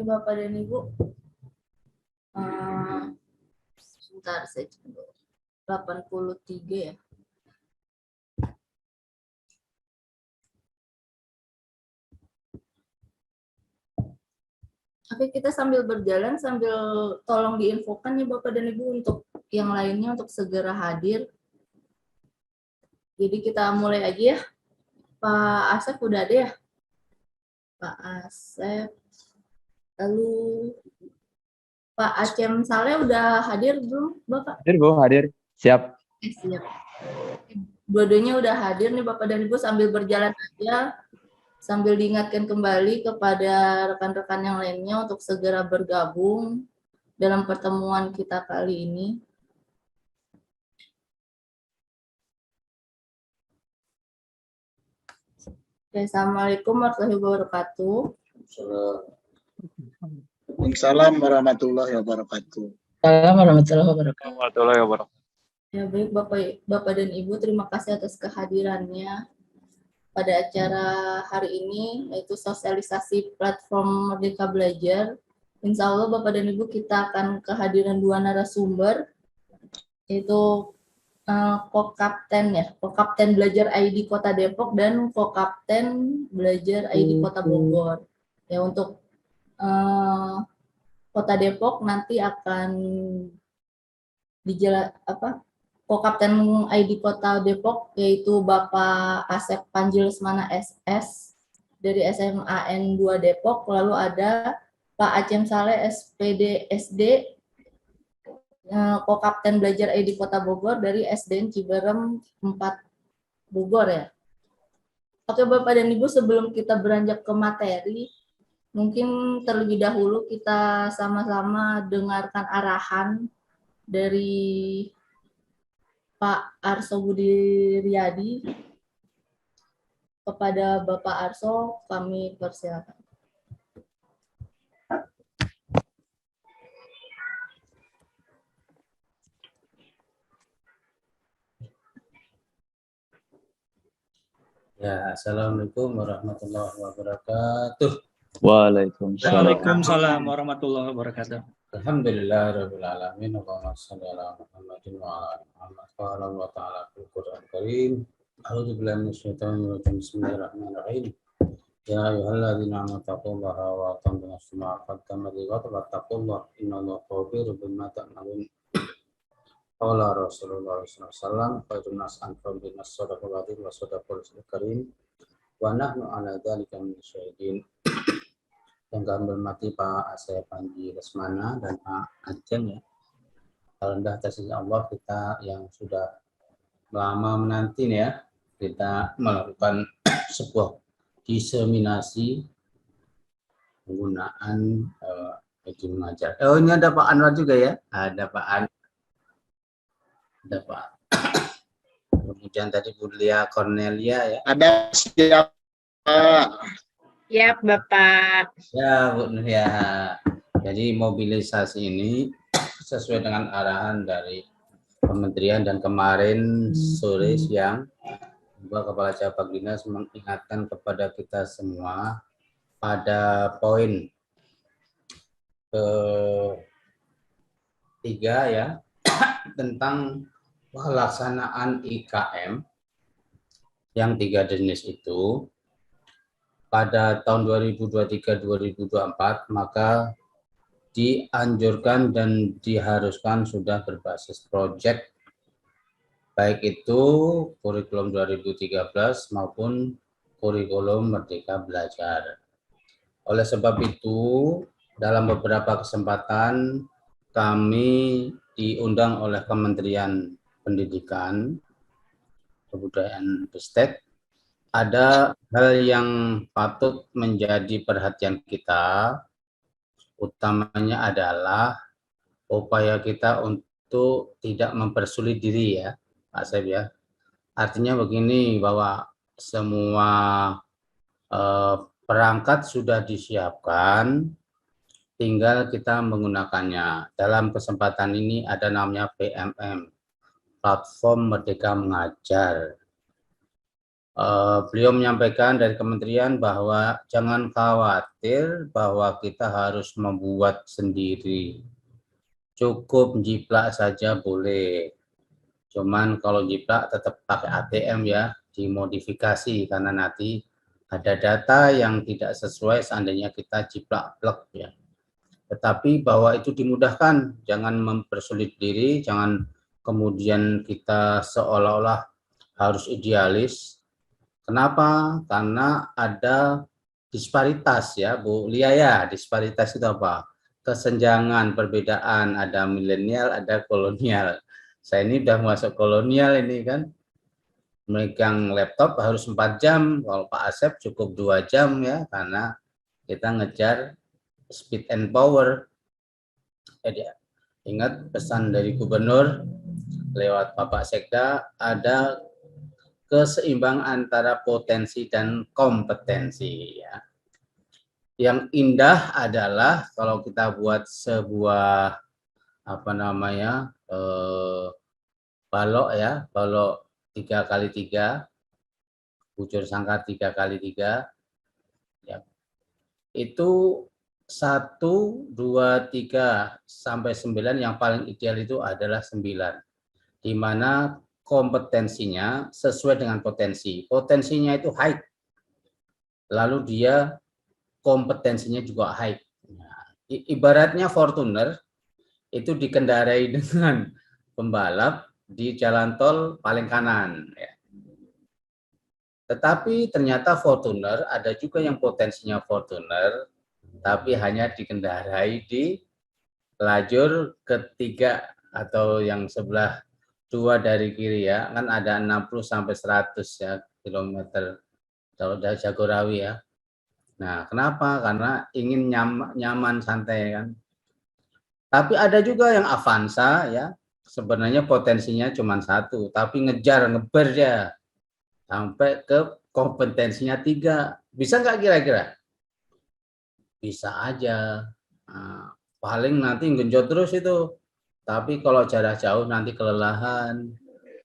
Oke, Bapak dan Ibu. Sebentar, saya cek dulu. 83 ya. Oke, kita sambil berjalan, sambil tolong diinfokan ya Bapak dan Ibu untuk yang lainnya untuk segera hadir. Jadi kita mulai aja ya. Pak Asep udah ada ya? Pak Asep. Lalu Pak Acem Saleh udah hadir belum Bapak? Hadir Bu, hadir. Siap. Siap. Dua-duanya udah hadir nih Bapak dan Ibu, sambil berjalan aja. Sambil diingatkan kembali kepada rekan-rekan yang lainnya untuk segera bergabung dalam pertemuan kita kali ini. Oke, Assalamualaikum warahmatullahi wabarakatuh. Waalaikumsalam warahmatullahi wabarakatuh. Assalamualaikum warahmatullahi wabarakatuh. Warahmatullahi wabarakatuh. Ya baik Bapak dan Ibu, terima kasih atas kehadirannya pada acara hari ini, yaitu sosialisasi platform Merdeka Belajar. Insya Allah Bapak dan Ibu, kita akan kehadiran dua narasumber, yaitu Kokapten ya, Kokapten Belajar ID Kota Depok dan Kokapten Belajar ID Kota Bogor. Ya, untuk Kota Depok nanti akan Kokapten ID Kota Depok yaitu Bapak Asep Panji Lesmana SS dari SMAN 2 Depok, lalu ada Pak Acem Saleh SPD SD Kokapten Belajar ID Kota Bogor dari SDN Ciberem 4 Bogor ya. Oke Bapak dan Ibu, sebelum kita beranjak ke materi, mungkin terlebih dahulu kita sama-sama dengarkan arahan dari Pak Arso Budi Riyadi. Kepada Bapak Arso, kami persilakan. Ya, Assalamualaikum warahmatullahi wabarakatuh. Waalaikumsalam warahmatullahi wabarakatuh. Alhamdulillahirabbil alamin. Allahumma shalli ala Muhammadin wa ala ali Muhammad. Qala Allah ta'ala fil Qur'anil Karim. A'udzu billahi minasyaitonir rajim. Bismillahirrahmanirrahim. Ya ayyuhalladzina amanu taqullaha wa atii'u as-sam'a qaddamat wattaqullaha innallaha khabirun bima ta'malun. Qala Rasulullah sallallahu alaihi wasallam khairun nas anfa'u bin-nas sadaqatin wa sadaqul karim wa nahnu ala dzalika min syahidin. Yang kami hormati Pak Asep Panji Lesmana dan Pak Acem ya. Rendah atas izin Allah, kita yang sudah lama menanti ya, kita melakukan sebuah diseminasi penggunaan media mengajar. Oh, ini ada Pak Anwar juga ya? Ada Pak Anwar. Ada Pak. Kemudian tadi Bu Lia Cornelia ya. Ada siapa? Ya, Bapak. Ya, Bu Lia. Jadi mobilisasi ini sesuai dengan arahan dari Kementerian dan kemarin sore siang Bapak Kepala Cabang Dinas mengingatkan kepada kita semua pada poin ketiga ya tentang pelaksanaan IKM yang 3 jenis itu pada tahun 2023-2024, maka dianjurkan dan diharuskan sudah berbasis proyek, baik itu kurikulum 2013 maupun kurikulum Merdeka Belajar. Oleh sebab itu, dalam beberapa kesempatan kami diundang oleh Kementerian Pendidikan, Kebudayaan, Ristek. Ada hal yang patut menjadi perhatian kita, utamanya adalah upaya kita untuk tidak mempersulit diri ya, Pak Asep ya. Artinya begini, bahwa semua perangkat sudah disiapkan, tinggal kita menggunakannya. Dalam kesempatan ini ada namanya PMM, Platform Merdeka Mengajar. Beliau menyampaikan dari kementerian bahwa jangan khawatir bahwa kita harus membuat sendiri. Cukup jiplak saja boleh. Cuman kalau jiplak tetap pakai ATM ya, dimodifikasi karena nanti ada data yang tidak sesuai seandainya kita jiplak plek ya. Tetapi bahwa itu dimudahkan, jangan mempersulit diri, jangan kemudian kita seolah-olah harus idealis. Kenapa? Karena ada disparitas ya Bu Lia ya. Disparitas itu apa? Kesenjangan, perbedaan, ada milenial, ada kolonial. Saya ini udah masuk kolonial ini kan. Megang laptop harus 4 jam, kalau Pak Asep cukup 2 jam ya, karena kita ngejar speed and power. Jadi ingat pesan dari gubernur lewat Bapak Sekda, ada keseimbangan antara potensi dan kompetensi ya. Yang indah adalah kalau kita buat sebuah balok ya, balok 3x3, bujur sangkar 3x3 ya. Itu 1, 2, 3 sampai 9, yang paling ideal itu adalah 9. Di mana kompetensinya sesuai dengan potensi. Potensinya itu high. Lalu dia kompetensinya juga high. Nah, ibaratnya Fortuner itu dikendarai dengan pembalap di jalan tol paling kanan. Ya. Tetapi ternyata Fortuner ada juga yang potensinya Fortuner, tapi hanya dikendarai di lajur ketiga atau yang sebelah 2 dari kiri ya, kan ada 60 sampai 100 ya kilometer kalau dari Jagorawi ya. Nah, kenapa? Karena ingin nyaman santai kan. Tapi ada juga yang Avanza ya, sebenarnya potensinya cuma 1, tapi ngeber ya sampai ke kompetensinya 3. Bisa nggak kira-kira? Bisa aja. Nah, paling nanti genjot terus itu. Tapi kalau jarak jauh nanti kelelahan,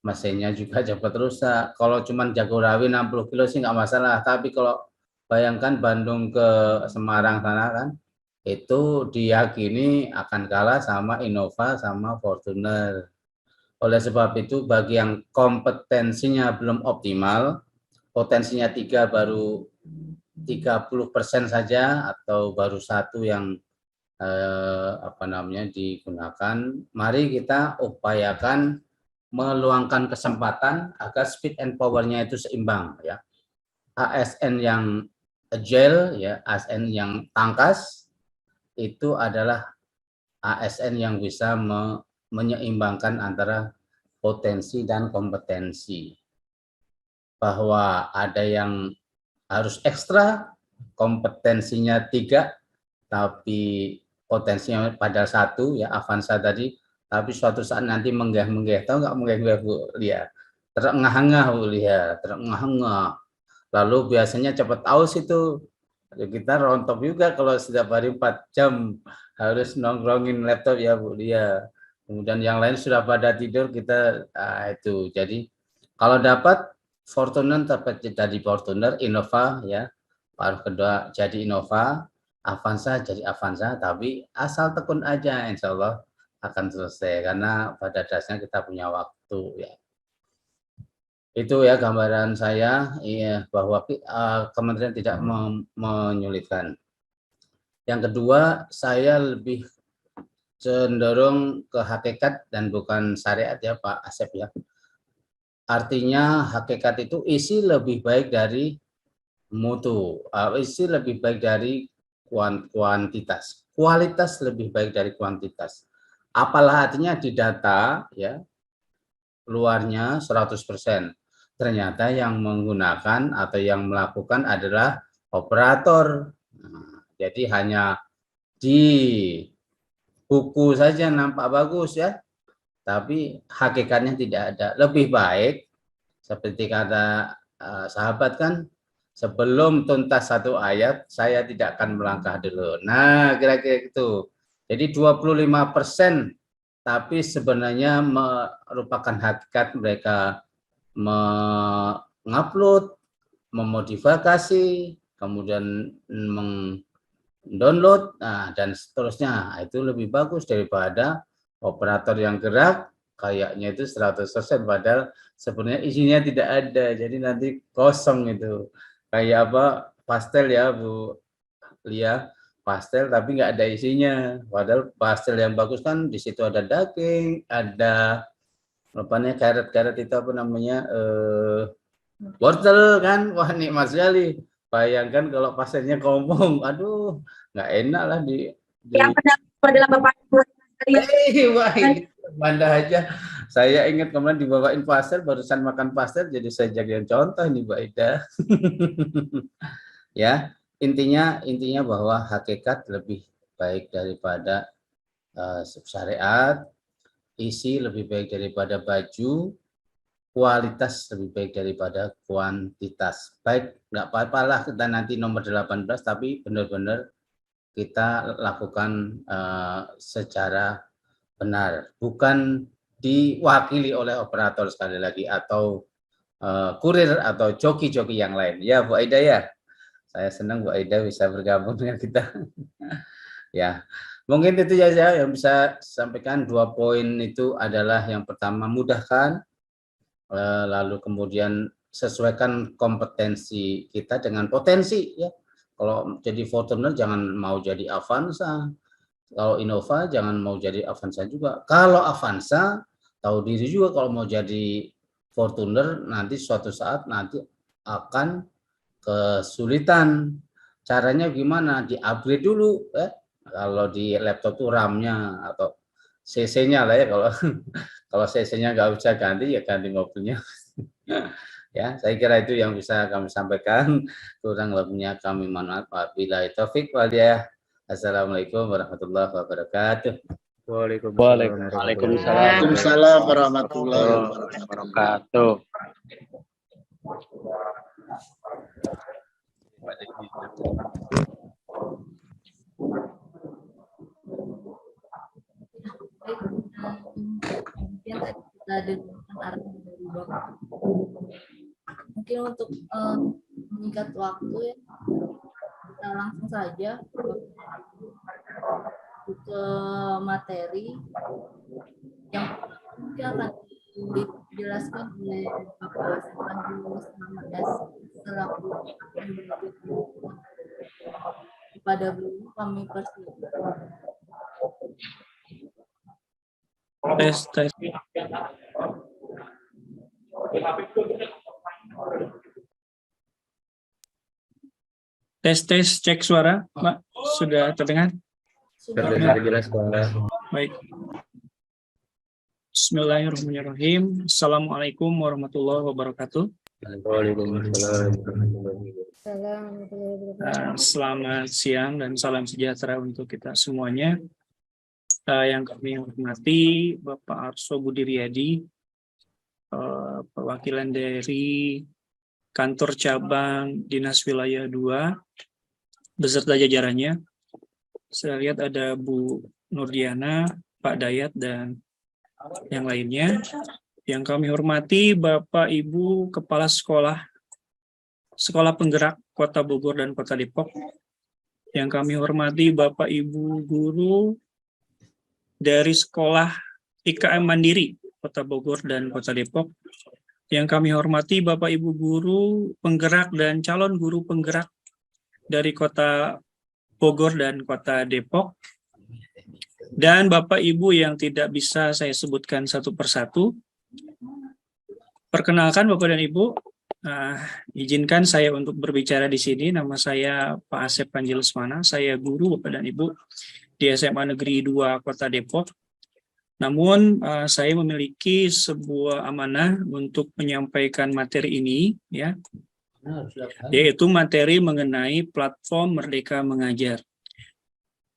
mesinnya juga cepat rusak. Kalau cuma Jagorawi 60 kilo sih nggak masalah. Tapi kalau bayangkan Bandung ke Semarang sana kan, itu diyakini akan kalah sama Innova sama Fortuner. Oleh sebab itu bagi yang kompetensinya belum optimal, potensinya 3 baru 30% saja atau baru 1 yang digunakan, mari kita upayakan meluangkan kesempatan agar speed and power-nya itu seimbang ya. ASN yang agile ya, ASN yang tangkas itu adalah ASN yang bisa menyeimbangkan antara potensi dan kompetensi. Bahwa ada yang harus ekstra, kompetensinya 3, tapi potensinya pada 1 ya, Avanza tadi, tapi suatu saat nanti menggah-menggah, tahu nggak menggah-menggah Bu Lia? Terengah-engah Bu Lia, terengah-engah. Lalu biasanya cepat aus itu, kita rontok juga kalau setiap hari 4 jam harus nongkrongin laptop ya Bu Lia. Kemudian yang lain sudah pada tidur, kita itu. Jadi kalau dapat Fortuner dapat jadi Fortuner, Innova ya, paruh kedua jadi Innova, Avanza jadi Avanza, tapi asal tekun aja, insya Allah akan selesai karena pada dasarnya kita punya waktu ya. Itu ya gambaran saya ya, bahwa kementerian tidak menyulitkan. Yang kedua, saya lebih cenderung ke hakikat dan bukan syariat ya Pak Asep ya. Artinya hakikat itu isi lebih baik dari mutu, isi lebih baik dari kuantitas, kualitas lebih baik dari kuantitas. Apalah artinya di data ya, luarnya 100%. Ternyata yang menggunakan atau yang melakukan adalah operator. Nah, jadi hanya di buku saja nampak bagus ya, tapi hakikatnya tidak ada. Lebih baik seperti kata sahabat kan, sebelum tuntas 1 ayat, saya tidak akan melangkah dulu. Nah, kira-kira itu. Jadi 25%, tapi sebenarnya merupakan hakikat mereka mengupload memodifikasi, kemudian mendownload, dan seterusnya. Itu lebih bagus daripada operator yang gerak, kayaknya itu 100%, padahal sebenarnya isinya tidak ada. Jadi nanti kosong itu. Kayak apa, pastel ya Bu Lia, pastel tapi nggak ada isinya. Padahal pastel yang bagus kan di situ ada daging, ada karet-karet itu apa namanya, wortel kan. Wah, nikmat sekali. Bayangkan kalau pastelnya kompong, aduh, nggak enak lah di Yang adalah Bapak wah, Manda aja. Saya ingat kemarin dibawain pastel, barusan makan pastel, jadi saya jadi yang contoh nih Mbak Ida. Ya, intinya bahwa hakikat lebih baik daripada syariat, isi lebih baik daripada baju, kualitas lebih baik daripada kuantitas. Baik, nggak apa-apalah kita nanti nomor 18, tapi benar-benar kita lakukan secara benar, bukan diwakili oleh operator sekali lagi, atau kurir atau joki-joki yang lain. Ya Bu Aida ya, saya senang Bu Aida bisa bergabung dengan kita. Ya, mungkin itu saja yang bisa sampaikan. 2 poin itu adalah yang pertama, mudahkan, lalu kemudian sesuaikan kompetensi kita dengan potensi ya. Kalau jadi Fortuner jangan mau jadi Avanza, kalau Innova jangan mau jadi Avanza juga. Kalau Avanza tahu diri juga kalau mau jadi Fortuner nanti suatu saat nanti akan kesulitan. Caranya gimana? Di-upgrade dulu ya. Kalau di laptop tuh RAM-nya atau CC-nya lah ya, kalau CC-nya nggak bisa ganti ya ganti mobilnya. Ya, saya kira itu yang bisa kami sampaikan. Kurang lebihnya kami mohon maaf. Wabillahi taufik wal hidayah. Assalamualaikum warahmatullahi wabarakatuh. Waalaikumsalam warahmatullahi wabarakatuh. Mungkin tadi kita dengarkan arahan dari Bapak. Mungkin untuk meningkat waktu ya, kita langsung saja ke materi yang mungkin akan dijelaskan oleh Bapak Panjus Muhammad S. selaku kepada beliau kami persilakan. Tes. Tes, cek suara, Mbak. Sudah terdengar? Sudah jelas, Pak. Baik. Bismillahirrahmanirrahim. Assalamualaikum warahmatullahi wabarakatuh. Selamat siang dan salam sejahtera untuk kita semuanya. Yang kami hormati Bapak Arso Budi Riyadi, perwakilan dari Kantor Cabang Dinas Wilayah 2 beserta jajarannya. Saya lihat ada Bu Nurdiana, Pak Dayat, dan yang lainnya. Yang kami hormati Bapak Ibu Kepala Sekolah Penggerak Kota Bogor dan Kota Depok. Yang kami hormati Bapak Ibu Guru dari Sekolah IKM Mandiri Kota Bogor dan Kota Depok. Yang kami hormati Bapak Ibu Guru Penggerak dan calon guru penggerak dari Kota Bogor dan Kota Depok. Dan Bapak Ibu yang tidak bisa saya sebutkan satu persatu. Perkenalkan Bapak dan Ibu, izinkan saya untuk berbicara di sini. Nama saya Pak Asep Panjilesmana, saya guru Bapak dan Ibu di SMA Negeri 2 Kota Depok. Namun saya memiliki sebuah amanah untuk menyampaikan materi ini, ya, yaitu materi mengenai platform Merdeka Mengajar.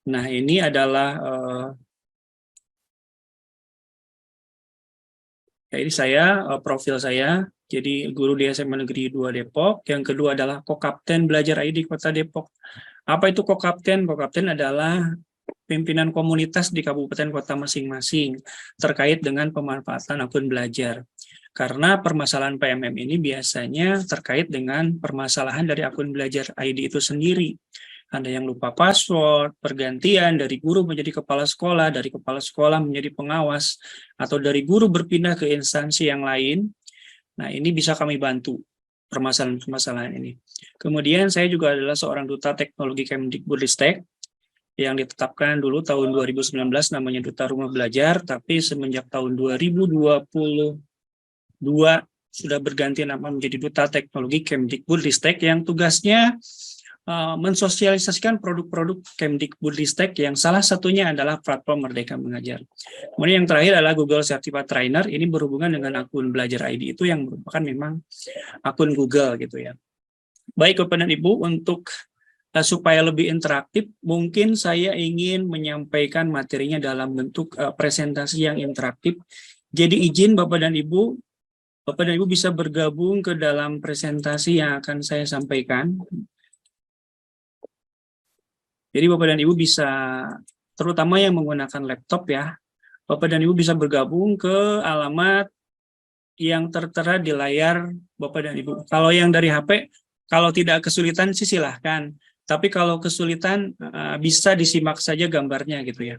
Nah, ini adalah ini saya, profil saya. Jadi guru di SMA Negeri 2 Depok. Yang kedua adalah Kokapten Belajar ID Kota Depok. Apa itu Kokapten? Kokapten adalah pimpinan komunitas di kabupaten kota masing-masing terkait dengan pemanfaatan akun belajar. Karena permasalahan PMM ini biasanya terkait dengan permasalahan dari akun belajar ID itu sendiri. Ada yang lupa password, pergantian dari guru menjadi kepala sekolah, dari kepala sekolah menjadi pengawas, atau dari guru berpindah ke instansi yang lain. Nah, ini bisa kami bantu permasalahan-permasalahan ini. Kemudian saya juga adalah seorang duta teknologi Kemdikbudristek yang ditetapkan dulu tahun 2019 namanya Duta Rumah Belajar, tapi semenjak tahun 2022 sudah berganti nama menjadi Duta Teknologi Kemdikbudristek yang tugasnya mensosialisasikan produk-produk Kemdikbudristek yang salah satunya adalah platform Merdeka Mengajar. Kemudian yang terakhir adalah Google Certified Trainer, ini berhubungan dengan akun Belajar ID itu yang merupakan memang akun Google gitu ya. Baik Bapak dan Ibu, untuk supaya lebih interaktif, mungkin saya ingin menyampaikan materinya dalam bentuk presentasi yang interaktif. Jadi izin Bapak dan Ibu bisa bergabung ke dalam presentasi yang akan saya sampaikan. Jadi Bapak dan Ibu bisa, terutama yang menggunakan laptop ya, Bapak dan Ibu bisa bergabung ke alamat yang tertera di layar Bapak dan Ibu. Kalau yang dari HP, kalau tidak kesulitan sih silahkan. Tapi kalau kesulitan bisa disimak saja gambarnya gitu ya.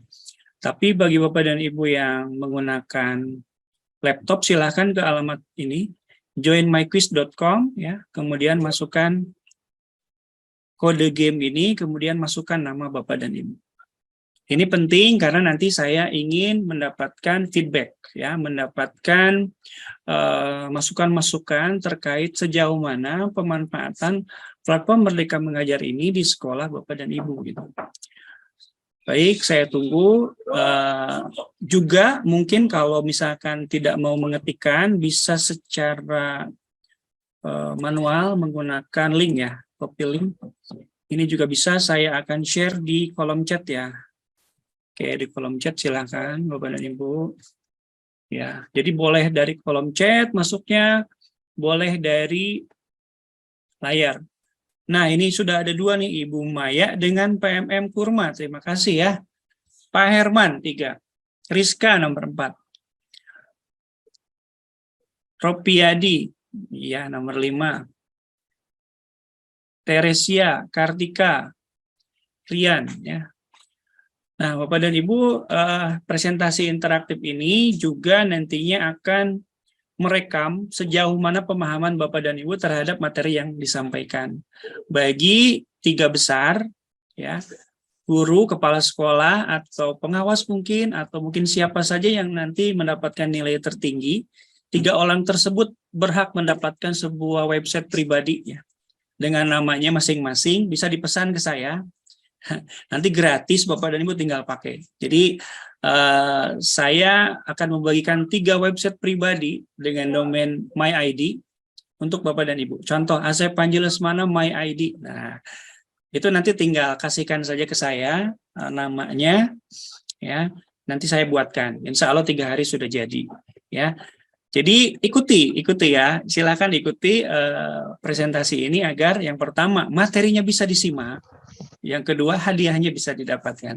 Tapi bagi Bapak dan Ibu yang menggunakan laptop silahkan ke alamat ini joinmyquiz.com ya, kemudian masukkan kode game ini, kemudian masukkan nama Bapak dan Ibu. Ini penting karena nanti saya ingin mendapatkan feedback ya, mendapatkan masukan-masukan terkait sejauh mana pemanfaatan platform Merdeka Mengajar ini di sekolah Bapak dan Ibu gitu. Baik, saya tunggu. Juga mungkin kalau misalkan tidak mau mengetikkan bisa secara manual menggunakan link ya, copy link. Ini juga bisa, saya akan share di kolom chat ya. Oke, di kolom chat silakan Bapak dan Ibu. Ya, jadi boleh dari kolom chat masuknya, boleh dari layar. Nah, ini sudah ada dua nih, Ibu Maya dengan PMM Kurma. Terima kasih ya. Pak Herman 3. Rizka nomor 4. Ropiadi ya nomor 5. Teresia, Kartika, Rian ya. Nah, Bapak dan Ibu, presentasi interaktif ini juga nantinya akan merekam sejauh mana pemahaman Bapak dan Ibu terhadap materi yang disampaikan. Bagi 3 besar, ya, guru, kepala sekolah, atau pengawas mungkin, atau mungkin siapa saja yang nanti mendapatkan nilai tertinggi, 3 orang tersebut berhak mendapatkan sebuah website pribadi, ya, dengan namanya masing-masing, bisa dipesan ke saya. Nanti gratis Bapak dan Ibu tinggal pakai. Jadi saya akan membagikan 3 website pribadi dengan domain MyID untuk Bapak dan Ibu. Contoh Asep Panjelesmana MyID. Nah, itu nanti tinggal kasihkan saja ke saya namanya ya. Nanti saya buatkan. Insya Allah 3 hari sudah jadi ya. Jadi ikuti ya. Silakan ikuti presentasi ini agar yang pertama materinya bisa disimak. Yang kedua, hadiahnya bisa didapatkan.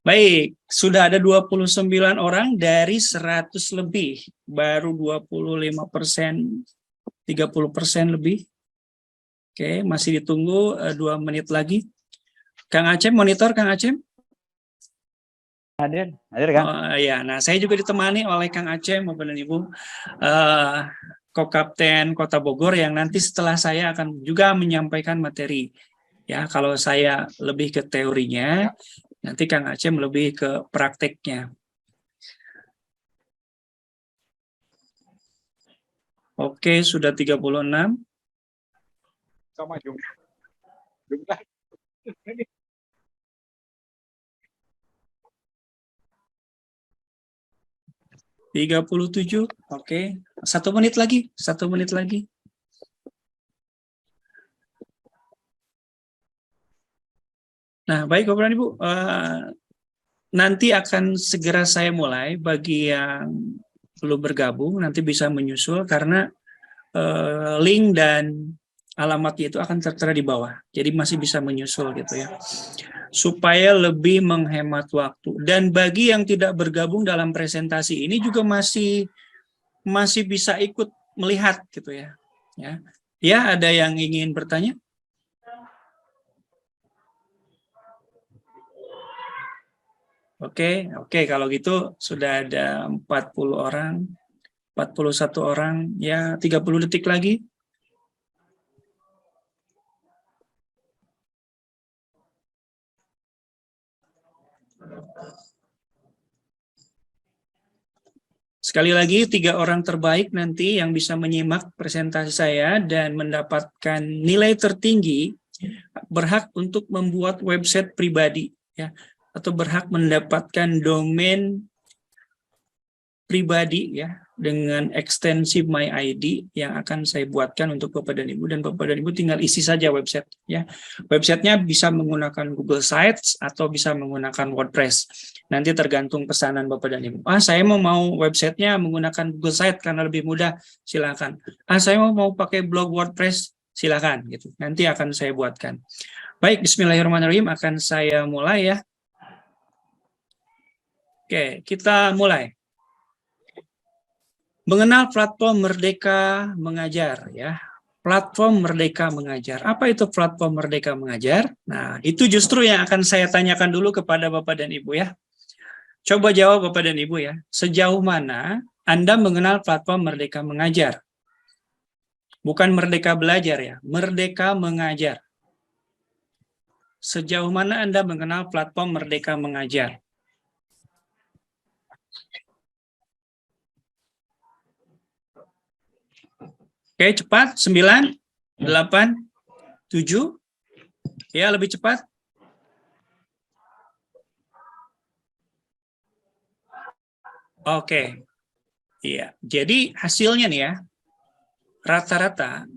Baik, sudah ada 29 orang dari 100 lebih. Baru 25%, 30% lebih. Oke, masih ditunggu 2 menit lagi. Kang Acem, monitor Kang Acem. Hadir kan? Oh, ya, nah saya juga ditemani oleh Kang Acem, Bapak dan Ibu. Kokapten Kota Bogor yang nanti setelah saya akan juga menyampaikan materi. Ya, kalau saya lebih ke teorinya, nanti Kang Acem lebih ke prakteknya. Oke, sudah 36. Sama jumlah. 37. Oke. 1 menit lagi. 1 menit lagi. Nah, baik Bapak dan Ibu, nanti akan segera saya mulai. Bagi yang belum bergabung, nanti bisa menyusul karena link dan alamatnya itu akan tertera di bawah. Jadi masih bisa menyusul gitu ya. Supaya lebih menghemat waktu. Dan bagi yang tidak bergabung dalam presentasi ini juga masih masih bisa ikut melihat gitu ya. Ya, ada yang ingin bertanya? Oke, kalau gitu sudah ada 40 orang, 41 orang, ya 30 detik lagi. Sekali lagi, 3 orang terbaik nanti yang bisa menyimak presentasi saya dan mendapatkan nilai tertinggi berhak untuk membuat website pribadi, ya, atau berhak mendapatkan domain pribadi, ya, dengan ekstensi My ID yang akan saya buatkan untuk Bapak dan Ibu, dan Bapak dan Ibu tinggal isi saja website, ya. Websitenya bisa menggunakan Google Sites atau bisa menggunakan WordPress. Nanti tergantung pesanan Bapak dan Ibu. Saya mau websitenya menggunakan Google Sites karena lebih mudah, silakan. Saya mau pakai blog WordPress, silakan gitu. Nanti akan saya buatkan. Baik, bismillahirrahmanirrahim, akan saya mulai, ya. Oke, kita mulai. Mengenal platform Merdeka Mengajar, ya. Platform Merdeka Mengajar. Apa itu platform Merdeka Mengajar? Nah, itu justru yang akan saya tanyakan dulu kepada Bapak dan Ibu, ya. Coba jawab Bapak dan Ibu, ya. Sejauh mana Anda mengenal platform Merdeka Mengajar? Bukan Merdeka Belajar, ya. Merdeka Mengajar. Sejauh mana Anda mengenal platform Merdeka Mengajar? Oke, cepat. 9, 8, 7. Ya, lebih cepat. Oke. Iya. Jadi hasilnya nih, ya. Rata-rata,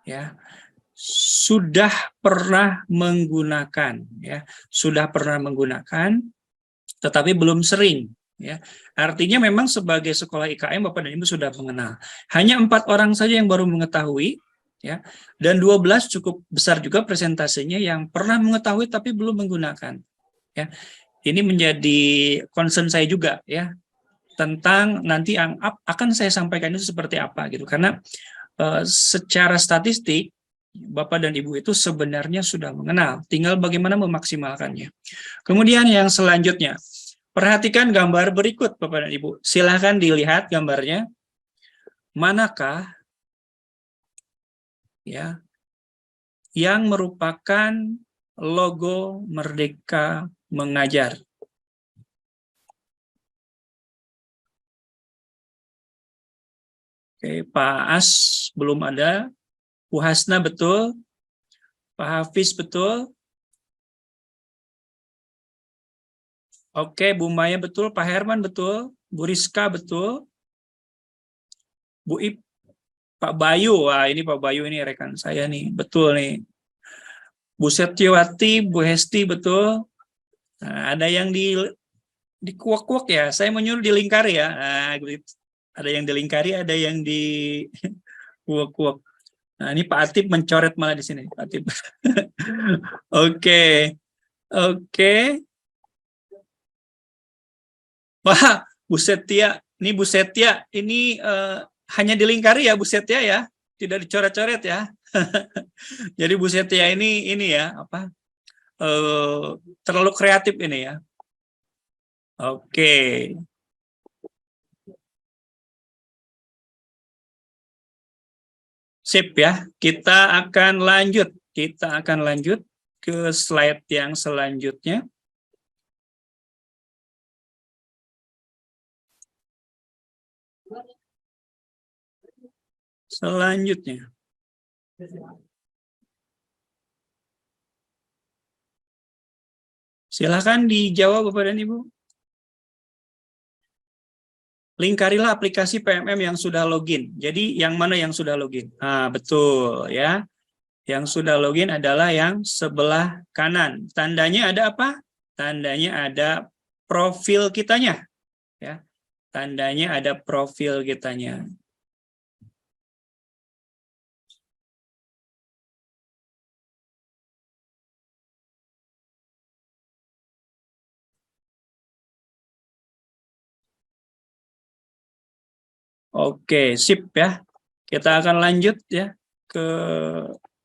ya, sudah pernah menggunakan, ya. Sudah pernah menggunakan, tetapi belum sering, ya. Artinya memang sebagai sekolah IKM Bapak dan Ibu sudah mengenal. Hanya 4 orang saja yang baru mengetahui, ya, dan 12 cukup besar juga presentasinya yang pernah mengetahui tapi belum menggunakan, ya. Ini menjadi concern saya juga, ya, tentang nanti yang akan saya sampaikan itu seperti apa gitu, karena secara statistik Bapak dan Ibu itu sebenarnya sudah mengenal, tinggal bagaimana memaksimalkannya. Kemudian yang selanjutnya, perhatikan gambar berikut Bapak dan Ibu. Silahkan dilihat gambarnya. Manakah, ya, yang merupakan logo Merdeka Mengajar? Oke, Pak As belum ada. Bu Hasna betul. Pak Hafiz betul. Oke, Bu Maya betul. Pak Herman betul. Bu Rizka betul. Bu Ip, Pak Bayu. Wah, ini Pak Bayu ini rekan saya nih. Betul nih. Bu Setiawati, Bu Hesti betul. Nah, ada yang di kuak-kuak ya. Saya menyuruh dilingkari ya. Nah, gitu. Ada yang dilingkari, ada yang di kuak-kuak. Nah, ini Pak Atip mencoret malah di sini, Pak Atip. Oke. Oke. Wah, Bu Setia. Ini Bu Setia, ini hanya dilingkari ya Bu Setia ya. Tidak dicoret-coret ya. Jadi Bu Setia ini ya, apa? Terlalu kreatif ini ya. Oke. Sip ya. Kita akan lanjut. Kita akan lanjut ke slide yang selanjutnya. Selanjutnya. Silakan dijawab Bapak dan Ibu. Lingkarilah aplikasi PMM yang sudah login. Jadi yang mana yang sudah login? Nah, betul ya. Yang sudah login adalah yang sebelah kanan. Tandanya ada apa? Tandanya ada profil kitanya. Ya. Tandanya ada profil kitanya. Oke, sip ya. Kita akan lanjut ya ke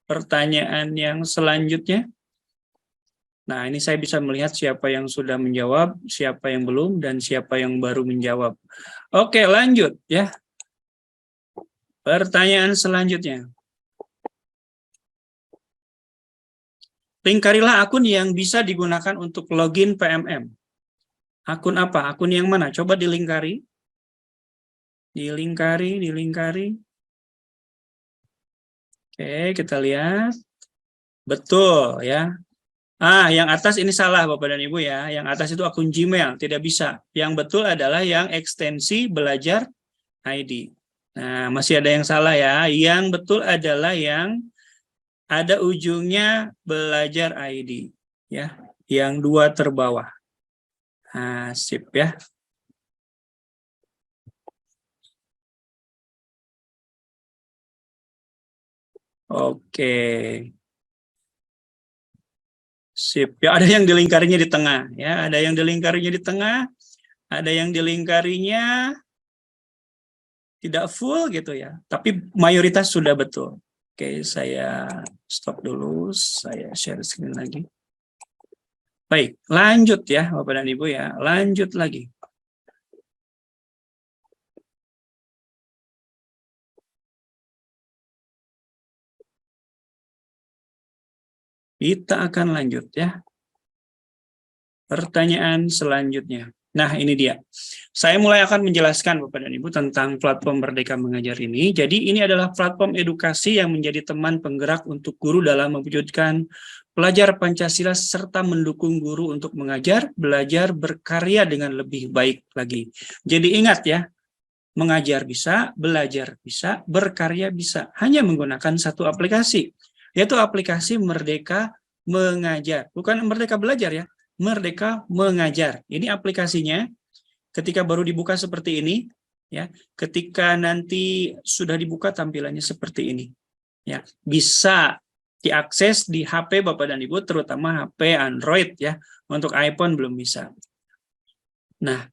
pertanyaan yang selanjutnya. Nah, ini saya bisa melihat siapa yang sudah menjawab, siapa yang belum, dan siapa yang baru menjawab. Oke, lanjut ya. Pertanyaan selanjutnya. Lingkarilah akun yang bisa digunakan untuk login PMM. Akun apa? Akun yang mana? Coba dilingkari. Dilingkari. Oke, kita lihat. Betul ya. Yang atas ini salah Bapak dan Ibu ya. Yang atas itu akun Gmail, tidak bisa. Yang betul adalah yang ekstensi belajar ID. Nah, masih ada yang salah ya. Yang betul adalah yang ada ujungnya belajar ID. Ya, yang 2 terbawah. Nah, sip ya. Oke. Sip. Ya, ada yang dilingkarinya di tengah ya, ada yang dilingkarinya di tengah, ada yang dilingkarinya tidak full gitu ya. Tapi mayoritas sudah betul. Oke, saya stop dulu, saya share screen lagi. Baik, lanjut ya Bapak dan Ibu ya. Lanjut lagi. Kita akan lanjut ya. Pertanyaan selanjutnya. Nah, ini dia. Saya mulai akan menjelaskan Bapak dan Ibu tentang platform Merdeka Mengajar ini. Jadi ini adalah platform edukasi yang menjadi teman penggerak untuk guru dalam mewujudkan pelajar Pancasila serta mendukung guru untuk mengajar, belajar, berkarya dengan lebih baik lagi. Jadi ingat ya, mengajar bisa, belajar bisa, berkarya bisa. Hanya menggunakan satu aplikasi, yaitu aplikasi Merdeka Mengajar. Bukan Merdeka Belajar ya, Merdeka Mengajar. Ini aplikasinya. Ketika baru dibuka seperti ini, ya. Ketika nanti sudah dibuka tampilannya seperti ini, ya. Bisa diakses di HP Bapak dan Ibu, terutama HP Android ya. Untuk iPhone belum bisa. Nah,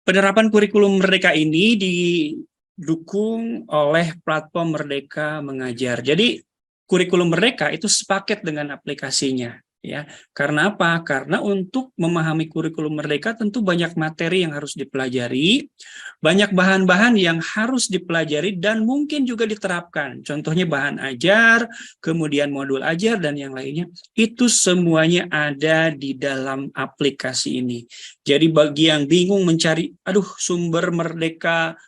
penerapan kurikulum Merdeka ini didukung oleh platform Merdeka Mengajar. Jadi kurikulum Merdeka itu sepaket dengan aplikasinya. Ya, karena apa? Karena untuk memahami kurikulum Merdeka tentu banyak materi yang harus dipelajari, banyak bahan-bahan yang harus dipelajari dan mungkin juga diterapkan. Contohnya bahan ajar, kemudian modul ajar dan yang lainnya. Itu semuanya ada di dalam aplikasi ini. Jadi bagi yang bingung mencari, sumber Merdeka,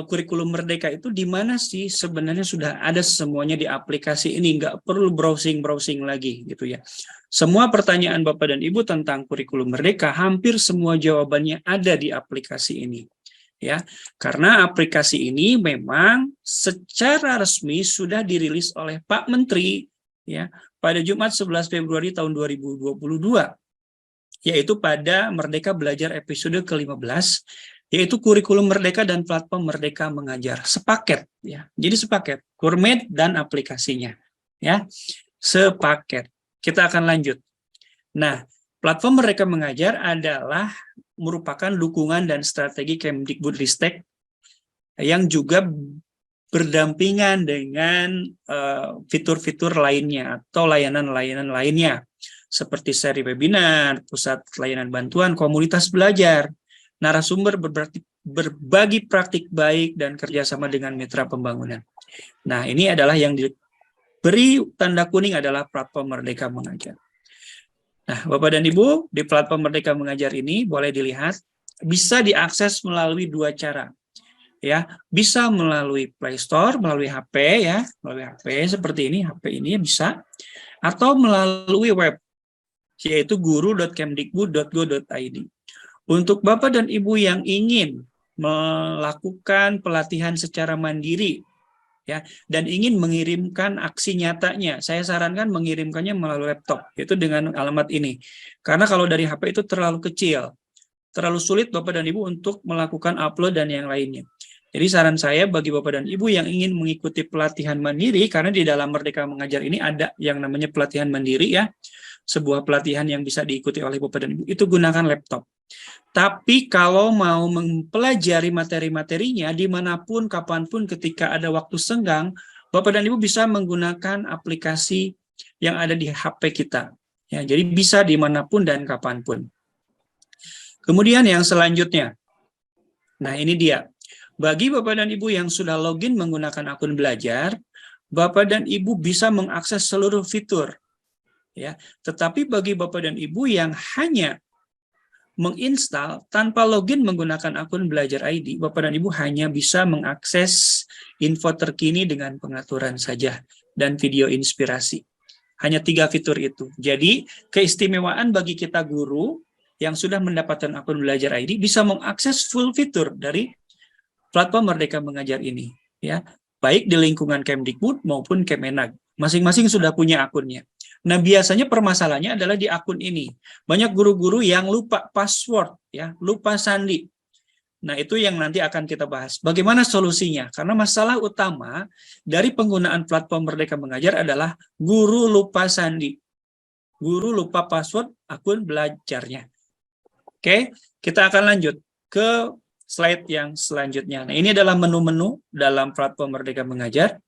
kurikulum Merdeka itu di mana sih? Sebenarnya sudah ada semuanya di aplikasi ini, nggak perlu browsing lagi gitu ya. Semua pertanyaan Bapak dan Ibu tentang kurikulum Merdeka hampir semua jawabannya ada di aplikasi ini ya. Karena aplikasi ini memang secara resmi sudah dirilis oleh Pak Menteri ya pada Jumat 11 Februari tahun 2022, yaitu pada Merdeka Belajar episode ke-15, yaitu kurikulum Merdeka dan platform Merdeka Mengajar. Sepaket ya. Jadi sepaket Kurmed dan aplikasinya ya. Sepaket. Kita akan lanjut. Nah, platform Merdeka Mengajar adalah merupakan dukungan dan strategi Kemdikbudristek yang juga berdampingan dengan fitur-fitur lainnya atau layanan-layanan lainnya seperti seri webinar, pusat layanan bantuan, komunitas belajar, narasumber berbagi praktik baik dan kerjasama dengan mitra pembangunan. Nah, ini adalah yang diberi tanda kuning adalah platform Merdeka Mengajar. Nah, Bapak dan Ibu, di platform Merdeka Mengajar ini boleh dilihat bisa diakses melalui 2 cara. Ya, bisa melalui Play Store, melalui HP ya, melalui HP seperti ini, HP ini bisa, atau melalui web, yaitu guru.kemdikbud.go.id. Untuk Bapak dan Ibu yang ingin melakukan pelatihan secara mandiri ya dan ingin mengirimkan aksi nyatanya, saya sarankan mengirimkannya melalui laptop, yaitu dengan alamat ini. Karena kalau dari HP itu terlalu kecil, terlalu sulit Bapak dan Ibu untuk melakukan upload dan yang lainnya. Jadi saran saya bagi Bapak dan Ibu yang ingin mengikuti pelatihan mandiri, karena di dalam Merdeka Mengajar ini ada yang namanya pelatihan mandiri ya, sebuah pelatihan yang bisa diikuti oleh Bapak dan Ibu, itu gunakan laptop. Tapi kalau mau mempelajari materi-materinya dimanapun, kapanpun, ketika ada waktu senggang, Bapak dan Ibu bisa menggunakan aplikasi yang ada di HP kita. Ya, jadi bisa dimanapun dan kapanpun. Kemudian yang selanjutnya, nah ini dia. Bagi Bapak dan Ibu yang sudah login menggunakan akun belajar, Bapak dan Ibu bisa mengakses seluruh fitur. Ya, tetapi bagi Bapak dan Ibu yang hanya menginstal tanpa login menggunakan akun belajar ID, Bapak dan Ibu hanya bisa mengakses info terkini dengan pengaturan saja dan video inspirasi. Hanya 3 fitur itu. Jadi keistimewaan bagi kita guru yang sudah mendapatkan akun belajar ID bisa mengakses full fitur dari platform Merdeka Mengajar ini, ya, baik di lingkungan Kemdikbud maupun Kemenag. Masing-masing sudah punya akunnya. Nah, biasanya permasalahannya adalah di akun ini. Banyak guru-guru yang lupa password, ya, lupa sandi. Nah, itu yang nanti akan kita bahas. Bagaimana solusinya? Karena masalah utama dari penggunaan platform Merdeka Mengajar adalah guru lupa sandi. Guru lupa password akun belajarnya. Oke, kita akan lanjut ke slide yang selanjutnya. Nah, ini adalah menu-menu dalam platform Merdeka Mengajar.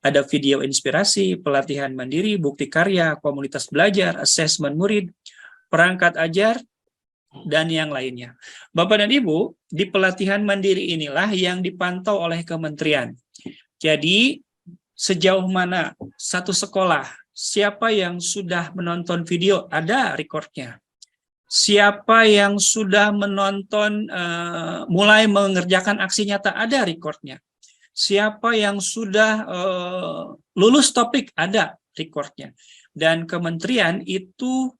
Ada video inspirasi, pelatihan mandiri, bukti karya, komunitas belajar, asesmen murid, perangkat ajar, dan yang lainnya. Bapak dan Ibu, di pelatihan mandiri inilah yang dipantau oleh kementerian. Jadi, sejauh mana satu sekolah, siapa yang sudah menonton video, ada recordnya. Siapa yang sudah menonton, mulai mengerjakan aksi nyata, ada recordnya. Siapa yang sudah lulus topik, ada recordnya. Dan kementerian itu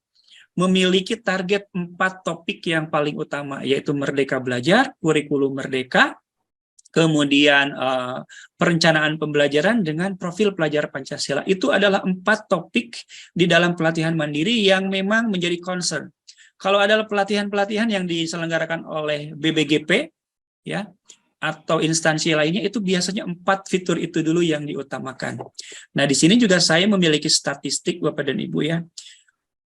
memiliki target 4 topik yang paling utama, yaitu Merdeka Belajar, kurikulum Merdeka, kemudian perencanaan pembelajaran dengan profil pelajar Pancasila. Itu adalah 4 topik di dalam pelatihan mandiri yang memang menjadi concern. Kalau adalah pelatihan-pelatihan yang diselenggarakan oleh BBGP, ya, atau instansi lainnya, itu biasanya 4 fitur itu dulu yang diutamakan. Nah, di sini juga saya memiliki statistik, Bapak dan Ibu, ya.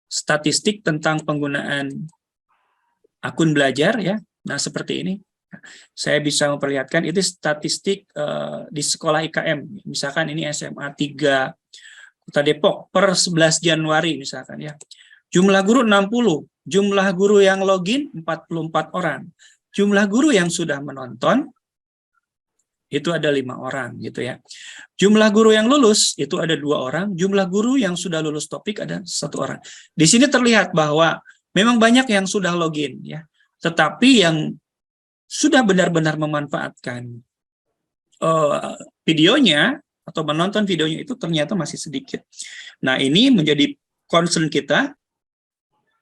Statistik tentang penggunaan akun belajar, ya. Nah, seperti ini. Saya bisa memperlihatkan itu statistik di sekolah IKM. Misalkan ini SMA 3 Kota Depok per 11 Januari misalkan, ya. Jumlah guru 60, jumlah guru yang login 44 orang. Jumlah guru yang sudah menonton itu ada 5 orang, gitu ya. Jumlah guru yang lulus itu ada 2 orang, jumlah guru yang sudah lulus topik ada 1 orang. Di sini terlihat bahwa memang banyak yang sudah login, ya. Tetapi yang sudah benar-benar memanfaatkan videonya atau menonton videonya itu ternyata masih sedikit. Nah, ini menjadi concern kita,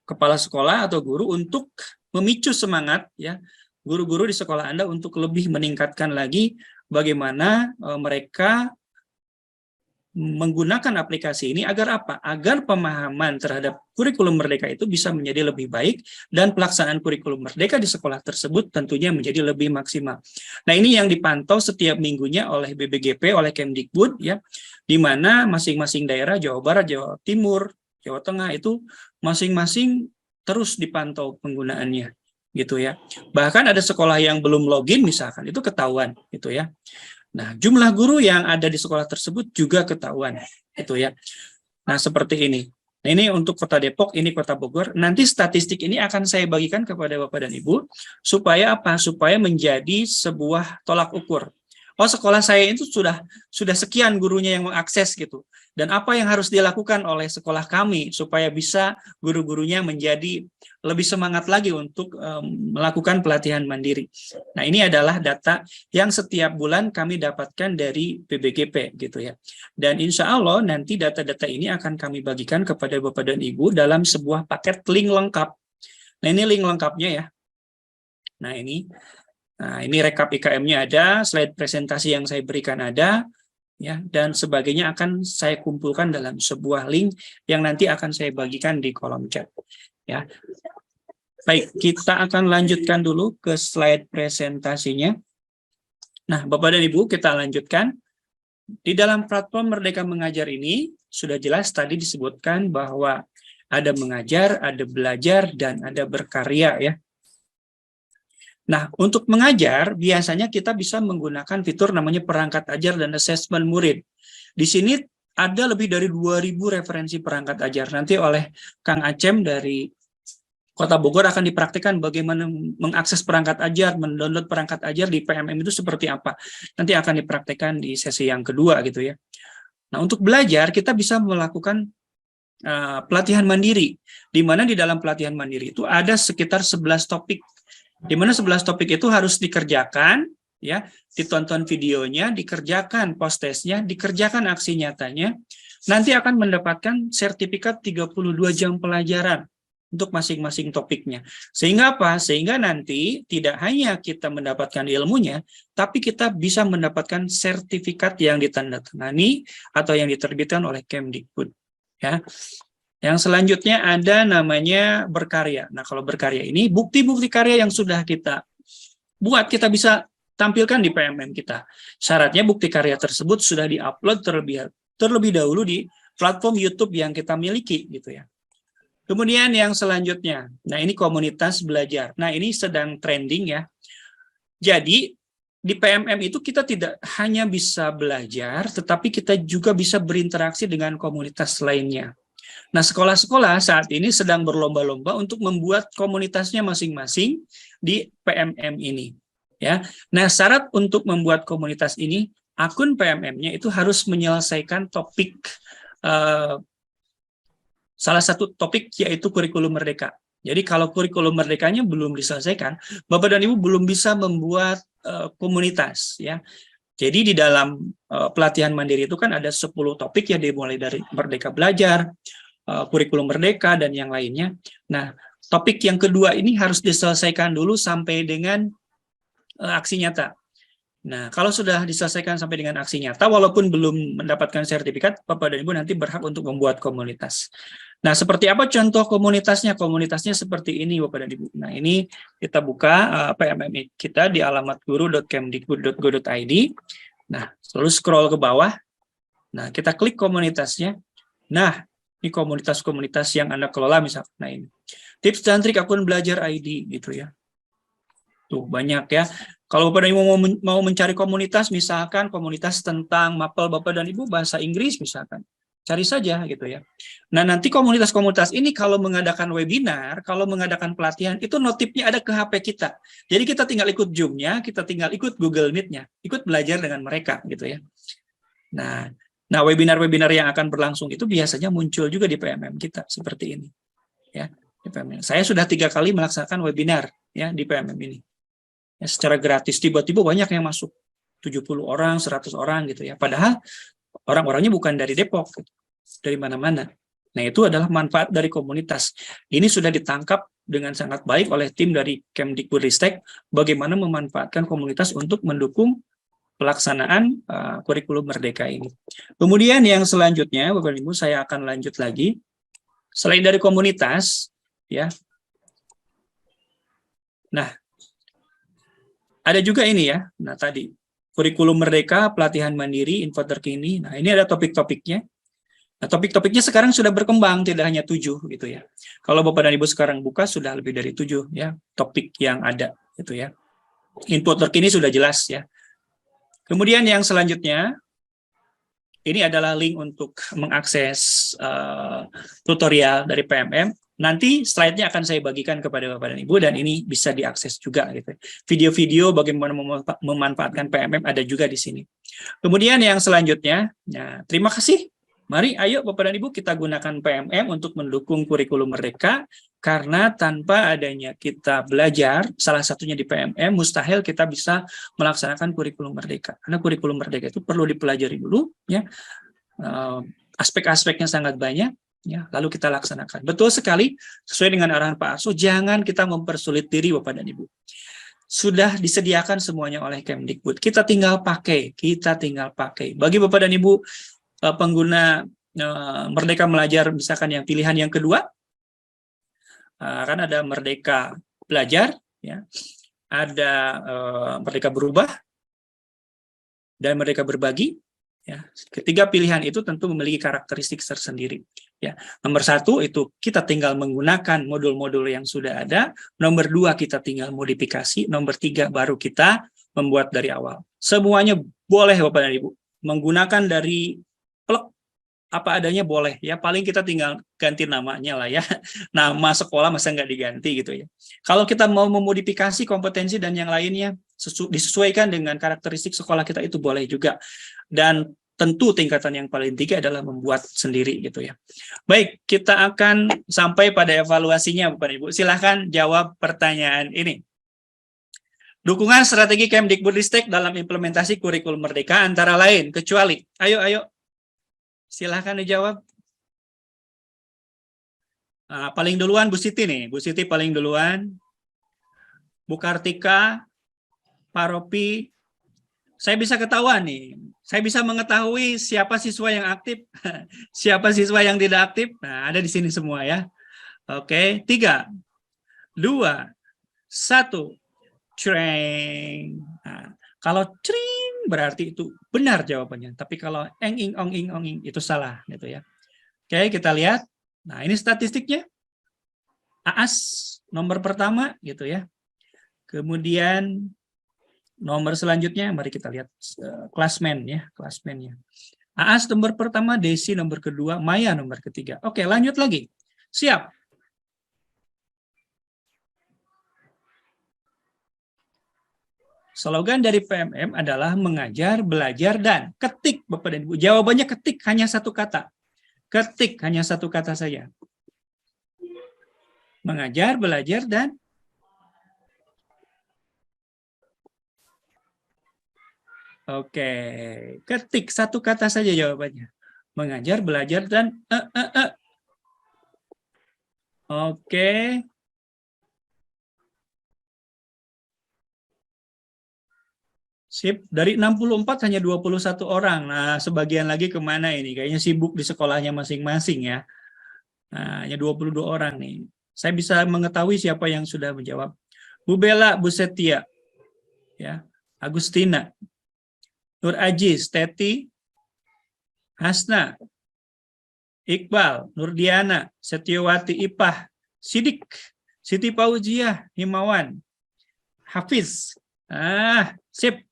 kepala sekolah atau guru, untuk memicu semangat, ya, guru-guru di sekolah Anda untuk lebih meningkatkan lagi bagaimana mereka menggunakan aplikasi ini agar apa? Agar pemahaman terhadap kurikulum Merdeka itu bisa menjadi lebih baik dan pelaksanaan kurikulum Merdeka di sekolah tersebut tentunya menjadi lebih maksimal. Nah, ini yang dipantau setiap minggunya oleh BBGP, oleh Kemdikbud, ya, di mana masing-masing daerah, Jawa Barat, Jawa Timur, Jawa Tengah, itu masing-masing terus dipantau penggunaannya, gitu ya. Bahkan ada sekolah yang belum login misalkan, itu ketahuan, gitu ya. Nah, jumlah guru yang ada di sekolah tersebut juga ketahuan, gitu ya. Nah, seperti ini. Nah, ini untuk Kota Depok, ini Kota Bogor. Nanti statistik ini akan saya bagikan kepada Bapak dan Ibu, supaya apa? Supaya menjadi sebuah tolak ukur. Oh, sekolah saya itu sudah sekian gurunya yang mengakses, gitu. Dan apa yang harus dilakukan oleh sekolah kami supaya bisa guru-gurunya menjadi lebih semangat lagi untuk melakukan pelatihan mandiri. Nah, ini adalah data yang setiap bulan kami dapatkan dari BBGP, gitu ya. Dan insya Allah nanti data-data ini akan kami bagikan kepada Bapak dan Ibu dalam sebuah paket link lengkap. Nah, ini link lengkapnya, ya. Nah, ini rekap IKM-nya ada, slide presentasi yang saya berikan ada, ya, dan sebagainya akan saya kumpulkan dalam sebuah link yang nanti akan saya bagikan di kolom chat, ya. Baik, kita akan lanjutkan dulu ke slide presentasinya. Nah, Bapak dan Ibu, kita lanjutkan. Di dalam platform Merdeka Mengajar ini sudah jelas tadi disebutkan bahwa ada mengajar, ada belajar, dan ada berkarya, ya. Nah, untuk mengajar, biasanya kita bisa menggunakan fitur namanya perangkat ajar dan asesmen murid. Di sini ada lebih dari 2.000 referensi perangkat ajar. Nanti oleh Kang Acem dari Kota Bogor akan dipraktikkan bagaimana mengakses perangkat ajar, mendownload perangkat ajar di PMM itu seperti apa. Nanti akan dipraktikkan di sesi yang kedua gitu ya. Nah, untuk belajar kita bisa melakukan pelatihan mandiri, di mana di dalam pelatihan mandiri itu ada sekitar 11 topik, di mana 11 topik itu harus dikerjakan, ya, ditonton videonya, dikerjakan post-testnya, dikerjakan aksi nyatanya, nanti akan mendapatkan sertifikat 32 jam pelajaran untuk masing-masing topiknya. Sehingga apa? Sehingga nanti tidak hanya kita mendapatkan ilmunya, tapi kita bisa mendapatkan sertifikat yang ditandatangani atau yang diterbitkan oleh Kemdikbud. Ya. Yang selanjutnya ada namanya berkarya. Nah, kalau berkarya ini bukti-bukti karya yang sudah kita buat kita bisa tampilkan di PMM kita. Syaratnya bukti karya tersebut sudah diupload terlebih dahulu di platform YouTube yang kita miliki gitu ya. Kemudian yang selanjutnya, nah ini komunitas belajar. Nah ini sedang trending ya. Jadi di PMM itu kita tidak hanya bisa belajar, tetapi kita juga bisa berinteraksi dengan komunitas lainnya. Nah sekolah-sekolah saat ini sedang berlomba-lomba untuk membuat komunitasnya masing-masing di PMM ini. Ya. Nah syarat untuk membuat komunitas ini, akun PMM-nya itu harus menyelesaikan topik salah satu topik yaitu kurikulum merdeka. Jadi kalau kurikulum merdekanya belum diselesaikan, Bapak dan Ibu belum bisa membuat komunitas ya. Jadi di dalam pelatihan mandiri itu kan ada 10 topik ya, dimulai dari Merdeka Belajar, kurikulum merdeka dan yang lainnya. Nah, topik yang kedua ini harus diselesaikan dulu sampai dengan aksi nyata. Nah, kalau sudah diselesaikan sampai dengan aksi nyata, walaupun belum mendapatkan sertifikat, Bapak dan Ibu nanti berhak untuk membuat komunitas. Nah, seperti apa contoh komunitasnya? Komunitasnya seperti ini, Bapak dan Ibu. Nah, ini kita buka PMM kita di alamat guru.kemdikbud.go.id. Nah, lalu scroll ke bawah. Nah, kita klik komunitasnya. Nah, ini komunitas-komunitas yang Anda kelola misalnya. Nah, ini. Tips dan trik akun belajar ID, gitu ya. Tuh, banyak ya. Kalau Bapak dan Ibu mau mencari komunitas, misalkan komunitas tentang mapel Bapak dan Ibu bahasa Inggris misalkan, cari saja gitu ya. Nah nanti komunitas-komunitas ini kalau mengadakan webinar, kalau mengadakan pelatihan, itu notifnya ada ke HP kita. Jadi kita tinggal ikut Zoom-nya, kita tinggal ikut Google Meet-nya, ikut belajar dengan mereka gitu ya. Nah webinar-webinar yang akan berlangsung itu biasanya muncul juga di PMM kita seperti ini. Ya, di PMM. Saya sudah 3 kali melaksanakan webinar ya di PMM ini. Ya, secara gratis, tiba-tiba banyak yang masuk, 70 orang, 100 orang gitu ya. Padahal orang-orangnya bukan dari Depok, dari mana-mana. Nah itu adalah manfaat dari komunitas. Ini sudah ditangkap dengan sangat baik oleh tim dari Kemdikbudristek, bagaimana memanfaatkan komunitas untuk mendukung pelaksanaan kurikulum merdeka ini. Kemudian yang selanjutnya, Bapak Ibu, saya akan lanjut lagi. Selain dari komunitas, ya. Nah, ada juga ini ya, nah tadi, kurikulum merdeka, pelatihan mandiri, info terkini, nah ini ada topik-topiknya. Nah topik-topiknya sekarang sudah berkembang, tidak hanya 7 gitu ya. Kalau Bapak dan Ibu sekarang buka, sudah lebih dari 7 ya, topik yang ada gitu ya. Info terkini sudah jelas ya. Kemudian yang selanjutnya, ini adalah link untuk mengakses tutorial dari PMM. Nanti slide-nya akan saya bagikan kepada Bapak dan Ibu, dan ini bisa diakses juga gitu. Video-video bagaimana memanfaatkan PMM ada juga di sini. Kemudian yang selanjutnya, nah, terima kasih. Mari, ayo Bapak dan Ibu kita gunakan PMM untuk mendukung kurikulum merdeka, karena tanpa adanya kita belajar, salah satunya di PMM, mustahil kita bisa melaksanakan kurikulum merdeka. Karena kurikulum merdeka itu perlu dipelajari dulu, ya. Aspek-aspeknya sangat banyak. Ya, lalu kita laksanakan. Betul sekali, sesuai dengan arahan Pak Arso, jangan kita mempersulit diri Bapak dan Ibu. Sudah disediakan semuanya oleh Kemdikbud. Kita tinggal pakai, Bagi Bapak dan Ibu pengguna Merdeka Belajar, misalkan yang pilihan yang kedua, kan ada Merdeka Belajar, ya, ada Merdeka Berubah, dan Merdeka Berbagi. Ya, ketiga pilihan itu tentu memiliki karakteristik tersendiri. Ya, nomor 1 itu kita tinggal menggunakan modul-modul yang sudah ada. Nomor 2 kita tinggal modifikasi. Nomor 3 baru kita membuat dari awal. Semuanya boleh Bapak dan Ibu. Menggunakan dari plug apa adanya boleh. Ya paling kita tinggal ganti namanya lah ya. Nama sekolah masa nggak diganti gitu ya. Kalau kita mau memodifikasi kompetensi dan yang lainnya disesuaikan dengan karakteristik sekolah kita itu boleh juga. Dan tentu tingkatan yang paling tinggi adalah membuat sendiri gitu ya. Baik, kita akan sampai pada evaluasinya Bapak Ibu. Silahkan jawab pertanyaan ini. Dukungan strategi Kemdikbudristek dalam implementasi kurikulum Merdeka antara lain, kecuali, ayo. Silahkan dijawab. Nah, paling duluan Bu Siti nih, Bu Siti paling duluan. Bu Kartika, Pak Ropi, saya bisa ketahuan nih. Saya bisa mengetahui siapa siswa yang aktif, siapa siswa yang tidak aktif. Nah, ada di sini semua ya. Oke, 3, 2, 1. Creng. Nah, kalau cring berarti itu benar jawabannya. Tapi kalau eng-ing, ong-ing, ong-ing itu salah gitu ya. Oke, kita lihat. Nah, ini statistiknya. AAS nomor pertama gitu ya. Kemudian nomor selanjutnya, mari kita lihat klasmen ya, klasmennya. AAS nomor pertama, Desi nomor kedua, Maya nomor ketiga. Oke, lanjut lagi. Siap. Slogan dari PMM adalah mengajar, belajar, dan ketik, Bapak dan Ibu. Jawabannya ketik, hanya satu kata. Ketik, hanya satu kata saja. Mengajar, belajar, dan oke, ketik satu kata saja jawabannya. Mengajar, belajar, dan Oke. Sip, dari 64 hanya 21 orang. Nah, sebagian lagi kemana ini? Kayaknya sibuk di sekolahnya masing-masing ya. Nah, hanya 22 orang nih. Saya bisa mengetahui siapa yang sudah menjawab. Bu Bella, Bu Setia, ya, Agustina, Nur Ajiz, Teti, Hasna, Iqbal, Nurdiana, Setiawati, Ipah, Sidik, Siti Pauziah, Himawan, Hafiz. Sip.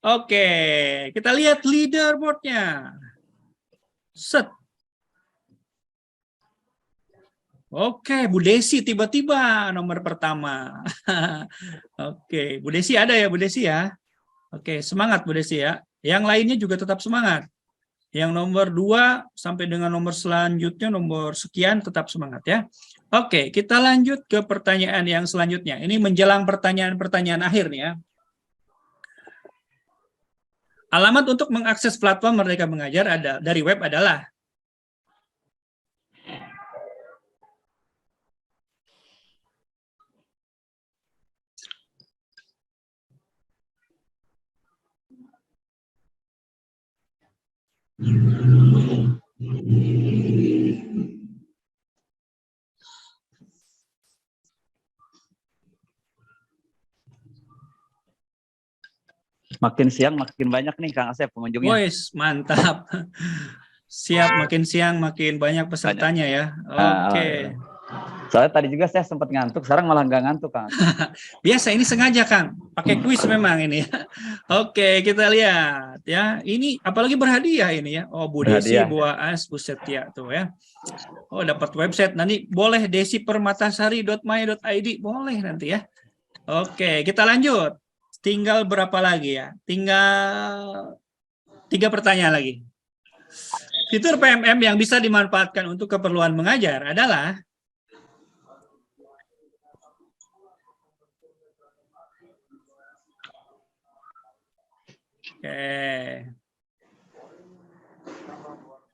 Oke, kita lihat leaderboardnya. Set. Oke, Bu Desi tiba-tiba nomor pertama. Oke, Bu Desi ada ya Bu Desi ya? Oke, semangat Bu Desi ya. Yang lainnya juga tetap semangat. Yang nomor 2 sampai dengan nomor selanjutnya, nomor sekian tetap semangat ya. Oke, kita lanjut ke pertanyaan yang selanjutnya. Ini menjelang pertanyaan-pertanyaan akhir nih ya. Alamat untuk mengakses platform Merdeka Mengajar dari web adalah Makin siang makin banyak nih Kang Asep pengunjungnya. Wes, mantap. Siap, makin siang makin banyak pesertanya ya. Oke. Soalnya tadi juga saya sempat ngantuk, sekarang malah nggak ngantuk Kang. Biasa ini sengaja Kang, pakai kuis memang ini. Oke, kita lihat ya. Ini apalagi berhadiah ini ya. Oh, Bu Desi, Bu Aas, Bu Setia tuh ya. Oh, dapat website. Nanti boleh desipermatasari.my.id boleh nanti ya. Oke, kita lanjut. Tinggal berapa lagi ya? Tinggal 3 pertanyaan lagi. Fitur PMM yang bisa dimanfaatkan untuk keperluan mengajar adalah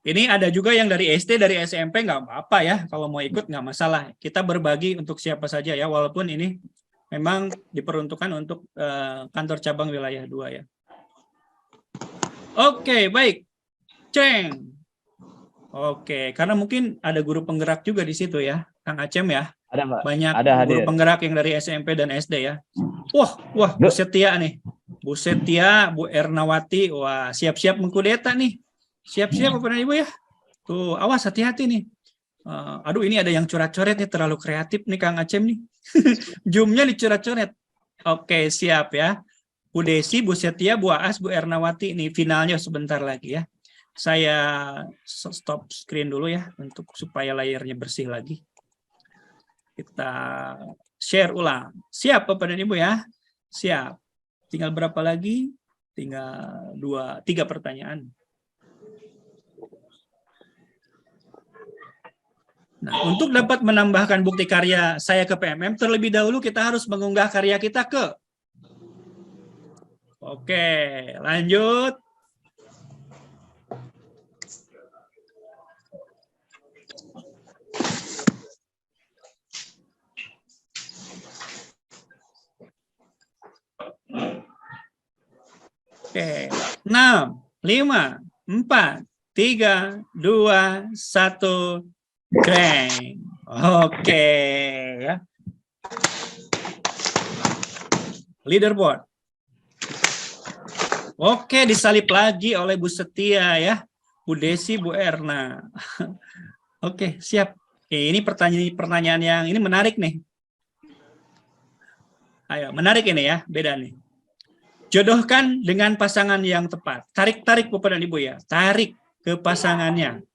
ini ada juga yang dari SD, dari SMP nggak apa-apa ya. Kalau mau ikut nggak masalah. Kita berbagi untuk siapa saja ya. Walaupun ini memang diperuntukkan untuk kantor cabang wilayah 2 ya. Oke, baik. Ceng. Oke, karena mungkin ada guru penggerak juga di situ ya, Kang Acem ya. Ada Mbak. Banyak ada guru hadir. penggerak yang dari SMP dan SD ya. Wah, Bu Setia nih. Bu Setia, Bu Ernawati, wah siap-siap mengkudeta nih. Siap-siap Bapak dan Ibu ya. Tuh, awas hati-hati nih. Aduh, ini ada yang coret-coret nih, terlalu kreatif nih Kang Acem nih. Zoom-nya dicoret-coret. Oke, siap ya. Bu Desi, Bu Setia, Bu Aas, Bu Ernawati, nih finalnya sebentar lagi ya. Saya stop screen dulu ya untuk supaya layarnya bersih lagi. Kita share ulang. Siap Bapak dan Ibu ya? Siap. Tinggal berapa lagi? Tinggal 3 pertanyaan. Nah, untuk dapat menambahkan bukti karya saya ke PMM, terlebih dahulu kita harus mengunggah karya kita ke. Oke, lanjut. Oke, 6, 5, 4, 3, 2, 1. Ceng. Oke ya. Leaderboard. Oke, disalip lagi oleh Bu Setia ya. Bu Desi, Bu Erna. Oke, siap. Ini pertanyaan yang ini menarik nih. Ayo, menarik ini ya, beda nih. Jodohkan dengan pasangan yang tepat. Tarik-tarik Bapak dan Ibu ya. Tarik ke pasangannya.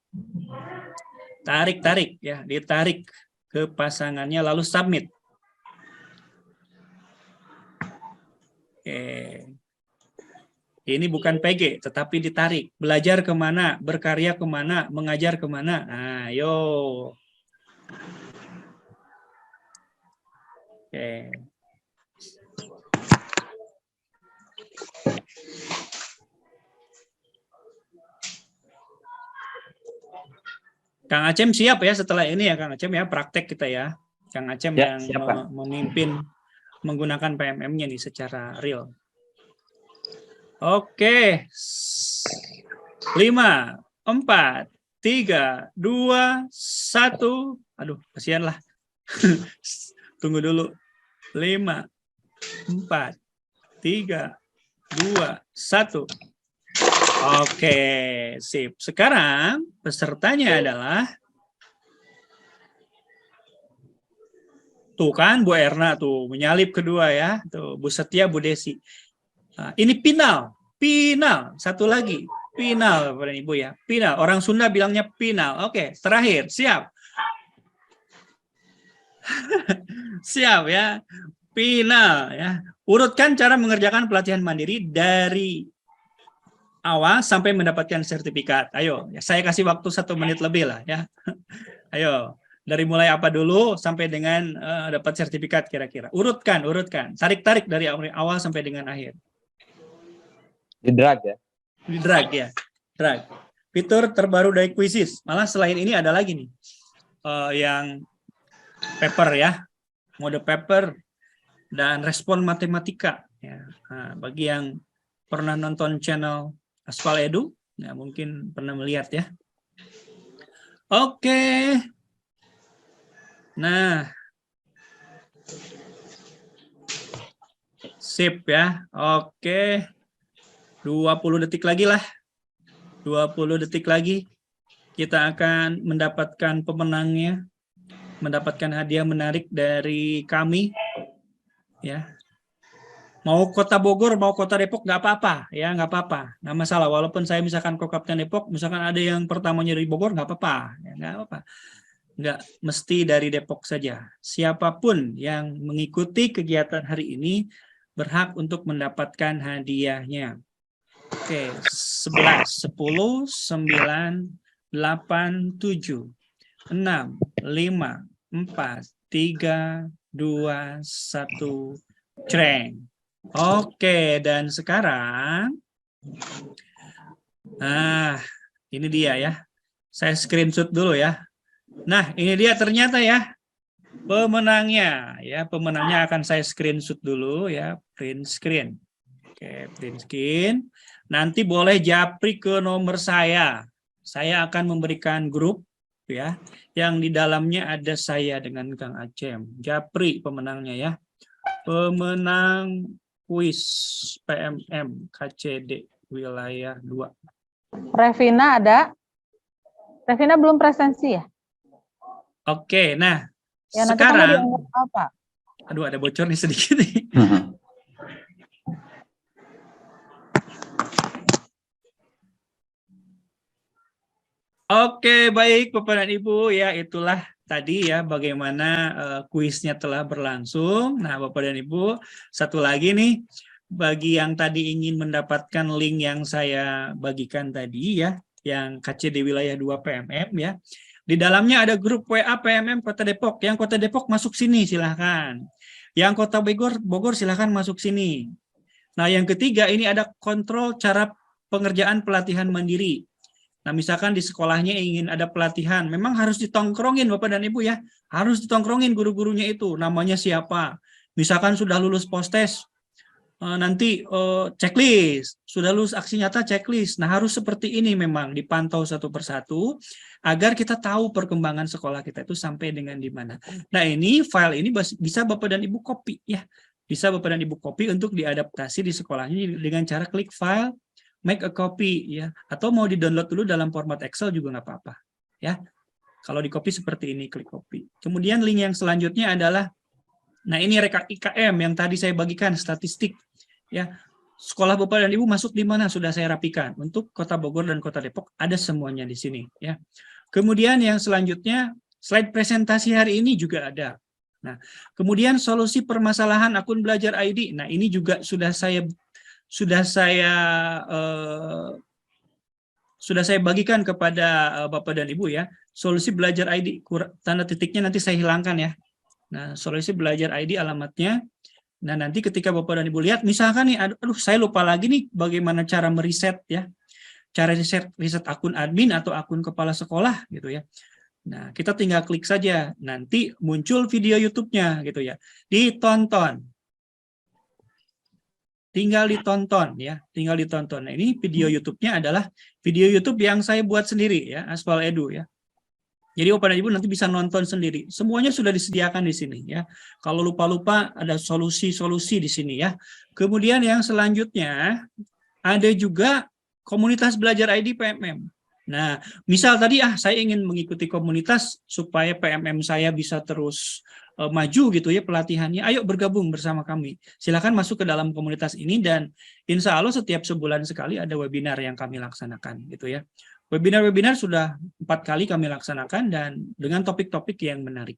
Tarik ya, ditarik ke pasangannya lalu submit. Oke. Ini bukan PG, tetapi ditarik. Belajar kemana, berkarya kemana, mengajar kemana. Ayo. Oke. Kang Acem siap ya setelah ini ya Kang Acem ya, praktek kita ya. Kang Acem Ya, yang siap, Kang. memimpin menggunakan PMM-nya nih secara real. Oke. 5, 4, 3, 2, 1. Aduh, kasihan lah. Tunggu dulu. 5, 4, 3, 2, 1. Oke, sip. Sekarang pesertanya adalah tuh kan Bu Erna tuh menyalip kedua ya, tuh Bu Setia, Bu Desi. Nah, ini final. Satu lagi, final Bapak dan Ibu ya. Final. Orang Sunda bilangnya final. Oke, terakhir, siap. Siap ya. Final ya. Urutkan cara mengerjakan pelatihan mandiri dari awal sampai mendapatkan sertifikat. Ayo, ya, saya kasih waktu 1 menit lebih lah ya. Ayo, dari mulai apa dulu sampai dengan dapat sertifikat kira-kira. Urutkan. Tarik-tarik dari awal sampai dengan akhir. Di drag ya. Di drag ya. Drag. Fitur terbaru dari Quizzes. Malah selain ini ada lagi nih. Yang paper ya. Mode paper dan respon matematika. Ya. Nah, bagi yang pernah nonton channel Aspal Edu, ya mungkin pernah melihat ya. Oke. Nah. Sip ya. Oke. 20 detik lagi lah. 20 detik lagi. Kita akan mendapatkan pemenangnya. Mendapatkan hadiah menarik dari kami. Ya. Mau kota Bogor, mau kota Depok, nggak apa-apa. Ya, nggak apa-apa. Nggak masalah. Walaupun saya misalkan Kokapten Depok, misalkan ada yang pertamanya dari Bogor, nggak apa-apa. Ya, nggak apa-apa. Nggak mesti dari Depok saja. Siapapun yang mengikuti kegiatan hari ini berhak untuk mendapatkan hadiahnya. Oke, 11, 10, 9, 8, 7, 6, 5, 4, 3, 2, 1, Creng. Oke, dan sekarang, nah, ini dia ya. Saya screenshot dulu ya. Nah, ini dia ternyata ya pemenangnya. Ya, pemenangnya akan saya screenshot dulu ya, print screen. Oke, print screen. Nanti boleh japri ke nomor saya. Saya akan memberikan grup ya, yang di dalamnya ada saya dengan Kang Acem. Japri pemenangnya ya. Pemenang kuis PMM KCD wilayah 2. Revina ada? Revina belum presensi ya? Oke, nah Ya nanti kamu sekarang, dianggap apa? aduh ada bocor nih sedikit nih. Oke, baik Bapak dan Ibu, ya itulah tadi ya bagaimana kuisnya telah berlangsung. Nah, Bapak dan Ibu, satu lagi nih bagi yang tadi ingin mendapatkan link yang saya bagikan tadi ya, yang KCD wilayah 2 PMM ya. Di dalamnya ada grup WA PMM Kota Depok. Yang Kota Depok masuk sini silahkan. Yang Kota Bogor silahkan masuk sini. Nah, yang ketiga ini ada kontrol cara pengerjaan pelatihan mandiri. Nah, misalkan di sekolahnya ingin ada pelatihan, memang harus ditongkrongin Bapak dan Ibu ya. Harus ditongkrongin guru-gurunya itu, namanya siapa. Misalkan sudah lulus postes, nanti checklist. Sudah lulus aksi nyata checklist. Nah, harus seperti ini memang, dipantau satu persatu, agar kita tahu perkembangan sekolah kita itu sampai dengan di mana. Nah, ini file ini bisa Bapak dan Ibu copy ya. Bisa Bapak dan Ibu copy untuk diadaptasi di sekolahnya dengan cara klik file, make a copy ya, atau mau di-download dulu dalam format Excel juga nggak apa-apa ya. Kalau di copy seperti ini, klik copy. Kemudian link yang selanjutnya adalah, nah ini rekap IKM yang tadi saya bagikan statistik ya. Sekolah Bapak dan Ibu masuk di mana sudah saya rapikan. Untuk Kota Bogor dan Kota Depok ada semuanya di sini ya. Kemudian yang selanjutnya slide presentasi hari ini juga ada. Nah, kemudian solusi permasalahan akun belajar ID. Nah, ini juga sudah saya bagikan kepada Bapak dan Ibu ya. Solusi belajar ID, tanda titiknya nanti saya hilangkan ya. Nah, solusi belajar ID alamatnya. Nah, nanti ketika Bapak dan Ibu lihat, misalkan nih, aduh saya lupa lagi nih bagaimana cara meriset ya. Cara riset akun admin atau akun kepala sekolah gitu ya. Nah, kita tinggal klik saja. Nanti muncul video YouTube-nya gitu ya. Ditonton. Tinggal ditonton ya, tinggal ditonton. Nah, ini video YouTube-nya adalah video YouTube yang saya buat sendiri ya, Aspal Edu ya. Jadi Bapak dan Ibu nanti bisa nonton sendiri. Semuanya sudah disediakan di sini ya. Kalau lupa-lupa ada solusi-solusi di sini ya. Kemudian yang selanjutnya ada juga komunitas belajar ID PMM. Nah, misal tadi saya ingin mengikuti komunitas supaya PMM saya bisa terus maju gitu ya pelatihannya, ayo bergabung bersama kami. Silakan masuk ke dalam komunitas ini dan insya Allah setiap sebulan sekali ada webinar yang kami laksanakan gitu ya. Webinar-webinar sudah 4 kali kami laksanakan dan dengan topik-topik yang menarik.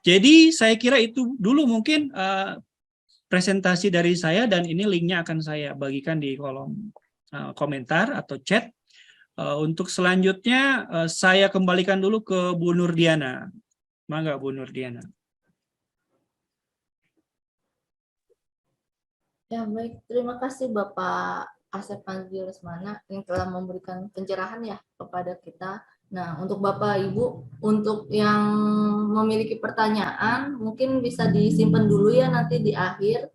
Jadi saya kira itu dulu mungkin presentasi dari saya dan ini linknya akan saya bagikan di kolom komentar atau chat. Untuk selanjutnya saya kembalikan dulu ke Bu Nurdiana. Mangga Bu Nurdiana. Ya baik, terima kasih Bapak Asep Panji Lesmana yang telah memberikan pencerahan ya kepada kita. Nah, untuk Bapak Ibu, untuk yang memiliki pertanyaan mungkin bisa disimpan dulu ya nanti di akhir.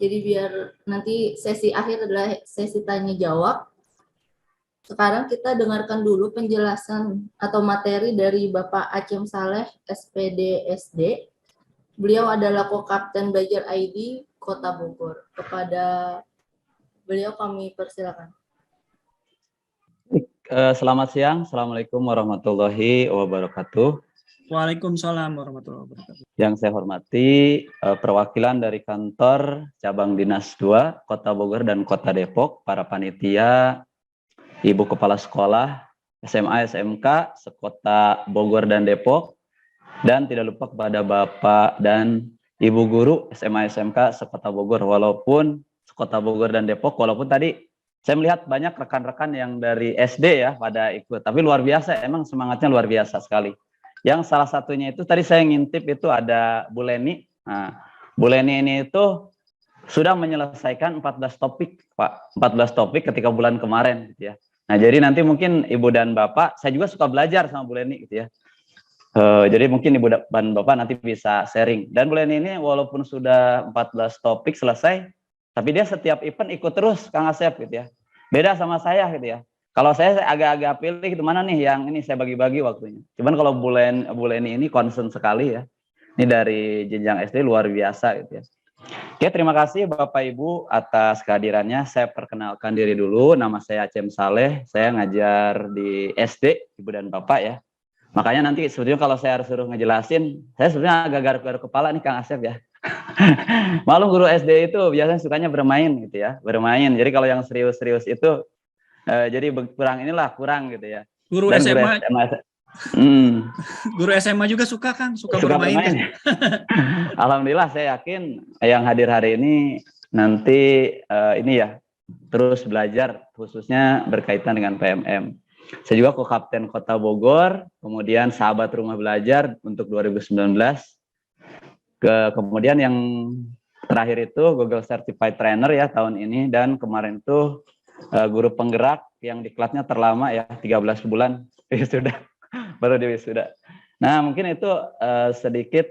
Jadi biar nanti sesi akhir adalah sesi tanya jawab. Sekarang kita dengarkan dulu penjelasan atau materi dari Bapak Acem Saleh, SPD SD. Beliau adalah Ko-Kapten Belajar ID Kota Bogor. Kepada beliau kami persilakan. Selamat siang, Assalamualaikum warahmatullahi wabarakatuh. Waalaikumsalam warahmatullahi wabarakatuh. Yang saya hormati perwakilan dari kantor cabang Dinas 2 Kota Bogor dan Kota Depok, para panitia, Ibu Kepala Sekolah, SMA, SMK, sekota Bogor dan Depok, dan tidak lupa kepada Bapak dan Ibu Guru SMA, SMK, sekota Bogor, walaupun sekota Bogor dan Depok, walaupun tadi saya melihat banyak rekan-rekan yang dari SD ya pada ikut, tapi luar biasa, emang semangatnya luar biasa sekali. Yang salah satunya itu tadi saya ngintip itu ada Bu Leni. Nah, Bu Leni ini itu sudah menyelesaikan 14 topik, Pak. 14 topik ketika bulan kemarin gitu ya. Nah, jadi nanti mungkin Ibu dan Bapak, saya juga suka belajar sama Bu Leni gitu ya. Jadi mungkin Ibu dan Bapak nanti bisa sharing. Dan Bu Leni ini walaupun sudah 14 topik selesai, tapi dia setiap event ikut terus, Kang Asep gitu ya. Beda sama saya gitu ya. Kalau saya agak-agak pilih itu mana nih yang ini saya bagi-bagi waktunya. Cuman kalau Bu Leni ini concern sekali ya. Ini dari jenjang SD luar biasa gitu ya. Oke, terima kasih Bapak Ibu atas kehadirannya. Saya perkenalkan diri dulu, nama saya Acem Saleh. Saya ngajar di SD, Ibu dan Bapak ya. Makanya nanti sebetulnya kalau saya harus suruh ngejelasin, saya sebenarnya agak garuk-garuk kepala nih Kang Asep ya. Malu guru SD itu biasanya sukanya bermain gitu ya, bermain. Jadi kalau yang serius-serius itu jadi kurang gitu ya. Guru Dan guru SMA, SMA, guru SMA juga suka Kang, suka suka bermain kan? bermain. Alhamdulillah saya yakin yang hadir hari ini nanti ini ya terus belajar khususnya berkaitan dengan PMM. Saya juga Kapten Kota Bogor, kemudian sahabat rumah belajar untuk 2019. Kemudian yang terakhir itu Google Certified Trainer ya tahun ini, dan kemarin itu guru penggerak yang diklatnya terlama ya 13 bulan sudah baru di wisuda. Nah, mungkin itu sedikit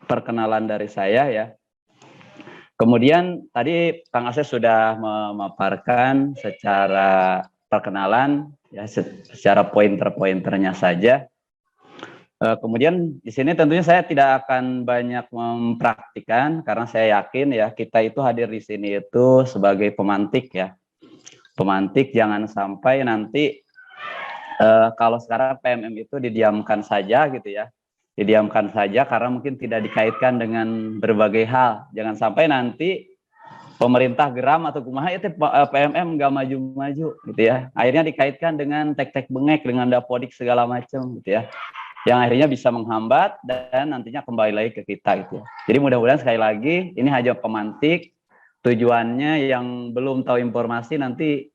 perkenalan dari saya ya. Kemudian tadi Kang Asep sudah memaparkan secara perkenalan ya secara pointer-pointernya saja. Kemudian di sini tentunya saya tidak akan banyak mempraktikkan karena saya yakin ya kita itu hadir di sini itu sebagai pemantik ya. Pemantik, jangan sampai nanti kalau sekarang PMM itu didiamkan saja gitu ya. Didiamkan saja karena mungkin tidak dikaitkan dengan berbagai hal. Jangan sampai nanti pemerintah geram atau kumaha itu PMM nggak maju-maju gitu ya. Akhirnya dikaitkan dengan tek-tek bengek, dengan dapodik segala macam gitu ya. Yang akhirnya bisa menghambat dan nantinya kembali lagi ke kita gitu ya. Jadi mudah-mudahan sekali lagi ini hanya pemantik, tujuannya yang belum tahu informasi nanti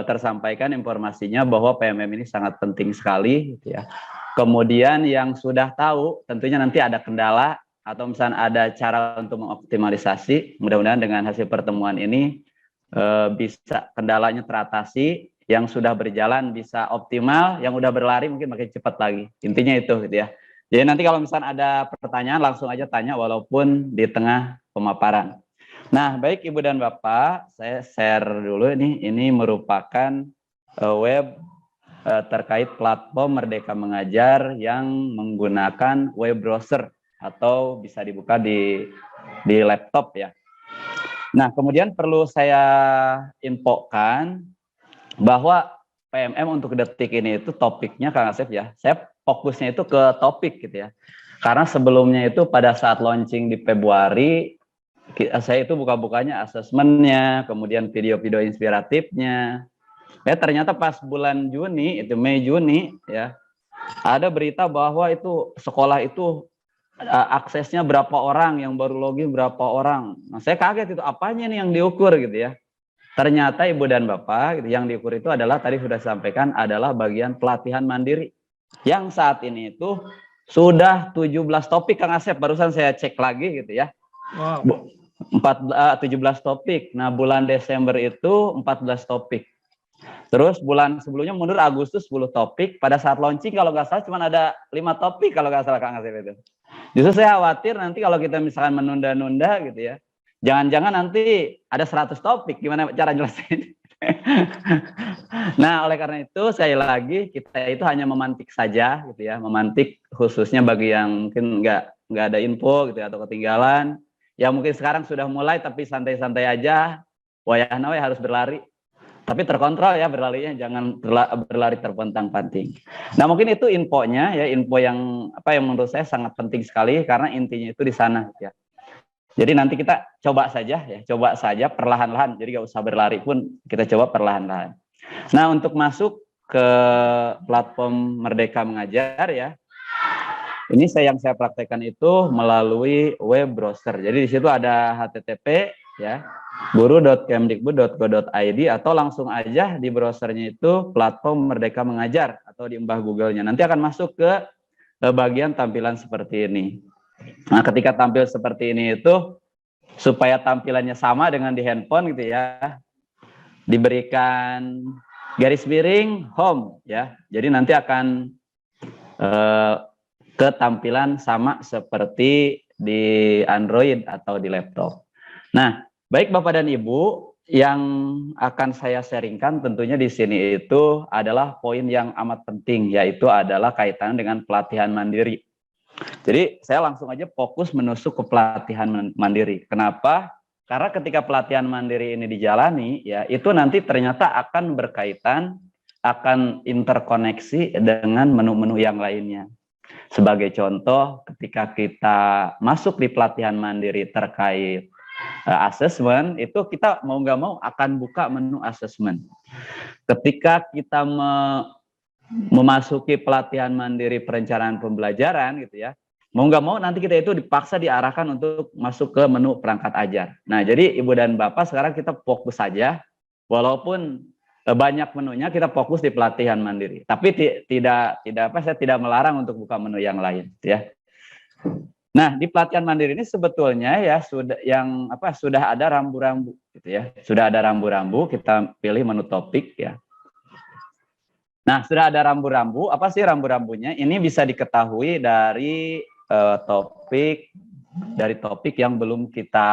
tersampaikan informasinya bahwa PMM ini sangat penting sekali gitu ya. Kemudian yang sudah tahu tentunya nanti ada kendala atau misalnya ada cara untuk mengoptimalisasi. Mudah-mudahan dengan hasil pertemuan ini bisa kendalanya teratasi, yang sudah berjalan bisa optimal, yang udah berlari mungkin makin cepat lagi. Intinya itu gitu ya. Jadi nanti kalau misalnya ada pertanyaan langsung aja tanya walaupun di tengah pemaparan. Nah, baik Ibu dan Bapak, saya share dulu ini merupakan web terkait platform Merdeka Mengajar yang menggunakan web browser atau bisa dibuka di laptop ya. Nah, kemudian perlu saya infokan bahwa PMM untuk detik ini itu topiknya Kang Asep ya. Saya fokusnya itu ke topik gitu ya. Karena sebelumnya itu pada saat launching di Februari saya itu buka-bukanya asesmennya, kemudian video-video inspiratifnya. Ternyata pas bulan Juni, itu Mei Juni ya, ada berita bahwa itu sekolah itu aksesnya berapa orang, yang baru login berapa orang. Nah, saya kaget itu apanya nih yang diukur gitu ya. Ternyata Ibu dan Bapak gitu, yang diukur itu adalah tadi sudah sampaikan adalah bagian pelatihan mandiri. Yang saat ini itu sudah 17 topik Kang Asep, barusan saya cek lagi gitu ya. Wow. 17 topik. Nah, bulan Desember itu 14 topik. Terus bulan sebelumnya mundur Agustus 10 topik. Pada saat launching kalau nggak salah cuma ada 5 topik kalau nggak salah Kang Asep itu. Justru saya khawatir nanti kalau kita misalkan menunda-nunda gitu ya. Jangan-jangan nanti ada 100 topik. Gimana cara jelasin? Nah, oleh karena itu sekali lagi kita itu hanya memantik saja gitu ya. Memantik khususnya bagi yang mungkin nggak ada info gitu ya, atau ketinggalan. Ya mungkin sekarang sudah mulai tapi santai-santai aja. Wayahna harus berlari. Tapi terkontrol ya berlarinya, jangan berlari terpontang-panting. Nah, mungkin itu infonya ya, info yang yang menurut saya sangat penting sekali karena intinya itu di sana ya. Jadi nanti kita coba saja ya, coba saja perlahan-lahan. Jadi nggak usah berlari pun kita coba perlahan-lahan. Nah, untuk masuk ke platform Merdeka Mengajar ya. Ini yang saya praktekkan itu melalui web browser. Jadi di situ ada HTTP ya, guru.kemdikbud.go.id atau langsung aja di browsernya itu platform Merdeka Mengajar atau diunggah Google-nya. Nanti akan masuk ke bagian tampilan seperti ini. Nah, ketika tampil seperti ini itu supaya tampilannya sama dengan di handphone gitu ya, diberikan garis miring home ya. Jadi nanti akan ketampilan sama seperti di Android atau di laptop. Nah, baik Bapak dan Ibu, yang akan saya sharingkan tentunya di sini itu adalah poin yang amat penting, yaitu adalah kaitan dengan pelatihan mandiri. Jadi saya langsung aja fokus menusuk ke pelatihan mandiri. Kenapa? Karena ketika pelatihan mandiri ini dijalani, ya itu nanti ternyata akan berkaitan akan interkoneksi dengan menu-menu yang lainnya. Sebagai contoh, ketika kita masuk di pelatihan mandiri terkait asesmen, itu kita mau nggak mau akan buka menu asesmen. Ketika kita memasuki pelatihan mandiri perencanaan pembelajaran gitu ya, mau nggak mau nanti kita itu dipaksa diarahkan untuk masuk ke menu perangkat ajar. Nah, jadi Ibu dan Bapak sekarang kita fokus saja, walaupun banyak menunya, kita fokus di pelatihan mandiri. Tapi saya tidak melarang untuk buka menu yang lain, ya. Nah, di pelatihan mandiri ini sebetulnya ya sudah ada rambu-rambu, gitu ya. Sudah ada rambu-rambu, kita pilih menu topik, ya. Nah, sudah ada rambu-rambu. Apa sih rambu-rambunya? Ini bisa diketahui dari topik yang belum kita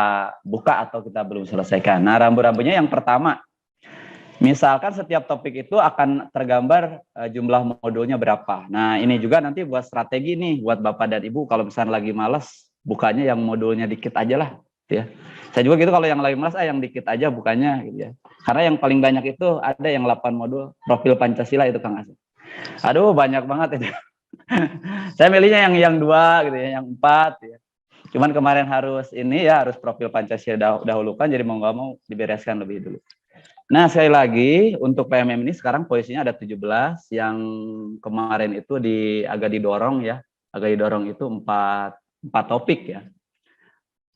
buka atau kita belum selesaikan. Nah, rambu-rambunya yang pertama, misalkan setiap topik itu akan tergambar jumlah modulnya berapa. Nah, ini juga nanti buat strategi nih buat Bapak dan Ibu, kalau misalnya lagi malas bukanya yang modulnya dikit aja lah, ya. Saya juga gitu, kalau yang lagi malas yang dikit aja bukanya gitu ya. Karena yang paling banyak itu ada yang 8 modul profil Pancasila itu Kang Asep. Aduh, banyak banget itu. Saya milihnya yang 2 gitu ya, yang 4 ya. Cuman kemarin harus profil Pancasila dahulukan, jadi mau nggak mau dibereskan lebih dulu. Nah, sekali lagi untuk PMM ini sekarang posisinya ada 17, yang kemarin itu agak didorong itu 4 topik ya.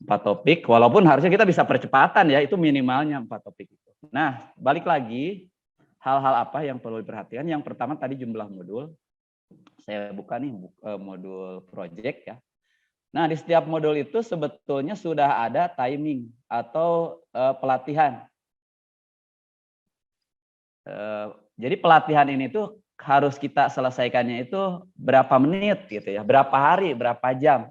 4 topik, walaupun harusnya kita bisa percepatan ya, itu minimalnya 4 topik itu. Nah, balik lagi, hal-hal apa yang perlu diperhatikan? Yang pertama tadi jumlah modul. Saya buka nih modul project ya. Nah, di setiap modul itu sebetulnya sudah ada timing atau pelatihan. Jadi pelatihan ini tuh harus kita selesaikannya itu berapa menit gitu ya, berapa hari, berapa jam.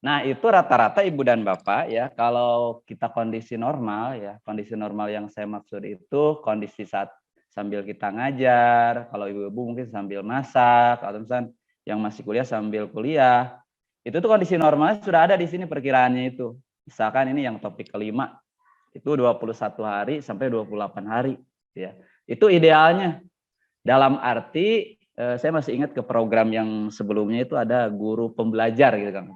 Nah, itu rata-rata Ibu dan Bapak ya, kalau kita kondisi normal ya, kondisi normal yang saya maksud itu kondisi saat sambil kita ngajar, kalau ibu-ibu mungkin sambil masak, atau misalnya yang masih kuliah sambil kuliah, itu tuh kondisi normalnya sudah ada di sini perkiraannya itu. Misalkan ini yang topik kelima, itu 21 hari sampai 28 hari ya. Itu idealnya. Dalam arti saya masih ingat ke program yang sebelumnya itu ada guru pembelajar gitu kan.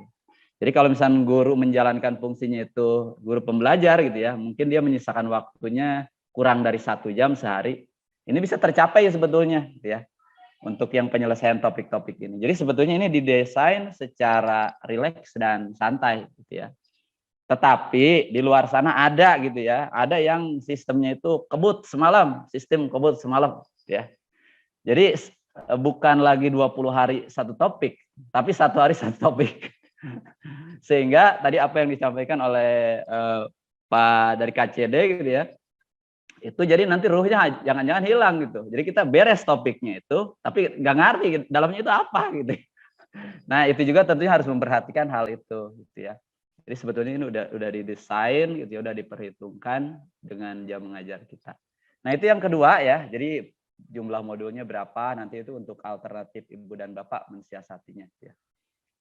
Jadi kalau misalnya guru menjalankan fungsinya itu guru pembelajar gitu ya, mungkin dia menyisakan waktunya kurang dari 1 jam sehari. Ini bisa tercapai ya sebetulnya gitu ya, untuk yang penyelesaian topik-topik ini. Jadi sebetulnya ini didesain secara rileks dan santai gitu ya. Tetapi di luar sana ada gitu ya, ada yang sistemnya itu sistem kebut semalam ya. Jadi bukan lagi 20 hari satu topik, tapi 1 hari 1 topik. Sehingga tadi apa yang disampaikan oleh Pak dari KCD gitu ya, itu jadi nanti ruhnya jangan-jangan hilang gitu. Jadi kita beres topiknya itu, tapi nggak ngerti dalamnya itu apa gitu. Nah, itu juga tentunya harus memperhatikan hal itu gitu ya. Jadi sebetulnya ini udah didesain gitu ya, udah diperhitungkan dengan jam mengajar kita. Nah, itu yang kedua ya. Jadi jumlah modulnya berapa, nanti itu untuk alternatif Ibu dan Bapak mensiasatinya ya.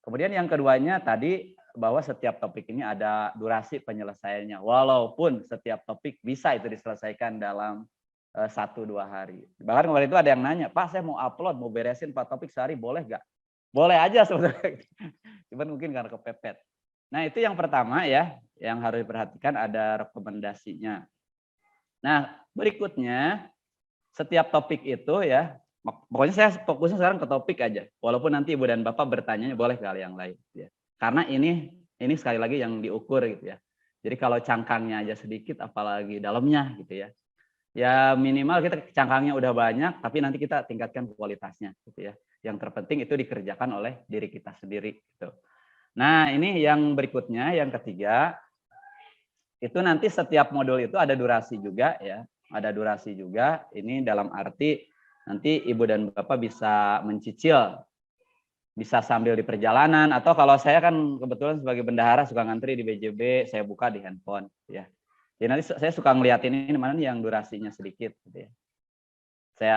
Kemudian yang keduanya tadi bahwa setiap topik ini ada durasi penyelesaiannya. Walaupun setiap topik bisa itu diselesaikan dalam 1-2 hari. Bahkan kemarin itu ada yang nanya, Pak saya mau upload, mau beresin 4 topik sehari boleh nggak? Boleh aja sebetulnya. Cuman mungkin karena kepepet. Nah, itu yang pertama ya, yang harus diperhatikan ada rekomendasinya. Nah, berikutnya setiap topik itu ya, pokoknya saya fokusnya sekarang ke topik aja. Walaupun nanti Ibu dan Bapak bertanya boleh ke hal yang lain ya. Karena ini sekali lagi yang diukur gitu ya. Jadi kalau cangkangnya aja sedikit apalagi dalamnya gitu ya. Ya minimal kita cangkangnya udah banyak tapi nanti kita tingkatkan kualitasnya gitu ya. Yang terpenting itu dikerjakan oleh diri kita sendiri gitu. Nah, ini yang berikutnya, yang ketiga, itu nanti setiap modul itu ada durasi juga ya. Ada durasi juga, ini dalam arti nanti Ibu dan Bapak bisa mencicil, bisa sambil di perjalanan, atau kalau saya kan kebetulan sebagai bendahara suka ngantri di BJB, saya buka di handphone ya. Jadi nanti saya suka ngeliatin ini mana nih yang durasinya sedikit gitu ya.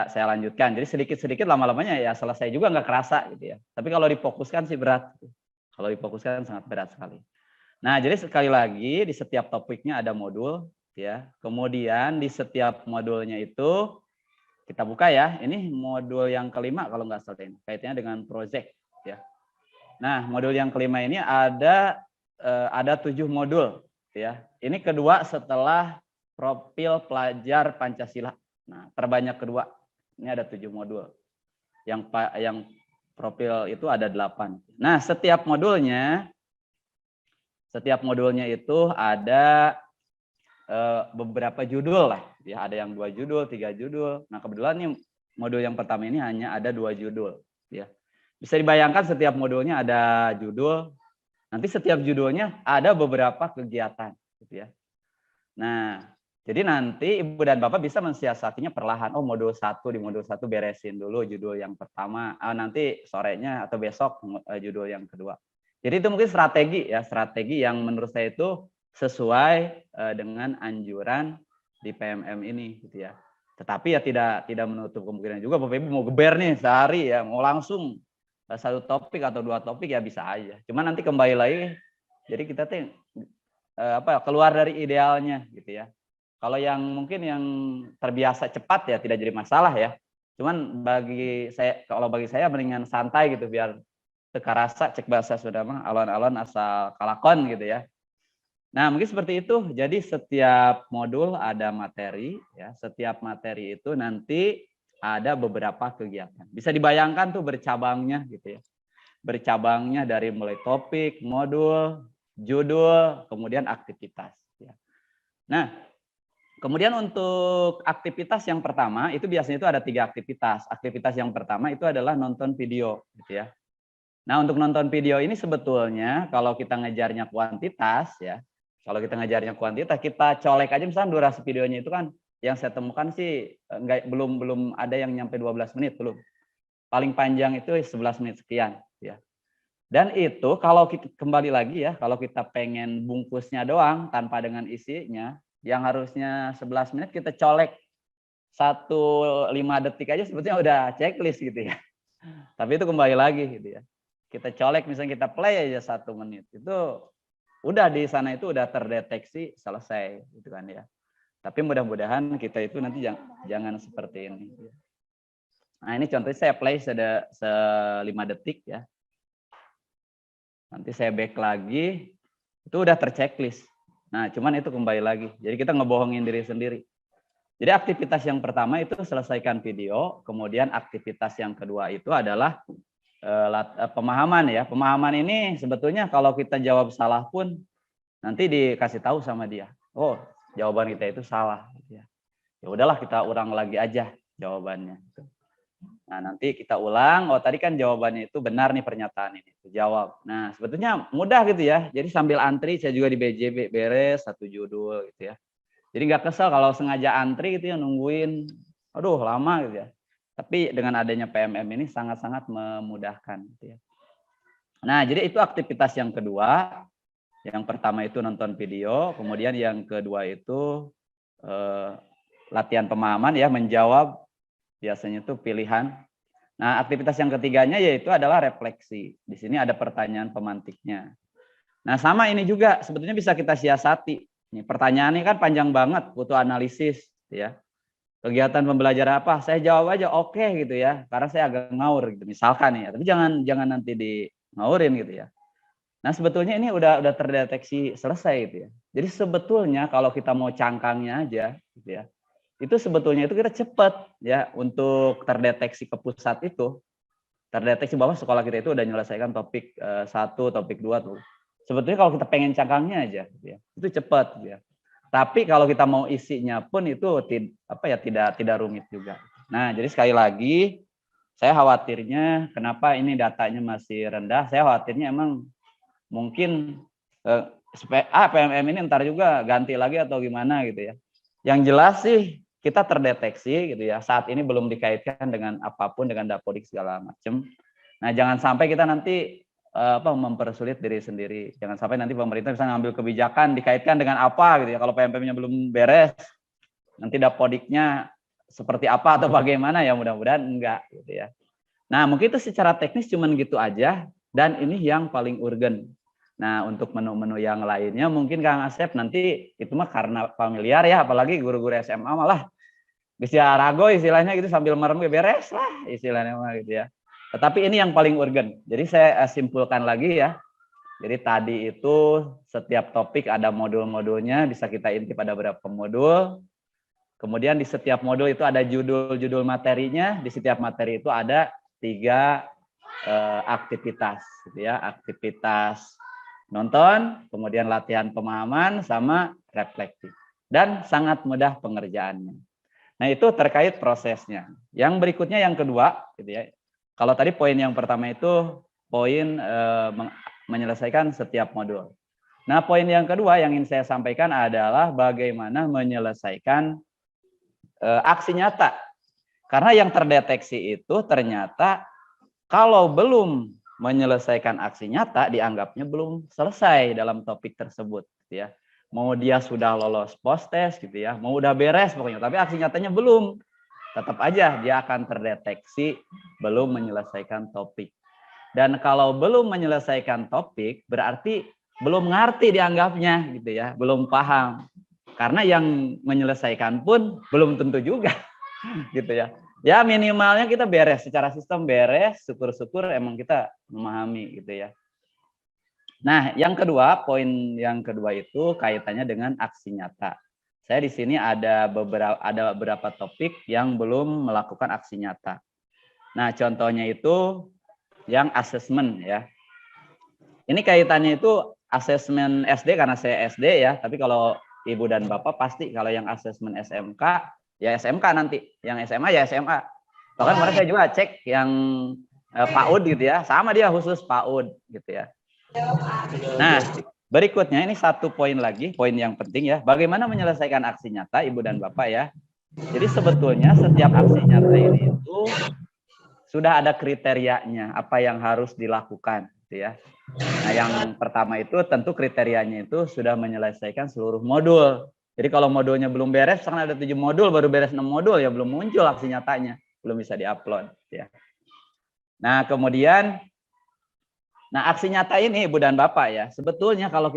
Saya lanjutkan, jadi sedikit-sedikit lama-lamanya ya selesai juga nggak kerasa gitu ya. Tapi kalau difokuskan sih berat. Kalau difokuskan sangat berat sekali. Nah, jadi sekali lagi di setiap topiknya ada modul ya. Kemudian di setiap modulnya itu Kita buka ya, ini modul yang kelima kalau nggak salah ini, kaitannya dengan project ya. Nah, modul yang kelima ini ada 7 modul ya. Ini kedua setelah profil pelajar Pancasila. Nah, terbanyak kedua. Ini ada 7 modul. Yang profil itu ada 8. Nah, setiap modulnya itu ada beberapa judul lah ya, ada yang 2 judul, 3 judul. Nah, kebetulan nih modul yang pertama ini hanya ada 2 judul ya. Bisa dibayangkan setiap modulnya ada judul. Nanti setiap judulnya ada beberapa kegiatan gitu ya. Nah, jadi nanti Ibu dan Bapak bisa mensiasatinya perlahan. Oh, di modul 1 beresin dulu judul yang pertama. Nanti sorenya atau besok judul yang kedua. Jadi itu mungkin strategi yang menurut saya itu sesuai dengan anjuran di PMM ini gitu ya. Tetapi ya tidak menutup kemungkinan juga Bapak Ibu mau geber nih sehari ya, mau langsung 1 topik atau 2 topik ya bisa aja. Cuma nanti kembali lagi, jadi kita tuh keluar dari idealnya gitu ya. Kalau yang mungkin yang terbiasa cepat ya tidak jadi masalah ya. Cuman bagi saya mendingan santai gitu biar teka rasa, cek bahasa sudah mah alon-alon asal kalakon gitu ya. Nah, mungkin seperti itu. Jadi setiap modul ada materi ya. Setiap materi itu nanti ada beberapa kegiatan. Bisa dibayangkan tuh bercabangnya gitu ya. Bercabangnya dari mulai topik, modul, judul, kemudian aktivitas ya. Nah, kemudian untuk aktivitas yang pertama itu biasanya itu ada 3 aktivitas. Aktivitas yang pertama itu adalah nonton video gitu ya. Nah, untuk nonton video ini sebetulnya kalau kita ngejarnya kuantitas ya, kita colek aja misalnya durasi videonya itu kan yang saya temukan sih belum ada yang nyampe 12 menit belum. Paling panjang itu 11 menit sekian ya. Dan itu kalau kita kembali lagi ya, kalau kita pengen bungkusnya doang tanpa dengan isinya yang harusnya 11 menit kita colek 5 detik aja sebetulnya udah checklist gitu ya. Tapi itu kembali lagi gitu ya. Kita colek misalnya kita play aja 1 menit. Itu udah di sana itu udah terdeteksi selesai gitu kan ya. Tapi mudah-mudahan kita itu nanti jangan seperti ini. Nah, ini contohnya saya play 5 detik ya. Nanti saya back lagi, itu udah terchecklist. Nah, cuman itu kembali lagi. Jadi kita ngebohongin diri sendiri. Jadi aktivitas yang pertama itu selesaikan video, kemudian aktivitas yang kedua itu adalah pemahaman ya. Pemahaman ini sebetulnya kalau kita jawab salah pun nanti dikasih tahu sama dia. Oh, jawaban kita itu salah. Ya udahlah kita ulang lagi aja jawabannya. Nah, nanti kita ulang, oh tadi kan jawabannya itu benar nih pernyataan ini, jawab. Nah, sebetulnya mudah gitu ya. Jadi sambil antri, saya juga di BJB beres 1 judul gitu ya. Jadi nggak kesel kalau sengaja antri gitu ya, nungguin, aduh lama gitu ya. Tapi dengan adanya PMM ini sangat-sangat memudahkan gitu ya. Nah, jadi itu aktivitas yang kedua. Yang pertama itu nonton video, kemudian yang kedua itu latihan pemahaman ya, menjawab biasanya itu pilihan. Nah, aktivitas yang ketiganya yaitu adalah refleksi. Di sini ada pertanyaan pemantiknya. Nah, sama ini juga sebetulnya bisa kita siasati. Nih, pertanyaannya kan panjang banget, butuh analisis ya. Kegiatan pembelajaran apa? Saya jawab aja oke gitu ya, karena saya agak ngawur gitu misalkan ya. Tapi jangan nanti di ngawurin gitu ya. Nah, sebetulnya ini udah terdeteksi selesai gitu ya. Jadi sebetulnya kalau kita mau cangkangnya aja gitu ya. Itu sebetulnya itu kita cepat ya untuk terdeteksi ke pusat itu. Terdeteksi bahwa sekolah kita itu udah menyelesaikan topik 1, topik 2 tuh. Sebetulnya kalau kita pengen cangkangnya aja gitu ya, itu cepat gitu ya. Tapi kalau kita mau isinya pun itu tidak rumit juga. Nah, jadi sekali lagi saya khawatirnya kenapa ini datanya masih rendah, saya khawatirnya emang mungkin PMM ini ntar juga ganti lagi atau gimana gitu ya. Yang jelas sih kita terdeteksi gitu ya, saat ini belum dikaitkan dengan apapun, dengan dapodik segala macam. Nah, jangan sampai kita nanti mempersulit diri sendiri. Jangan sampai nanti pemerintah bisa ngambil kebijakan dikaitkan dengan apa gitu ya. Kalau PMM-nya belum beres, nanti dapodiknya seperti apa atau bagaimana ya, mudah-mudahan enggak gitu ya. Nah, mungkin itu secara teknis cuman gitu aja, dan ini yang paling urgen. Nah, untuk menu-menu yang lainnya mungkin Kang Asep nanti itu mah karena familiar ya, apalagi guru-guru SMA malah bisa rago istilahnya gitu sambil merem beres lah istilahnya mah gitu ya. Tetapi ini yang paling urgen. Jadi saya simpulkan lagi ya. Jadi tadi itu setiap topik ada modul-modulnya, bisa kita intip ada berapa modul. Kemudian di setiap modul itu ada judul-judul materinya, di setiap materi itu ada 3 aktivitas gitu ya, aktivitas nonton, kemudian latihan pemahaman sama refleksi. Dan sangat mudah pengerjaannya. Nah, itu terkait prosesnya. Yang berikutnya yang kedua gitu ya. Kalau tadi poin yang pertama itu poin menyelesaikan setiap modul. Nah, poin yang kedua yang ingin saya sampaikan adalah bagaimana menyelesaikan aksi nyata. Karena yang terdeteksi itu ternyata kalau belum menyelesaikan aksi nyata dianggapnya belum selesai dalam topik tersebut gitu ya. Mau dia sudah lolos post test gitu ya, mau udah beres pokoknya, tapi aksi nyatanya belum. Tetap aja dia akan terdeteksi belum menyelesaikan topik. Dan kalau belum menyelesaikan topik berarti belum ngerti dianggapnya gitu ya, belum paham. Karena yang menyelesaikan pun belum tentu juga gitu ya. Ya minimalnya kita beres secara sistem beres, syukur-syukur emang kita memahami gitu ya. Nah, yang kedua, poin yang kedua itu kaitannya dengan aksi nyata. Saya di sini ada beberapa topik yang belum melakukan aksi nyata. Nah, contohnya itu yang asesmen ya. Ini kaitannya itu asesmen SD karena saya SD ya, tapi kalau Ibu dan Bapak pasti kalau yang asesmen SMK ya SMK nanti, yang SMA ya SMA. Bahkan kemarin saya juga cek yang PAUD gitu ya, sama dia khusus PAUD gitu ya. Nah, berikutnya ini satu poin lagi, poin yang penting ya, bagaimana menyelesaikan aksi nyata Ibu dan Bapak ya. Jadi sebetulnya setiap aksi nyata ini itu sudah ada kriterianya, apa yang harus dilakukan gitu ya. Nah, yang pertama itu tentu kriterianya itu sudah menyelesaikan seluruh modul. Jadi kalau modulnya belum beres, karena ada 7 modul, baru beres 6 modul, ya belum muncul aksi nyatanya, belum bisa diupload. Ya. Nah, kemudian, aksi nyata ini Ibu dan Bapak ya, sebetulnya kalau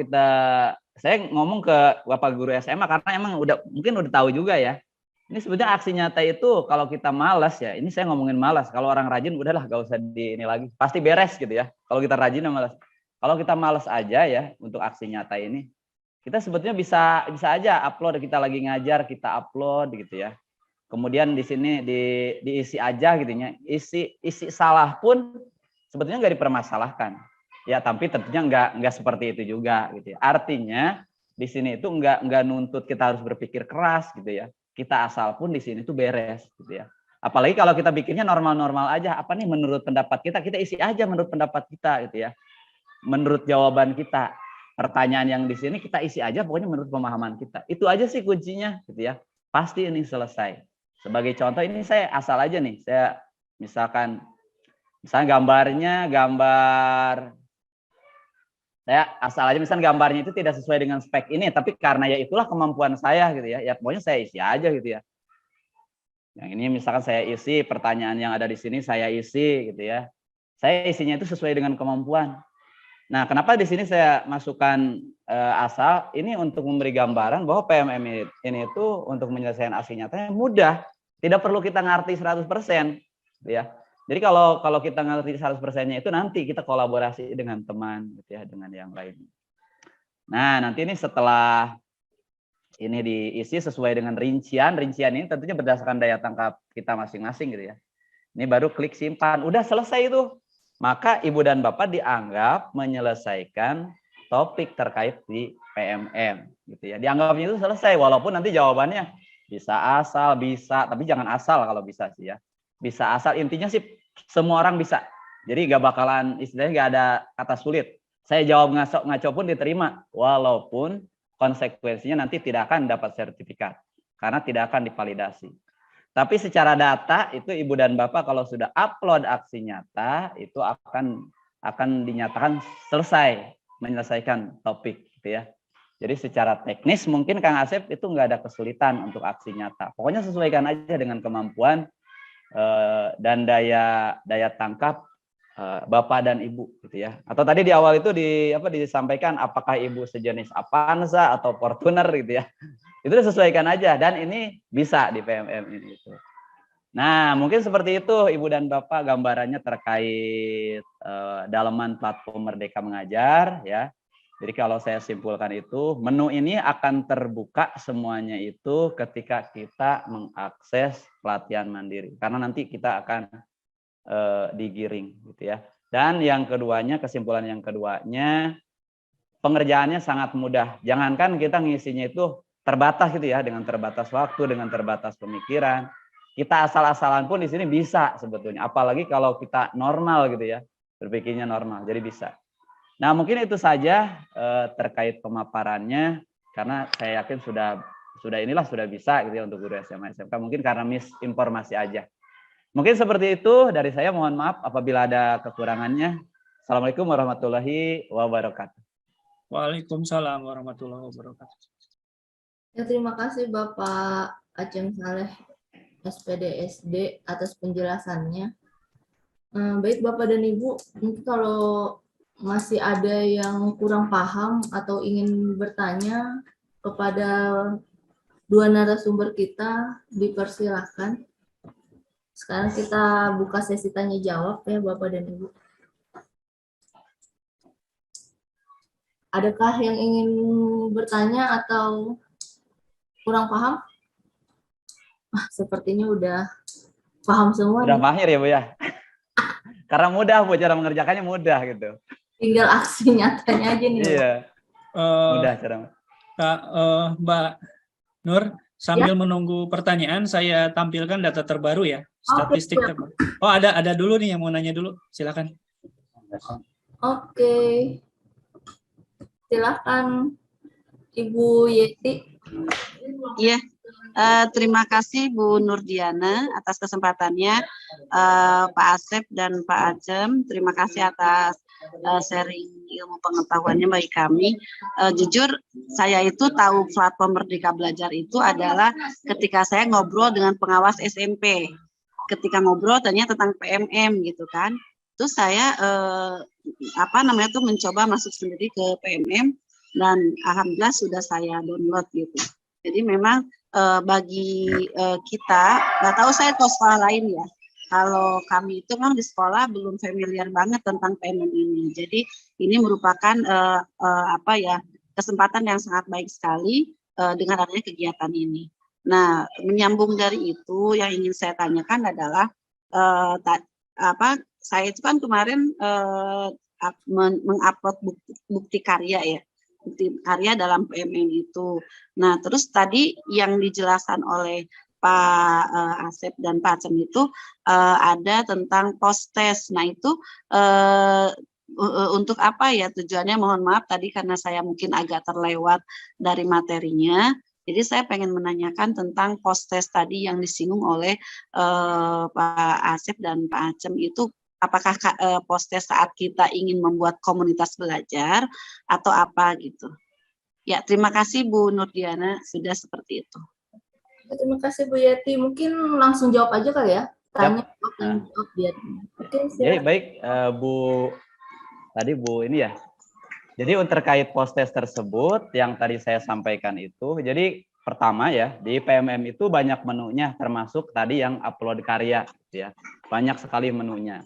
saya ngomong ke Bapak Guru SMA, karena emang mungkin udah tahu juga ya, ini sebetulnya aksi nyata itu kalau kita malas ya, ini saya ngomongin malas, kalau orang rajin udahlah gak usah ini lagi, pasti beres gitu ya, kalau kita rajin malas. Kalau kita malas aja ya untuk aksi nyata ini, kita sebetulnya bisa aja upload, kita lagi ngajar kita upload gitu ya. Kemudian di sini diisi aja gitu ya. Isi salah pun sebetulnya nggak dipermasalahkan. Ya, tapi tentunya nggak seperti itu juga gitu ya. Artinya di sini itu nggak nuntut kita harus berpikir keras gitu ya. Kita asal pun di sini tuh beres gitu ya. Apalagi kalau kita bikinnya normal-normal aja, apa nih menurut pendapat kita isi aja menurut pendapat kita gitu ya. Menurut jawaban kita. Pertanyaan yang di sini kita isi aja pokoknya menurut pemahaman kita. Itu aja sih kuncinya gitu ya. Pasti ini selesai. Sebagai contoh ini saya asal aja nih. Saya misalnya gambar saya asal aja misalnya gambarnya itu tidak sesuai dengan spek ini, tapi karena ya itulah kemampuan saya gitu ya. Ya pokoknya saya isi aja gitu ya. Yang ini misalkan saya isi pertanyaan yang ada di sini saya isi gitu ya. Saya isinya itu sesuai dengan kemampuan. Nah, kenapa di sini saya masukkan asal ini untuk memberi gambaran bahwa PMM ini itu untuk menyelesaikan aksi nyatanya mudah, tidak perlu kita ngerti 100%, ya. Jadi kalau kita ngerti 100%-nya itu nanti kita kolaborasi dengan teman, gitu ya, dengan yang lain. Nah, nanti ini setelah ini diisi sesuai dengan rincian ini tentunya berdasarkan daya tangkap kita masing-masing, gitu ya. Ini baru klik simpan, udah selesai itu. Maka Ibu dan Bapak dianggap menyelesaikan topik terkait di PMM gitu ya. Dianggapnya itu selesai walaupun nanti jawabannya bisa asal, bisa, tapi jangan asal kalau bisa sih ya. Bisa asal, intinya sih semua orang bisa. Jadi gak bakalan istilahnya gak ada kata sulit. Saya jawab ngaco pun diterima walaupun konsekuensinya nanti tidak akan dapat sertifikat karena tidak akan divalidasi. Tapi secara data itu Ibu dan Bapak kalau sudah upload aksi nyata itu akan dinyatakan selesai menyelesaikan topik gitu ya. Jadi secara teknis mungkin Kang Asep itu nggak ada kesulitan untuk aksi nyata. Pokoknya sesuaikan aja dengan kemampuan dan daya tangkap Bapak dan Ibu gitu ya. Atau tadi di awal itu disampaikan apakah Ibu sejenis Avanza atau Fortuner gitu ya. Itu disesuaikan aja, dan ini bisa di PMM ini itu. Nah, mungkin seperti itu Ibu dan Bapak gambarannya terkait dalaman platform Merdeka Mengajar ya. Jadi kalau saya simpulkan itu, menu ini akan terbuka semuanya itu ketika kita mengakses pelatihan mandiri. Karena nanti kita akan digiring gitu ya. Dan yang keduanya, kesimpulan yang keduanya, pengerjaannya sangat mudah. Jangankan kita ngisinya itu terbatas gitu ya, dengan terbatas waktu, dengan terbatas pemikiran. Kita asal-asalan pun di sini bisa sebetulnya. Apalagi kalau kita normal gitu ya, berpikirnya normal, jadi bisa. Nah mungkin itu saja terkait pemaparannya, karena saya yakin sudah bisa gitu ya untuk guru SMA SMK. Mungkin karena misinformasi aja. Mungkin seperti itu dari saya. Mohon maaf apabila ada kekurangannya. Assalamualaikum warahmatullahi wabarakatuh. Waalaikumsalam warahmatullahi wabarakatuh. Ya, terima kasih Bapak Acem Saleh SPDSD atas penjelasannya. Baik Bapak dan Ibu, mungkin kalau masih ada yang kurang paham atau ingin bertanya kepada dua narasumber kita, dipersilakan. Sekarang kita buka sesi tanya jawab ya Bapak dan Ibu. Adakah yang ingin bertanya atau kurang paham? Sepertinya udah paham semua. Udah mahir ya Bu ya. Karena mudah Bu, cara mengerjakannya mudah gitu. Tinggal aksi nyatanya aja nih. Iya. Mudah cara. Mbak Nur, sambil menunggu pertanyaan, saya tampilkan data terbaru ya, statistik terbaru. Oh, ada dulu nih yang mau nanya dulu, silakan. Oke. Silakan Ibu Yeti. Iya, terima kasih Bu Nurdiana atas kesempatannya, Pak Asep dan Pak Acem. Terima kasih atas sharing ilmu pengetahuannya bagi kami. Jujur, saya itu tahu platform Merdeka Belajar itu adalah ketika saya ngobrol dengan pengawas SMP. Ketika ngobrol ternyata tentang PMM gitu kan. Terus saya mencoba masuk sendiri ke PMM dan alhamdulillah sudah saya download gitu. Jadi memang bagi kita, nggak tahu saya kalau sekolah lain ya. Kalau kami itu kan di sekolah belum familiar banget tentang PMM ini. Jadi ini merupakan kesempatan yang sangat baik sekali dengan adanya kegiatan ini. Nah, menyambung dari itu yang ingin saya tanyakan adalah saya itu kan kemarin mengupload bukti karya ya. Bukti karya dalam PMM itu. Nah, terus tadi yang dijelaskan oleh Pak Asep dan Pak Acem itu ada tentang post-test. Nah, itu untuk apa ya tujuannya? Mohon maaf tadi karena saya mungkin agak terlewat dari materinya. Jadi saya pengen menanyakan tentang post-test tadi yang disinggung oleh Pak Asep dan Pak Acem itu. Apakah post-test saat kita ingin membuat komunitas belajar atau apa gitu. Ya, terima kasih Bu Nurdiana, sudah seperti itu. Terima kasih Bu Yeti. Mungkin langsung jawab aja kali ya. Tanya jawab biar. Oke, Jadi baik Bu, tadi Bu ini ya. Jadi untuk terkait post-test tersebut yang tadi saya sampaikan itu, jadi pertama ya, di PMM itu banyak menunya, termasuk tadi yang upload karya ya. Banyak sekali menunya.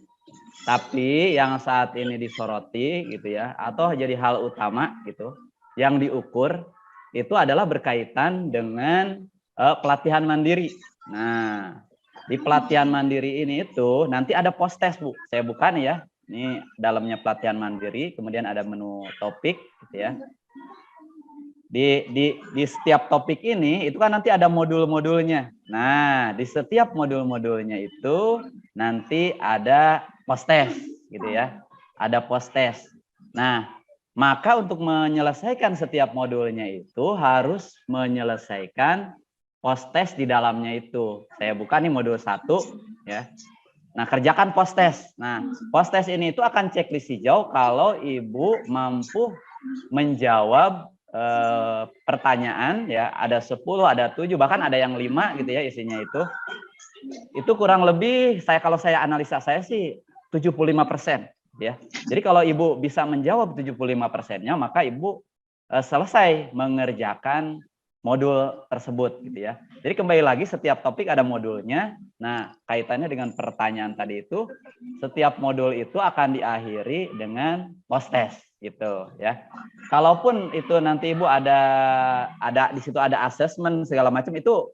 Tapi yang saat ini disoroti gitu ya, atau jadi hal utama gitu, yang diukur itu adalah berkaitan dengan pelatihan mandiri. Nah, di pelatihan mandiri ini itu nanti ada post test Bu. Saya buka nih ya. Ini dalamnya pelatihan mandiri, kemudian ada menu topik gitu ya. Di setiap topik ini itu kan nanti ada modul-modulnya. Nah, di setiap modul-modulnya itu nanti ada post test gitu ya. Ada post test. Nah, maka untuk menyelesaikan setiap modulnya itu harus menyelesaikan post test di dalamnya itu. Saya buka nih modul 1 ya. Nah, kerjakan post test. Nah, post test ini itu akan checklist hijau kalau Ibu mampu menjawab pertanyaan ya, ada 10, ada 7, bahkan ada yang 5 gitu ya isinya itu kurang lebih kalau saya analisa saya sih 75% ya. Jadi kalau Ibu bisa menjawab 75%-nya maka Ibu selesai mengerjakan modul tersebut gitu ya. Jadi kembali lagi setiap topik ada modulnya. Nah, kaitannya dengan pertanyaan tadi itu, setiap modul itu akan diakhiri dengan post test gitu ya. Kalaupun itu nanti Ibu ada di situ ada assessment segala macam itu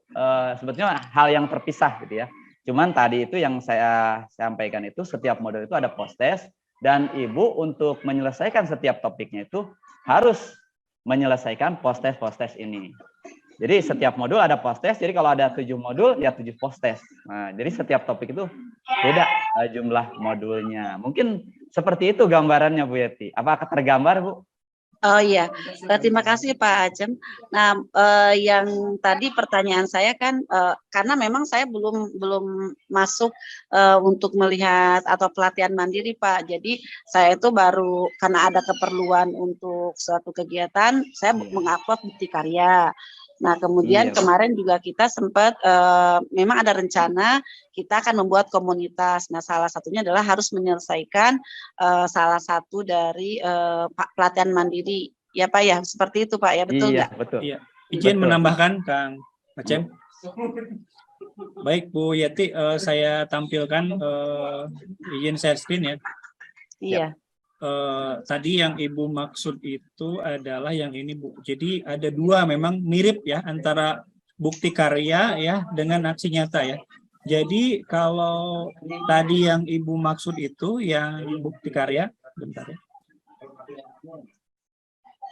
sebetulnya hal yang terpisah gitu ya. Cuman tadi itu yang saya sampaikan itu setiap modul itu ada post test dan Ibu untuk menyelesaikan setiap topiknya itu harus menyelesaikan post test ini. Jadi setiap modul ada post test. Jadi kalau ada 7 modul ya 7 post test. Nah, jadi setiap topik itu beda jumlah modulnya. Mungkin seperti itu gambarannya Bu Yeti. Apakah tergambar Bu? Oh iya, terima kasih Pak Acem. Nah, yang tadi pertanyaan saya kan karena memang saya belum masuk untuk melihat atau pelatihan mandiri Pak. Jadi saya itu baru karena ada keperluan untuk suatu kegiatan, saya mengupload bukti karya. Nah, kemudian kemarin juga kita sempat memang ada rencana kita akan membuat komunitas. Nah, salah satunya adalah harus menyelesaikan salah satu dari pelatihan mandiri. Ya Pak ya, seperti itu Pak ya, betul nggak? Iya, betul. Iya. Izin Betul. menambahkan Kang Acem. Baik Bu Yeti, saya tampilkan izin share screen ya. Iya. Tadi yang Ibu maksud itu adalah yang ini Bu. Jadi ada dua memang mirip ya antara bukti karya ya dengan aksi nyata ya. Jadi kalau tadi yang Ibu maksud itu yang bukti karya, bentar ya.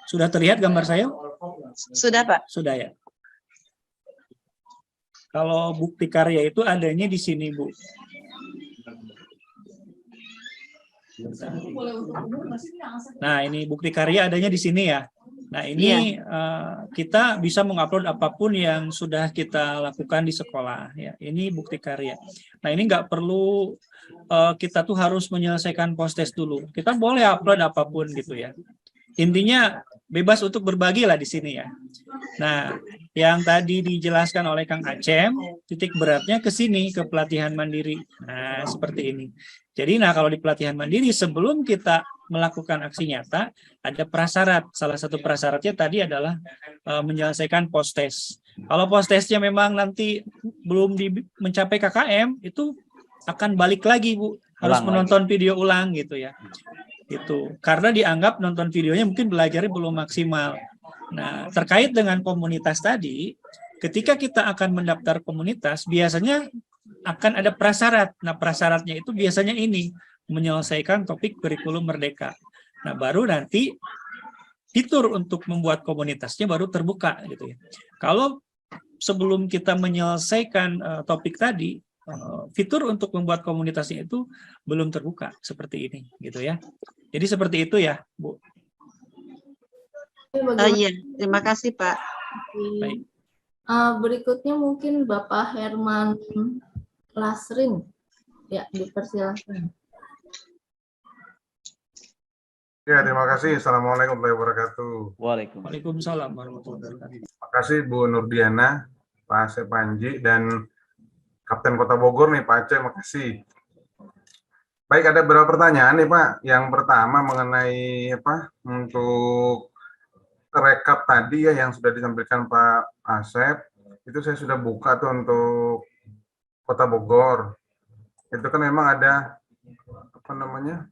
Sudah terlihat gambar saya? Sudah Pak. Sudah ya. Kalau bukti karya itu adanya di sini Bu. Nah, ini bukti karya adanya di sini ya. Nah, ini kita bisa mengupload apapun yang sudah kita lakukan di sekolah. Ya, ini bukti karya. Nah, ini nggak perlu kita tuh harus menyelesaikan post test dulu. Kita boleh upload apapun gitu ya. Intinya bebas untuk berbagi lah di sini ya. Nah, yang tadi dijelaskan oleh Kang Acem, titik beratnya ke sini, ke pelatihan mandiri. Nah, seperti ini. Jadi, nah kalau di pelatihan mandiri, sebelum kita melakukan aksi nyata, ada prasyarat. Salah satu prasyaratnya tadi adalah menyelesaikan post test. Kalau post testnya memang nanti belum mencapai KKM, itu akan balik lagi Bu. Harus menonton video ulang gitu ya. Itu karena dianggap nonton videonya mungkin belajarnya belum maksimal. Nah, terkait dengan komunitas tadi, ketika kita akan mendaftar komunitas, biasanya akan ada prasyarat. Nah, prasyaratnya itu biasanya ini, menyelesaikan topik kurikulum merdeka. Nah, baru nanti fitur untuk membuat komunitasnya baru terbuka gitu ya. Kalau sebelum kita menyelesaikan topik tadi, fitur untuk membuat komunitasnya itu belum terbuka seperti ini gitu ya. Jadi seperti itu ya, Bu. Iya, terima kasih Pak. Baik. Berikutnya mungkin Bapak Herman Lasrin. Ya, dipersilakan. Ya, terima kasih. Assalamualaikum warahmatullahi wabarakatuh. Waalaikumsalam warahmatullahi wabarakatuh. Terima kasih Bu Nurdiana, Pak Asep Panji, dan Kapten Kota Bogor nih, Pak Aceh. Makasih. Baik, ada beberapa pertanyaan nih Pak. Yang pertama mengenai apa untuk rekap tadi ya yang sudah disampaikan Pak Asep. Itu saya sudah buka tuh untuk Kota Bogor. Itu kan memang ada apa namanya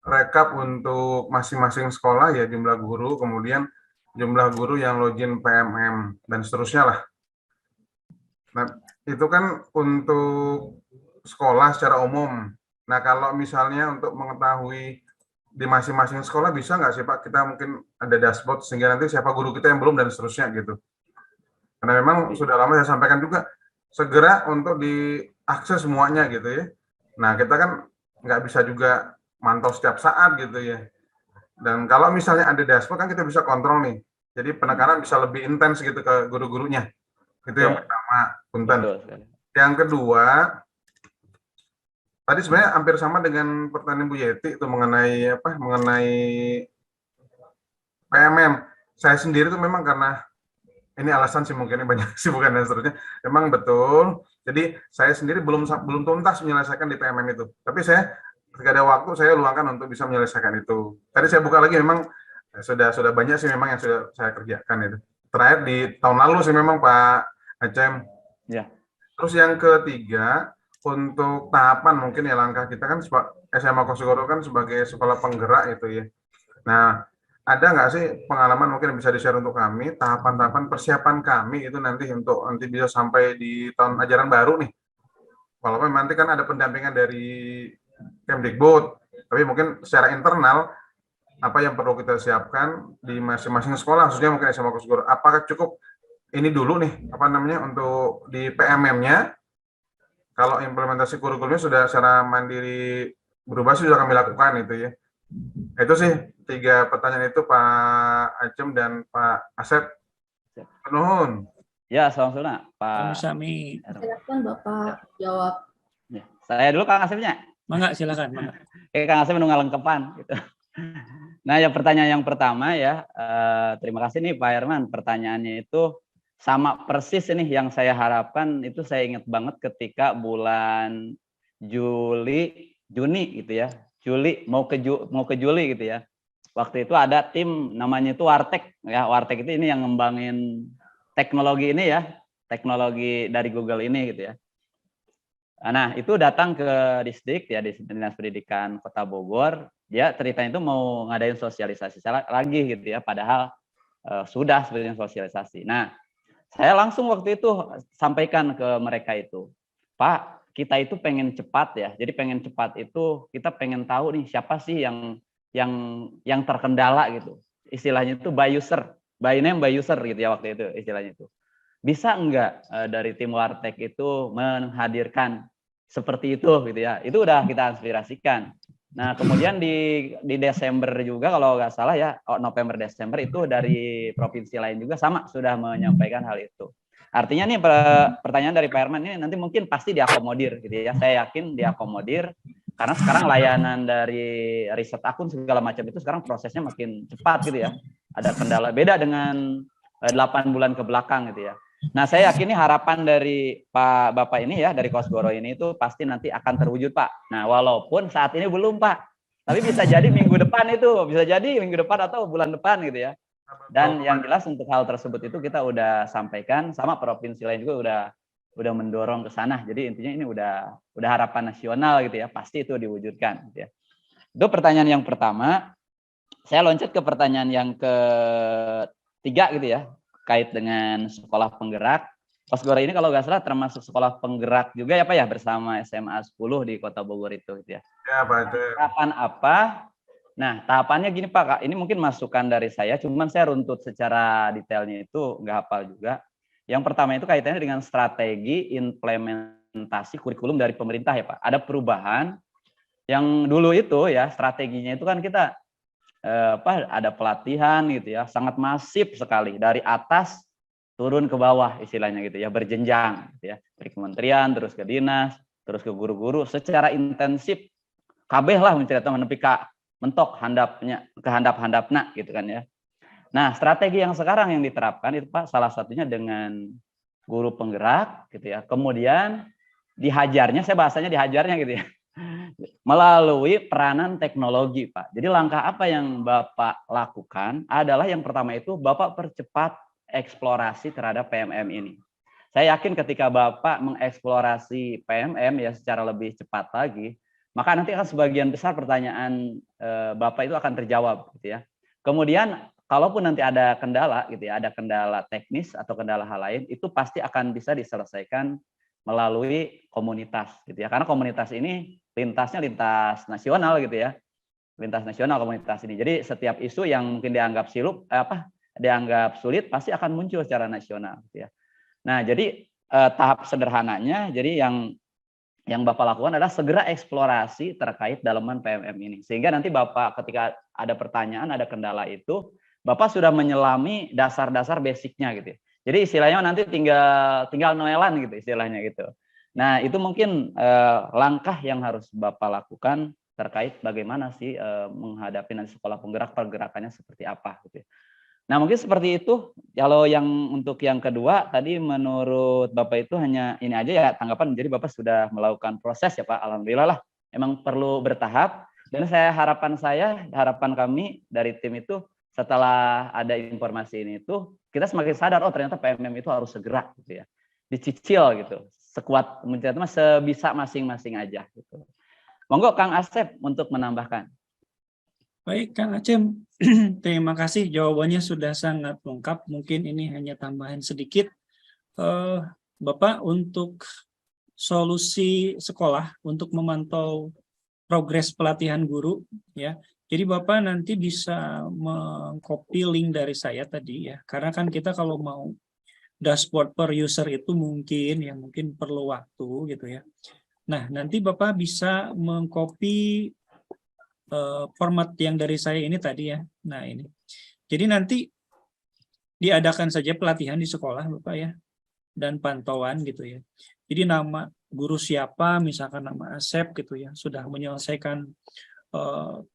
rekap untuk masing-masing sekolah ya, jumlah guru, kemudian jumlah guru yang login PMM dan seterusnya lah. Nah, itu kan untuk sekolah secara umum. Nah, kalau misalnya untuk mengetahui di masing-masing sekolah bisa nggak sih Pak, kita mungkin ada dashboard sehingga nanti siapa guru kita yang belum dan seterusnya gitu. Karena memang sudah lama saya sampaikan juga, segera untuk diakses semuanya gitu ya. Nah, kita kan nggak bisa juga mantau setiap saat gitu ya. Dan kalau misalnya ada dashboard kan kita bisa kontrol nih. Jadi penekanan bisa lebih intens gitu ke guru-gurunya. Itu yang pertama, Punten. Yang kedua, tadi sebenarnya hampir sama dengan pertanyaan Bu Yeti itu mengenai apa? Mengenai PMM. Saya sendiri itu memang karena ini alasan sih mungkin banyak kesibukan dan seterusnya. Memang betul. Jadi saya sendiri belum tuntas menyelesaikan di PMM itu. Tapi saya ketika ada waktu saya luangkan untuk bisa menyelesaikan itu. Tadi saya buka lagi memang sudah banyak sih memang yang sudah saya kerjakan itu. terakhir di tahun lalu sih memang Pak Acem. Ya. Terus yang ketiga, untuk tahapan mungkin ya langkah kita kan SMA Kosgoro kan sebagai sekolah penggerak itu ya. Nah, ada nggak sih pengalaman mungkin yang bisa di-share untuk kami, tahapan-tahapan persiapan kami itu nanti bisa sampai di tahun ajaran baru nih. Walaupun nanti kan ada pendampingan dari Kemdikbud, tapi mungkin secara internal apa yang perlu kita siapkan di masing-masing sekolah, khususnya mungkin SMA Kosgoro. Apakah cukup ini dulu nih, apa namanya, untuk di PMM-nya, kalau implementasi kurikulumnya sudah secara mandiri berubah sudah kami lakukan itu ya. Itu sih 3 pertanyaan itu Pak Acem dan Pak Asep. Nuhun. Ya, selamat Pak. Sami. Silakan Bapak jawab. Ya. Saya dulu Kang Asepnya. Mangga, silakan. Mangga. Kang Asep menunggu lengkapan gitu. Nah, ya pertanyaan yang pertama ya, terima kasih nih Pak Herman. Pertanyaannya itu sama persis ini yang saya harapkan, itu saya ingat banget ketika bulan Juni gitu ya. Juli mau ke Juli gitu ya. Waktu itu ada tim namanya itu Wartek ya. Wartek itu ini yang ngembangin teknologi ini ya. Teknologi dari Google ini gitu ya. Nah, itu datang ke Disdik ya, di Dinas Pendidikan Kota Bogor. Dia ceritanya itu mau ngadain sosialisasi lagi gitu ya, padahal sudah sebenarnya sosialisasi. Nah, saya langsung waktu itu sampaikan ke mereka itu, Pak, kita itu pengen cepat ya. Jadi pengen cepat itu kita pengen tahu nih siapa sih yang terkendala gitu. Istilahnya itu by user, by name by user gitu ya waktu itu istilahnya itu. Bisa enggak dari tim Wartek itu menghadirkan seperti itu gitu ya. Itu udah kita inspirasikan. Nah, kemudian di Desember juga kalau nggak salah ya, November Desember itu dari provinsi lain juga sama sudah menyampaikan hal itu. Artinya nih pertanyaan dari Pak Herman ini nanti mungkin pasti diakomodir gitu ya. Saya yakin diakomodir karena sekarang layanan dari riset akun segala macam itu sekarang prosesnya makin cepat gitu ya. Ada kendala beda dengan 8 bulan ke belakang gitu ya. Nah, saya yakin ini harapan dari Pak Bapak ini ya, dari Kosgoro ini itu pasti nanti akan terwujud, Pak. Nah, walaupun saat ini belum, Pak. Tapi bisa jadi minggu depan itu, bisa jadi minggu depan atau bulan depan gitu ya. Dan yang jelas untuk hal tersebut itu kita udah sampaikan, sama provinsi lain juga udah mendorong ke sana. Jadi intinya ini udah harapan nasional gitu ya, pasti itu diwujudkan gitu ya. Itu pertanyaan yang pertama. Saya loncat ke pertanyaan yang ketiga gitu ya, kait dengan sekolah penggerak. Kosgoro ini kalau nggak salah termasuk sekolah penggerak juga ya Pak ya, bersama SMA 10 di Kota Bogor itu gitu ya. Ya Pak Acem. Tahapan apa? Nah, tahapannya gini Pak, Kak. Ini mungkin masukan dari saya, cuman saya runtut secara detailnya itu nggak hafal juga. Yang pertama itu kaitannya dengan strategi implementasi kurikulum dari pemerintah ya Pak. Ada perubahan yang dulu itu ya, strateginya itu kan kita ada pelatihan gitu ya, sangat masif sekali dari atas turun ke bawah istilahnya gitu ya, berjenjang gitu ya, dari kementerian terus ke dinas terus ke guru-guru secara intensif, kabeh lah menceritakan menepi ka mentok handapnya ke handap-handapna gitu kan ya. Nah, strategi yang sekarang yang diterapkan itu Pak salah satunya dengan guru penggerak gitu ya, kemudian dihajarnya, saya bahasanya dihajarnya gitu ya, melalui peranan teknologi Pak. Jadi langkah apa yang Bapak lakukan adalah yang pertama itu Bapak percepat eksplorasi terhadap PMM ini. Saya yakin ketika Bapak mengeksplorasi PMM ya secara lebih cepat lagi, maka nanti akan sebagian besar pertanyaan Bapak itu akan terjawab gitu ya. Kemudian kalaupun nanti ada kendala gitu ya, ada kendala teknis atau kendala hal lain, itu pasti akan bisa diselesaikan melalui komunitas gitu ya. Karena komunitas ini lintasnya lintas nasional gitu ya. Lintas nasional komunitas ini. Jadi setiap isu yang mungkin dianggap dianggap sulit pasti akan muncul secara nasional gitu ya. Nah, jadi tahap sederhananya jadi yang Bapak lakukan adalah segera eksplorasi terkait dalaman PMM ini. Sehingga nanti Bapak ketika ada pertanyaan, ada kendala itu, Bapak sudah menyelami dasar-dasar basicnya gitu ya. Jadi istilahnya nanti tinggal noelan gitu istilahnya gitu. Nah, itu mungkin langkah yang harus Bapak lakukan terkait bagaimana sih menghadapi nanti sekolah penggerak, pergerakannya seperti apa gitu ya. Nah, mungkin seperti itu. Kalau yang untuk yang kedua tadi menurut Bapak itu hanya ini aja ya tanggapan. Jadi Bapak sudah melakukan proses ya Pak. Alhamdulillah lah. Emang perlu bertahap. Dan harapan kami dari tim itu setelah ada informasi ini tuh kita semakin sadar, oh ternyata PMM itu harus segera gitu ya, dicicil gitu, sekuat mungkin sebisa masing-masing aja gitu. Monggo Kang Asep untuk menambahkan. Baik, Kang Acem, terima kasih jawabannya sudah sangat lengkap. Mungkin ini hanya tambahan sedikit. Bapak, untuk solusi sekolah untuk memantau progres pelatihan guru, ya. Jadi Bapak nanti bisa mengcopy link dari saya tadi ya, karena kan kita kalau mau dashboard per user itu mungkin perlu waktu gitu ya. Nah, nanti Bapak bisa mengcopy format yang dari saya ini tadi ya. Nah, ini. Jadi nanti diadakan saja pelatihan di sekolah Bapak ya, dan pantauan gitu ya. Jadi nama guru siapa, misalkan nama Asep gitu ya, sudah menyelesaikan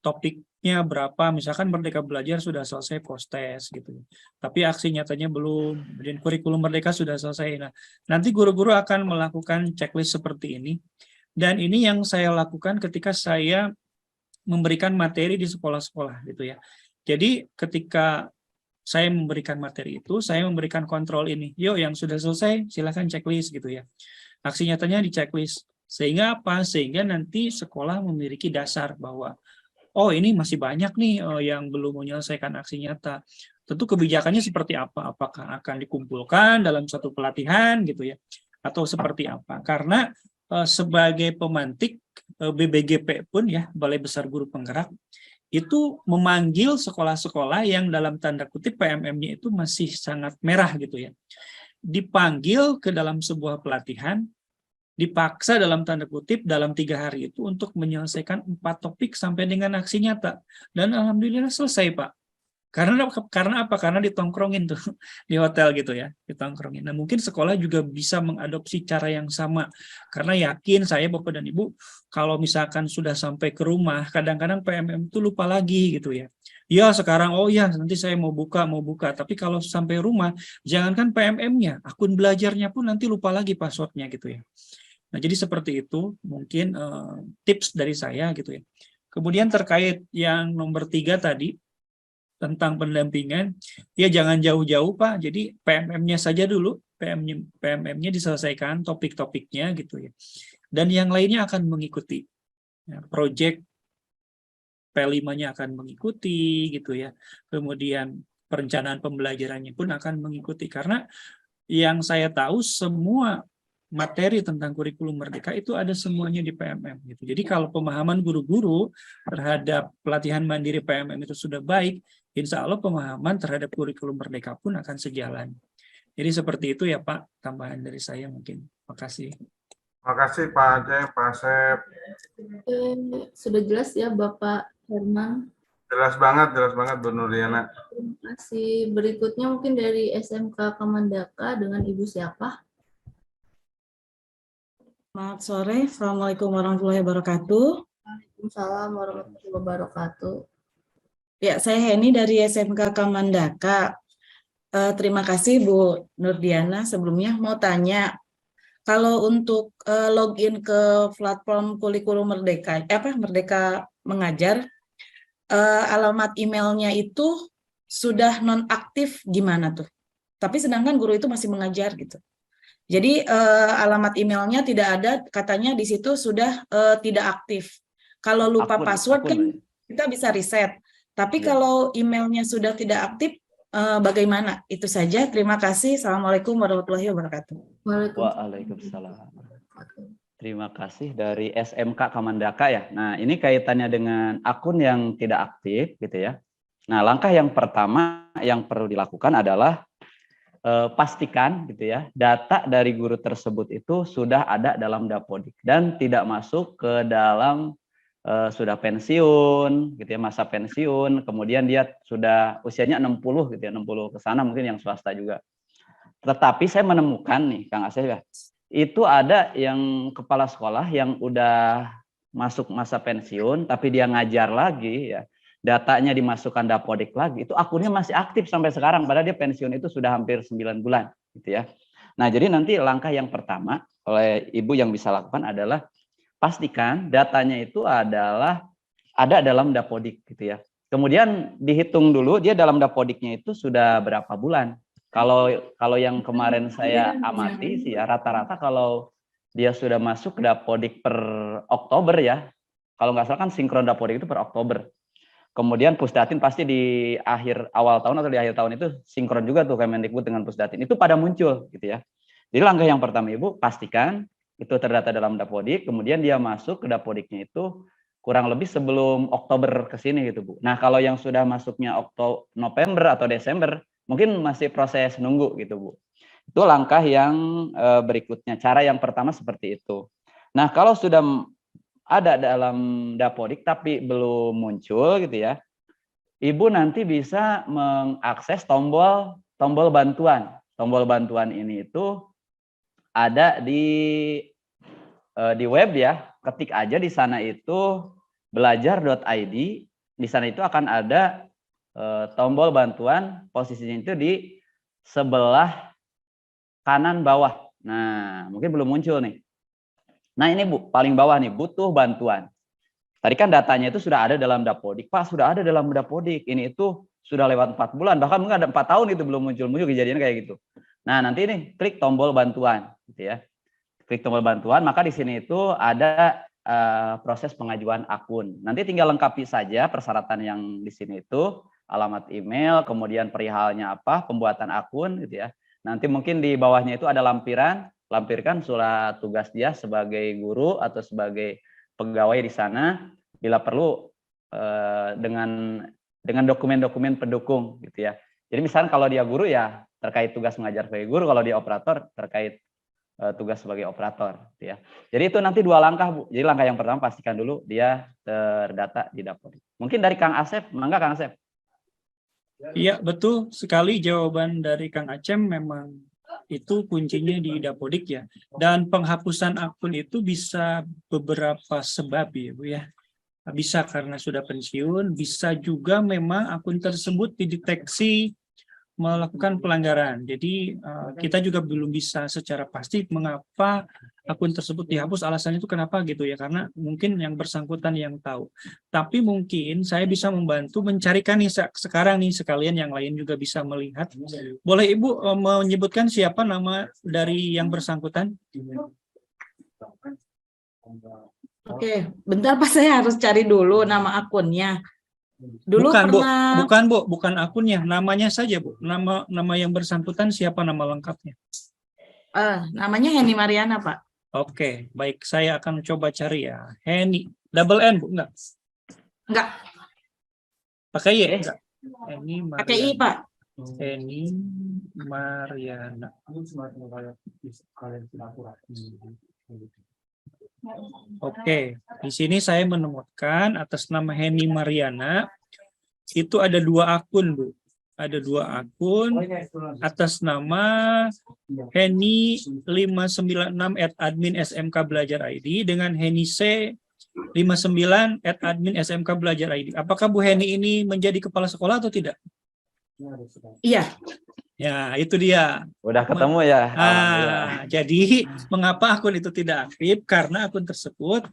topiknya berapa, misalkan Merdeka Belajar sudah selesai post-test gitu. Tapi aksi nyatanya belum, kemudian kurikulum Merdeka sudah selesai. Nah, nanti guru-guru akan melakukan checklist seperti ini. Dan ini yang saya lakukan ketika saya memberikan materi di sekolah-sekolah gitu ya. Jadi ketika saya memberikan materi itu, saya memberikan kontrol ini. Yuk yang sudah selesai silakan checklist gitu ya. Aksi nyatanya di checklist. Sehingga apa? Sehingga nanti sekolah memiliki dasar bahwa oh ini masih banyak nih yang belum menyelesaikan aksi nyata. Tentu kebijakannya seperti apa? Apakah akan dikumpulkan dalam satu pelatihan gitu ya? Atau seperti apa? Karena sebagai pemantik BBGP pun ya, Balai Besar Guru Penggerak, itu memanggil sekolah-sekolah yang dalam tanda kutip PMM-nya itu masih sangat merah gitu ya. Dipanggil ke dalam sebuah pelatihan, dipaksa dalam tanda kutip dalam 3 hari itu untuk menyelesaikan 4 topik sampai dengan aksi nyata. Dan alhamdulillah selesai Pak. Karena apa? Karena ditongkrongin tuh di hotel gitu ya, ditongkrongin. Nah mungkin sekolah juga bisa mengadopsi cara yang sama. Karena yakin saya Bapak dan Ibu, kalau misalkan sudah sampai ke rumah, kadang-kadang PMM itu lupa lagi gitu ya. Ya sekarang, oh ya nanti saya mau buka. Tapi kalau sampai rumah, jangankan PMM-nya, akun belajarnya pun nanti lupa lagi passwordnya gitu ya. Nah, jadi seperti itu mungkin tips dari saya gitu ya. Kemudian terkait yang nomor 3 tadi tentang pendampingan, ya jangan jauh-jauh Pak. Jadi PMM-nya saja dulu, PMM-nya diselesaikan topik-topiknya gitu ya. Dan yang lainnya akan mengikuti. Ya, project P5-nya akan mengikuti gitu ya. Kemudian perencanaan pembelajarannya pun akan mengikuti karena yang saya tahu semua materi tentang kurikulum Merdeka itu ada semuanya di PMM gitu. Jadi kalau pemahaman guru-guru terhadap pelatihan mandiri PMM itu sudah baik, insya Allah pemahaman terhadap kurikulum Merdeka pun akan sejalan. Jadi seperti itu ya Pak, tambahan dari saya mungkin. Makasih. Makasih Pak Aceh, Pak Asep. Sudah jelas ya Bapak Herman. Jelas banget Bu Nurdiana. Terima kasih. Berikutnya mungkin dari SMK Kamandaka dengan Ibu siapa? Selamat sore, Assalamualaikum warahmatullahi wabarakatuh. Waalaikumsalam warahmatullahi wabarakatuh. Ya, saya Heni dari SMK Kamandaka. Terima kasih Bu Nurdiana. Sebelumnya mau tanya, kalau untuk login ke platform kurikulum Merdeka, Merdeka Mengajar, alamat emailnya itu sudah nonaktif gimana tuh? Tapi sedangkan guru itu masih mengajar gitu. Jadi alamat emailnya tidak ada, katanya di situ sudah tidak aktif. Kalau lupa password kan kita bisa reset. Tapi kalau emailnya sudah tidak aktif, bagaimana? Itu saja. Terima kasih. Assalamualaikum warahmatullahi wabarakatuh. Waalaikumsalam. Terima kasih dari SMK Kamandaka ya. Nah ini kaitannya dengan akun yang tidak aktif gitu ya. Nah langkah yang pertama yang perlu dilakukan adalah pastikan gitu ya data dari guru tersebut itu sudah ada dalam Dapodik dan tidak masuk ke dalam sudah pensiun gitu ya, masa pensiun, kemudian dia sudah usianya 60 gitu ya, 60 ke sana mungkin yang swasta juga. Tetapi saya menemukan nih Kang Asep ya, itu ada yang kepala sekolah yang udah masuk masa pensiun tapi dia ngajar lagi ya. Datanya dimasukkan Dapodik lagi, itu akunnya masih aktif sampai sekarang, padahal dia pensiun itu sudah hampir 9 bulan, gitu ya. Nah, jadi nanti langkah yang pertama oleh Ibu yang bisa lakukan adalah pastikan datanya itu adalah ada dalam Dapodik, gitu ya. Kemudian dihitung dulu dia dalam Dapodiknya itu sudah berapa bulan. Kalau yang kemarin saya amati sih ya rata-rata kalau dia sudah masuk ke Dapodik per Oktober ya. Kalau nggak salah kan sinkron Dapodik itu per Oktober. Kemudian Pusdatin pasti di awal tahun atau di akhir tahun itu sinkron juga tuh Kemendikbud dengan Pusdatin. Itu pada muncul gitu ya. Jadi langkah yang pertama Ibu pastikan itu terdata dalam Dapodik, kemudian dia masuk ke Dapodiknya itu kurang lebih sebelum Oktober ke sini gitu Bu. Nah kalau yang sudah masuknya November atau Desember, mungkin masih proses nunggu gitu Bu. Itu langkah yang berikutnya. Cara yang pertama seperti itu. Nah kalau sudah ada dalam Dapodik tapi belum muncul gitu ya, Ibu nanti bisa mengakses tombol bantuan. Tombol bantuan ini itu ada di web ya. Ketik aja di sana itu belajar.id, di sana itu akan ada tombol bantuan, posisinya itu di sebelah kanan bawah. Nah, mungkin belum muncul nih. Nah, ini Bu, paling bawah nih, butuh bantuan. Tadi kan datanya itu sudah ada dalam Dapodik. Pak, sudah ada dalam Dapodik. Ini itu sudah lewat 4 bulan, bahkan mungkin ada 4 tahun itu belum muncul kejadian kayak gitu. Nah, nanti ini klik tombol bantuan gitu ya. Klik tombol bantuan, maka di sini itu ada proses pengajuan akun. Nanti tinggal lengkapi saja persyaratan yang di sini itu, alamat email, kemudian perihalnya apa, pembuatan akun gitu ya. Nanti mungkin di bawahnya itu ada lampirkan surat tugas dia sebagai guru atau sebagai pegawai di sana, bila perlu dengan dokumen-dokumen pendukung gitu ya. Jadi misalnya kalau dia guru ya terkait tugas mengajar sebagai guru, kalau dia operator terkait tugas sebagai operator gitu ya. Jadi itu nanti 2 langkah Bu. Jadi langkah yang pertama pastikan dulu dia terdata di Dapodik. Mungkin dari Kang Asep, mangga Kang Asep. Iya, betul sekali jawaban dari Kang Acem, memang itu kuncinya di Dapodik ya. Dan penghapusan akun itu bisa beberapa sebab ya Bu ya. Bisa karena sudah pensiun, bisa juga memang akun tersebut dideteksi melakukan pelanggaran. Jadi kita juga belum bisa secara pasti mengapa akun tersebut dihapus, alasannya itu kenapa gitu ya, karena mungkin yang bersangkutan yang tahu. Tapi mungkin saya bisa membantu mencarikan nih sekarang nih, sekalian yang lain juga bisa melihat. Boleh Ibu menyebutkan siapa nama dari yang bersangkutan? Oke, bentar Pak, saya harus cari dulu nama akunnya. Dulu pernah... bukan akunnya, namanya saja Bu. Nama yang bersangkutan siapa nama lengkapnya? Namanya Heni Mariana Pak. Oke, baik, saya akan coba cari ya. Heni, double N Bu, enggak? Enggak. Pakai Y? Enggak. Heni Mariana. Pakai I Pak. Heni Mariana. Oke, di sini saya menemukan atas nama Heni Mariana itu ada 2 akun Bu. Ada 2 akun atas nama Heni 596@admin.smk.belajar.id dengan Heni C 59@admin.smk.belajar.id. Apakah Bu Heni ini menjadi kepala sekolah atau tidak? Iya. Ya, itu dia. Udah ketemu ya. Jadi mengapa akun itu tidak aktif? Karena akun tersebut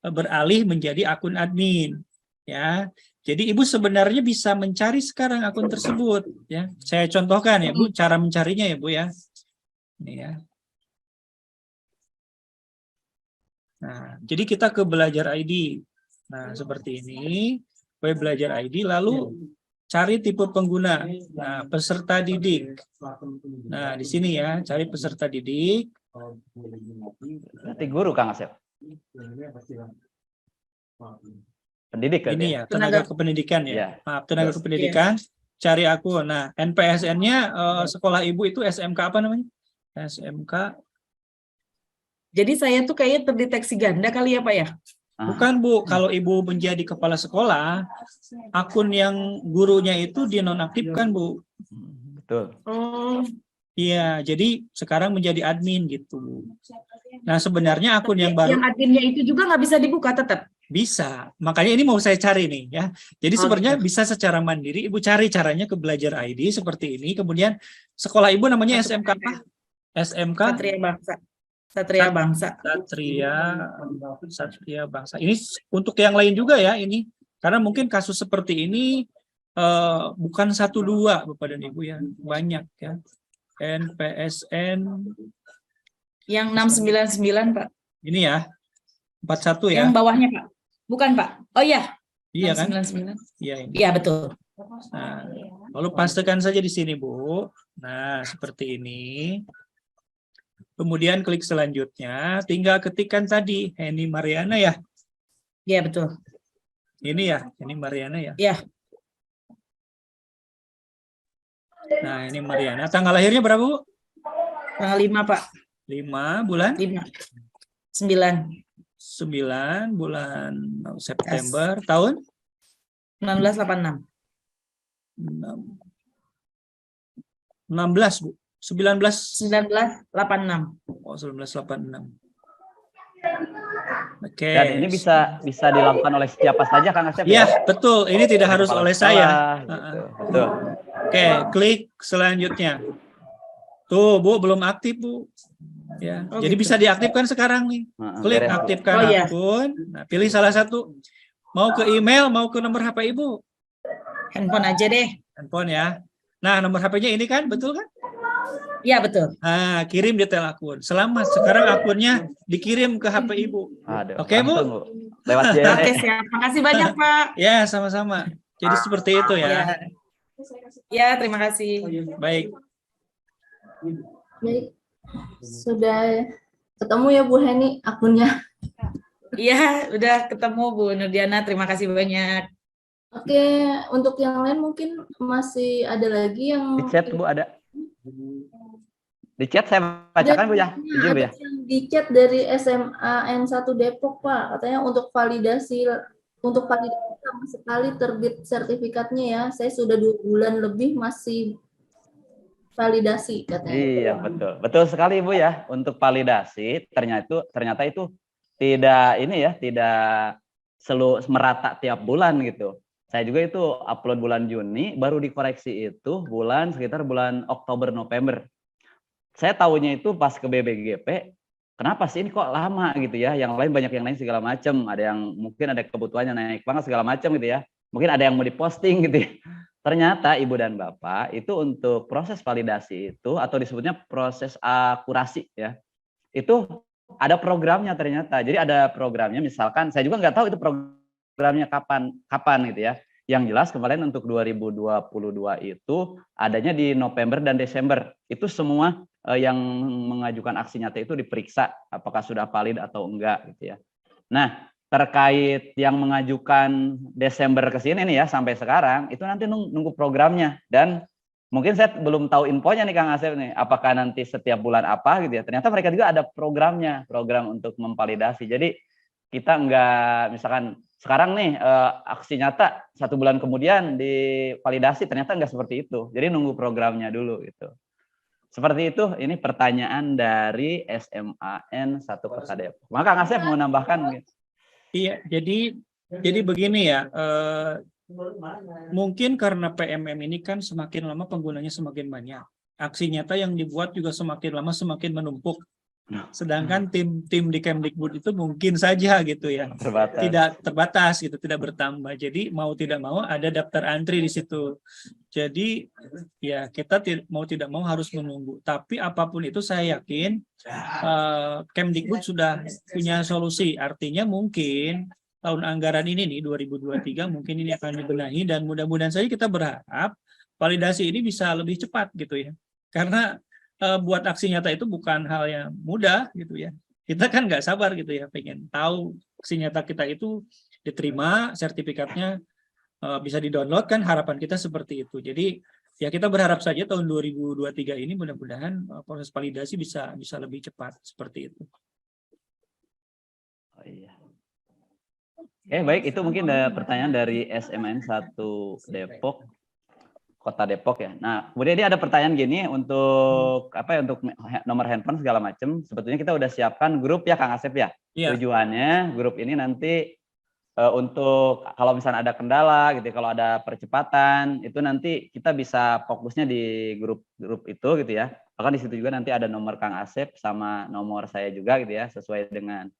beralih menjadi akun admin. Ya, jadi Ibu sebenarnya bisa mencari sekarang akun tersebut. Ya, saya contohkan ya Bu, cara mencarinya ya Bu ya. Ini ya. Nah, jadi kita ke Belajar ID. Nah, seperti ini. Ke Belajar ID, lalu cari tipe pengguna. Nah, peserta didik. Nah, di sini ya, cari peserta didik. Berarti guru Kang Asep. Pendidik kan? Ini ya, tenaga kependidikan ya. Ya. Maaf, tenaga kependidikan. Cari akun. Nah, NPSN-nya sekolah Ibu itu SMK apa namanya? SMK. Jadi saya tuh kayaknya terdeteksi ganda kali ya Pak ya? Bukan Bu, kalau Ibu menjadi kepala sekolah, akun yang gurunya itu dinonaktifkan Bu. Betul. Oh. Iya, jadi sekarang menjadi admin gitu. Nah sebenarnya akun yang baru. Yang adminnya itu juga nggak bisa dibuka tetap? Bisa, makanya ini mau saya cari nih ya. Jadi sebenarnya bisa secara mandiri, Ibu cari caranya ke Belajar ID seperti ini. Kemudian sekolah Ibu namanya SMK apa? SMK? Satria Bangsa. Satria Bangsa. Satria Bangsa. Ini untuk yang lain juga ya ini. Karena mungkin kasus seperti ini bukan 1-2 Bapak dan Ibu ya, banyak ya. NPSN Yang 699 Pak. ini ya, 41 ya. Yang bawahnya Pak. Bukan Pak. Oh iya. Iya kan? 699. Iya ini. Iya betul. Nah, lalu pastekan saja di sini Bu. Nah, seperti ini. Kemudian klik selanjutnya, tinggal ketikkan tadi Heni Mariana ya. Iya betul. Ini ya, Heni Mariana ya. Iya. Nah, ini Mariana. Tanggal lahirnya berapa Bu? Tanggal 5 Pak. 5 bulan? 5. 9. 9 bulan September tahun 1986. 16 Bu. 19. 1986. Oh, 1986. Oke. Dan ini bisa dilakukan oleh siapa saja Kang Asep Ya, ya? betul. Ini tidak harus Kepala oleh sekolah, saya. gitu. Betul. Oke, klik selanjutnya. Tuh, Bu, belum aktif, Bu. Ya, Oh, jadi gitu. bisa diaktifkan sekarang nih. Klik Beres, Bu. aktifkan Oh, iya. akun. Nah, pilih salah satu. Mau ke email, mau ke nomor HP Ibu. Handphone aja deh. Handphone ya. Nah, nomor HP-nya ini kan, betul kan? Iya betul. Nah, kirim detail akun. Selamat, sekarang akunnya dikirim ke HP Ibu. Aduh, Oke, Bu? langsung, Bu. Lewat Oke JNE. siap. Makasih banyak Pak. Ya, sama-sama. Jadi seperti itu Ya. ya. Ya terima kasih. Baik. Baik, sudah ketemu ya Bu Heni akunnya. Iya udah ketemu Bu Nurdiana. Terima kasih banyak. Oke, untuk yang lain mungkin masih ada lagi yang Di chat Bu ada. Di chat saya bacakan Bu ya. Izin Bu ada ya. yang di chat dari SMA N1 Depok Pak, katanya untuk validasi sama sekali terbit sertifikatnya ya. Saya sudah 2 bulan lebih masih validasi katanya. Iya, betul. Betul sekali Bu ya. Untuk validasi ternyata itu tidak merata tiap bulan gitu. Saya juga itu upload bulan Juni, baru dikoreksi itu sekitar bulan Oktober November. Saya tahunya itu pas ke BBGP, kenapa sih ini kok lama gitu ya? Yang lain banyak yang lain segala macam, ada yang mungkin ada kebutuhannya naik banget segala macam gitu ya. Mungkin ada yang mau diposting gitu ya. Ternyata Ibu dan Bapak itu untuk proses validasi itu atau disebutnya proses akurasi ya. Itu ada programnya ternyata. Jadi ada programnya, misalkan saya juga nggak tahu itu programnya kapan gitu ya. Yang jelas kemarin untuk 2022 itu adanya di November dan Desember. Itu semua yang mengajukan aksi nyata itu diperiksa apakah sudah valid atau enggak gitu ya. Nah, terkait yang mengajukan Desember ke sini nih ya sampai sekarang itu nanti nunggu programnya, dan mungkin saya belum tahu infonya nih Kang Asep nih, apakah nanti setiap bulan apa gitu ya. Ternyata mereka juga ada programnya, program untuk memvalidasi. Jadi kita enggak misalkan sekarang nih aksi nyata 1 bulan kemudian divalidasi, ternyata enggak seperti itu. Jadi nunggu programnya dulu gitu. Seperti itu, ini pertanyaan dari SMAN 1 Kota Depok. Maka Kang Asep mau nambahkan gitu. Iya, jadi begini ya. Mungkin karena PMM ini kan semakin lama penggunanya semakin banyak. Aksi nyata yang dibuat juga semakin lama semakin menumpuk. Sedangkan tim di Kemdikbud itu mungkin saja gitu ya, Terbatas. tidak terbatas gitu, tidak bertambah. Jadi mau tidak mau ada daftar antri di situ. Jadi ya kita mau tidak mau harus menunggu. Tapi apapun itu saya yakin Kemdikbud sudah punya solusi. Artinya mungkin tahun anggaran ini nih 2023 mungkin ini akan dibenahi, dan mudah-mudahan saja kita berharap validasi ini bisa lebih cepat gitu ya. Karena buat aksi nyata itu bukan hal yang mudah gitu ya. Kita kan nggak sabar gitu ya, pengen tahu aksi nyata kita itu diterima, sertifikatnya bisa di-download kan, harapan kita seperti itu. Jadi ya kita berharap saja tahun 2023 ini mudah-mudahan proses validasi bisa lebih cepat seperti itu. Oh, iya. Oke, baik, itu mungkin ada pertanyaan dari SMN 1 Depok. Kota Depok ya. Nah, kemudian ini ada pertanyaan gini untuk apa ya, untuk nomor handphone segala macam. Sebetulnya kita udah siapkan grup ya Kang Asep ya. Iya. Tujuannya grup ini nanti untuk kalau misalnya ada kendala gitu, kalau ada percepatan itu nanti kita bisa fokusnya di grup itu gitu ya. Bahkan di situ juga nanti ada nomor Kang Asep sama nomor saya juga gitu ya, sesuai dengan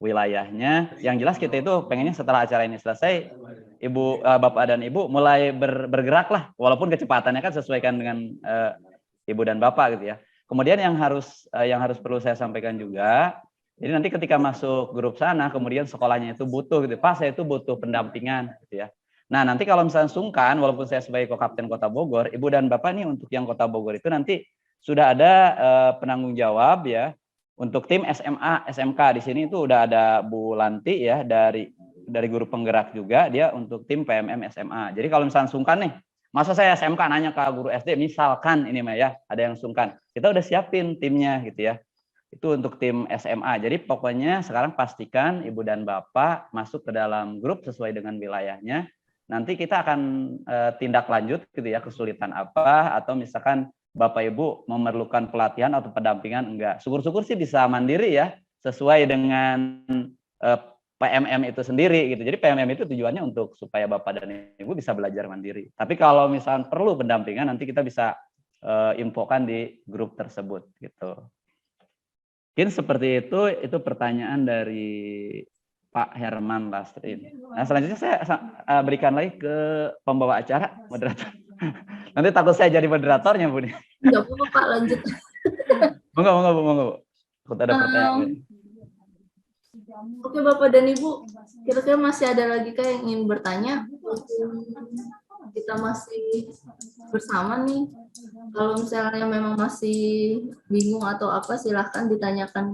wilayahnya. Yang jelas kita itu pengennya setelah acara ini selesai, Bapak dan Ibu mulai bergerak lah, walaupun kecepatannya kan sesuaikan dengan Ibu dan Bapak gitu ya. Kemudian yang harus perlu saya sampaikan juga, jadi nanti ketika masuk grup sana, kemudian sekolahnya itu butuh gitu, Pak saya itu butuh pendampingan gitu ya. Nah nanti kalau misalnya sungkan, walaupun saya sebagai Kapten Kota Bogor, Ibu dan Bapak nih untuk yang Kota Bogor itu nanti sudah ada penanggung jawab ya untuk tim SMA, SMK. Di sini itu udah ada Bu Lanti ya dari guru penggerak juga, dia untuk tim PMM SMA. Jadi kalau misalnya sungkan nih, masa saya SMK nanya ke guru SD, misalkan ini mah ya, ada yang sungkan, kita udah siapin timnya gitu ya. Itu untuk tim SMA. Jadi pokoknya sekarang pastikan Ibu dan Bapak masuk ke dalam grup sesuai dengan wilayahnya. Nanti kita akan tindak lanjut gitu ya, kesulitan apa, atau misalkan Bapak Ibu memerlukan pelatihan atau pendampingan, enggak. Syukur-syukur sih bisa mandiri ya, sesuai dengan PMM itu sendiri gitu. Jadi PMM itu tujuannya untuk supaya Bapak dan Ibu bisa belajar mandiri. Tapi kalau misalnya perlu pendampingan, nanti kita bisa infokan di grup tersebut gitu. Mungkin seperti itu pertanyaan dari Pak Herman Lastrin. Nah selanjutnya saya berikan lagi ke pembawa acara, moderator. Nanti takut saya jadi moderatornya Bu. Enggak apa-apa Pak, lanjut. Monggo. Takut ada pertanyaan. Oke Bapak dan Ibu, kira-kira masih ada lagi kah yang ingin bertanya? Kita masih bersama nih. Kalau misalnya memang masih bingung atau apa, silahkan ditanyakan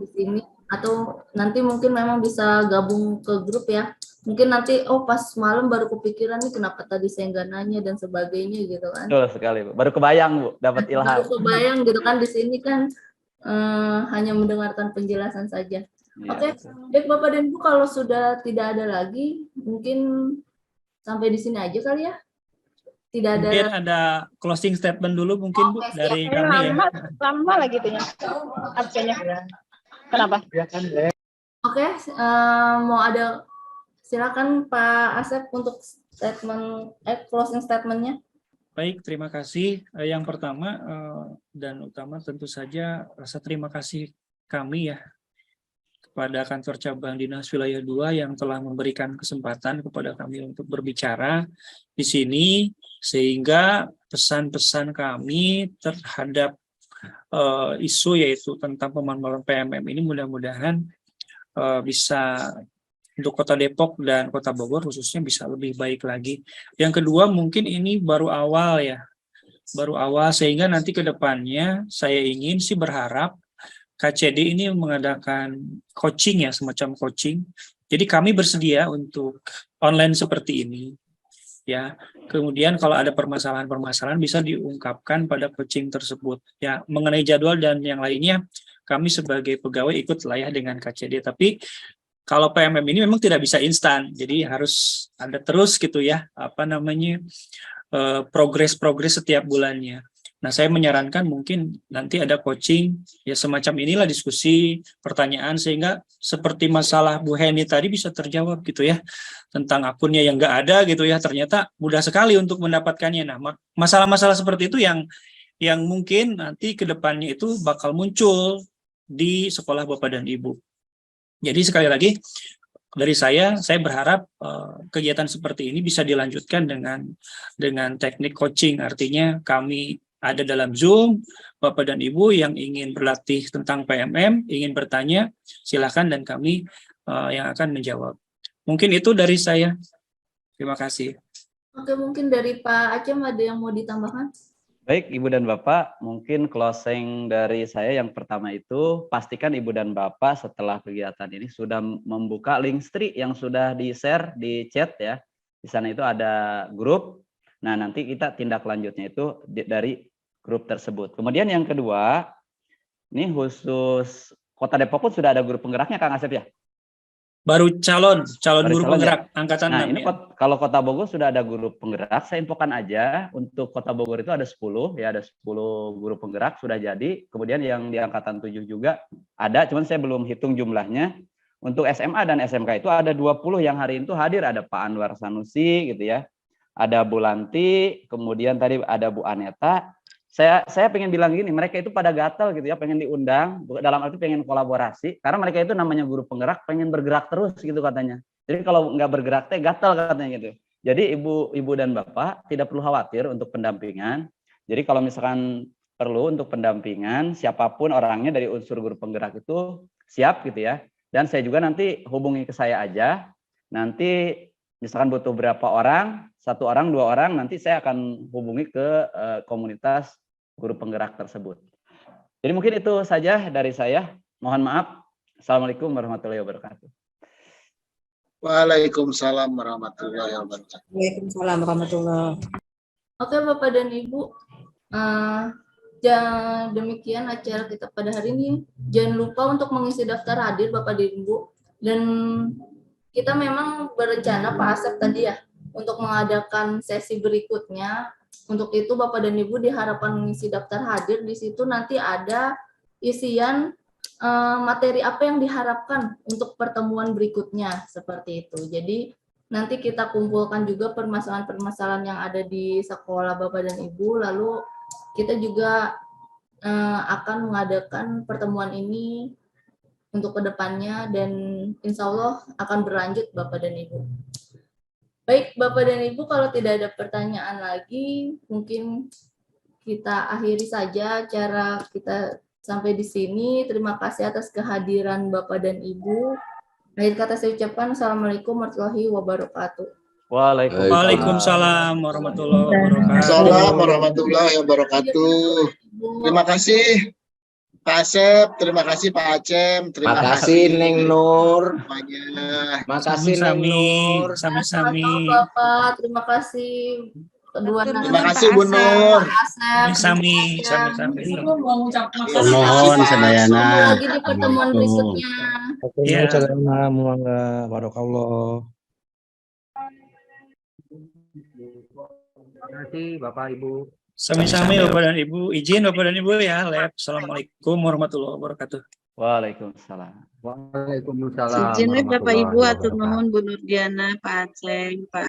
di sini. Atau nanti mungkin memang bisa gabung ke grup ya. Mungkin nanti, pas malam baru kepikiran nih kenapa tadi saya nggak nanya dan sebagainya gitu kan. Betul sekali Bu. Baru kebayang Bu, dapat ilham. Baru kebayang gitu kan, di sini kan hanya mendengarkan penjelasan saja. Ya, Oke, baik Bapak dan Ibu, kalau sudah tidak ada lagi, mungkin sampai di sini aja kali ya. Tidak ada. Mungkin ada closing statement dulu mungkin Bu dari kami ya. Lama lagi tuh ya. Absennya. Kenapa? Oke, mau ada, silakan Pak Asep untuk statement closing statementnya. Baik, terima kasih. Yang pertama dan utama tentu saja rasa terima kasih kami ya kepada kantor cabang Dinas Wilayah 2 yang telah memberikan kesempatan kepada kami untuk berbicara di sini, sehingga pesan-pesan kami terhadap isu yaitu tentang pemanfaatan PMM ini mudah-mudahan bisa untuk Kota Depok dan Kota Bogor khususnya bisa lebih baik lagi. Yang kedua mungkin ini baru awal ya, sehingga nanti ke depannya saya ingin sih berharap KCD ini mengadakan coaching ya, semacam coaching. Jadi kami bersedia untuk online seperti ini. Ya, kemudian kalau ada permasalahan-permasalahan bisa diungkapkan pada coaching tersebut. Ya, mengenai jadwal dan yang lainnya, kami sebagai pegawai ikut lah ya dengan KCD. Tapi kalau PMM ini memang tidak bisa instan, jadi harus ada terus gitu ya, progres setiap bulannya. Nah, saya menyarankan mungkin nanti ada coaching, ya semacam inilah diskusi, pertanyaan, sehingga seperti masalah Bu Heni tadi bisa terjawab gitu ya, tentang akunnya yang nggak ada gitu ya, ternyata mudah sekali untuk mendapatkannya. Nah, masalah-masalah seperti itu yang mungkin nanti ke depannya itu bakal muncul di sekolah Bapak dan Ibu. Jadi sekali lagi, dari saya berharap kegiatan seperti ini bisa dilanjutkan dengan teknik coaching, artinya kami ada dalam Zoom, Bapak dan Ibu yang ingin berlatih tentang PMM, ingin bertanya, silakan dan kami yang akan menjawab. Mungkin itu dari saya. Terima kasih. Oke, mungkin dari Pak Acem ada yang mau ditambahkan? Baik, Ibu dan Bapak, mungkin closing dari saya yang pertama itu, pastikan Ibu dan Bapak setelah kegiatan ini sudah membuka Linktree yang sudah di-share di chat ya. Di sana itu ada grup. Nah, nanti kita tindak lanjutnya itu dari grup tersebut. Kemudian yang kedua, ini khusus Kota Depok pun sudah ada grup penggeraknya, Kang Asep ya? Baru calon guru penggerak ya? angkatan 6 ini ya. Kalau Kota Bogor sudah ada grup penggerak, saya infokan aja untuk Kota Bogor itu ada 10 ya, ada 10 guru penggerak sudah jadi. Kemudian yang di angkatan 7 juga ada, cuman saya belum hitung jumlahnya. Untuk SMA dan SMK itu ada 20 yang hari itu hadir, ada Pak Anwar Sanusi gitu ya. Ada Bu Lanti, kemudian tadi ada Bu Aneta. saya pengen bilang gini, mereka itu pada gatal gitu ya, pengen diundang, dalam arti pengen kolaborasi, karena mereka itu namanya guru penggerak, pengen bergerak terus gitu katanya. Jadi kalau nggak bergerak teh gatal katanya gitu. Jadi ibu dan bapak tidak perlu khawatir untuk pendampingan. Jadi kalau misalkan perlu untuk pendampingan, siapapun orangnya dari unsur guru penggerak itu siap gitu ya. Dan saya juga nanti hubungi ke saya aja. Nanti misalkan butuh berapa orang, 1 orang, 2 orang, nanti saya akan hubungi ke komunitas guru penggerak tersebut. Jadi mungkin itu saja dari saya. Mohon maaf. Assalamualaikum warahmatullahi wabarakatuh. Waalaikumsalam warahmatullahi wabarakatuh. Waalaikumsalam warahmatullahi. Oke Bapak dan Ibu, demikian acara kita pada hari ini. Jangan lupa untuk mengisi daftar hadir Bapak dan Ibu. Dan kita memang berencana Pak Asep tadi ya untuk mengadakan sesi berikutnya. Untuk itu Bapak dan Ibu diharapkan mengisi daftar hadir. Di situ nanti ada isian materi apa yang diharapkan untuk pertemuan berikutnya seperti itu. Jadi nanti kita kumpulkan juga permasalahan-permasalahan yang ada di sekolah Bapak dan Ibu. Lalu kita juga akan mengadakan pertemuan ini untuk kedepannya dan insya Allah akan berlanjut Bapak dan Ibu. Baik Bapak dan Ibu, kalau tidak ada pertanyaan lagi, mungkin kita akhiri saja acara kita sampai di sini. Terima kasih atas kehadiran Bapak dan Ibu. Akhir kata saya ucapkan Assalamualaikum warahmatullahi wabarakatuh. Waalaikumsalam warahmatullahi wabarakatuh. Assalamualaikum warahmatullahi wabarakatuh. Terima kasih Pak Asep, terima kasih Pak Acem, terima kasih Neng Nur. semuanya. Makasih Neng Nur. Sami-sami. Bapak, terima kasih kedua Terima kasih Bu Nur. Sami-sami. Mohon sadayana. Lagi di pertemuan berikutnya. Ya. Barakallah. Terima kasih Bapak Ibu. Sami-sami Bapak dan Ibu. Izin Bapak dan Ibu ya, Lab. Assalamualaikum warahmatullahi wabarakatuh. Waalaikumsalam. Izin Bapak Ibu, atur nuhun Bu Nurdiana, Pak Aceng, Pak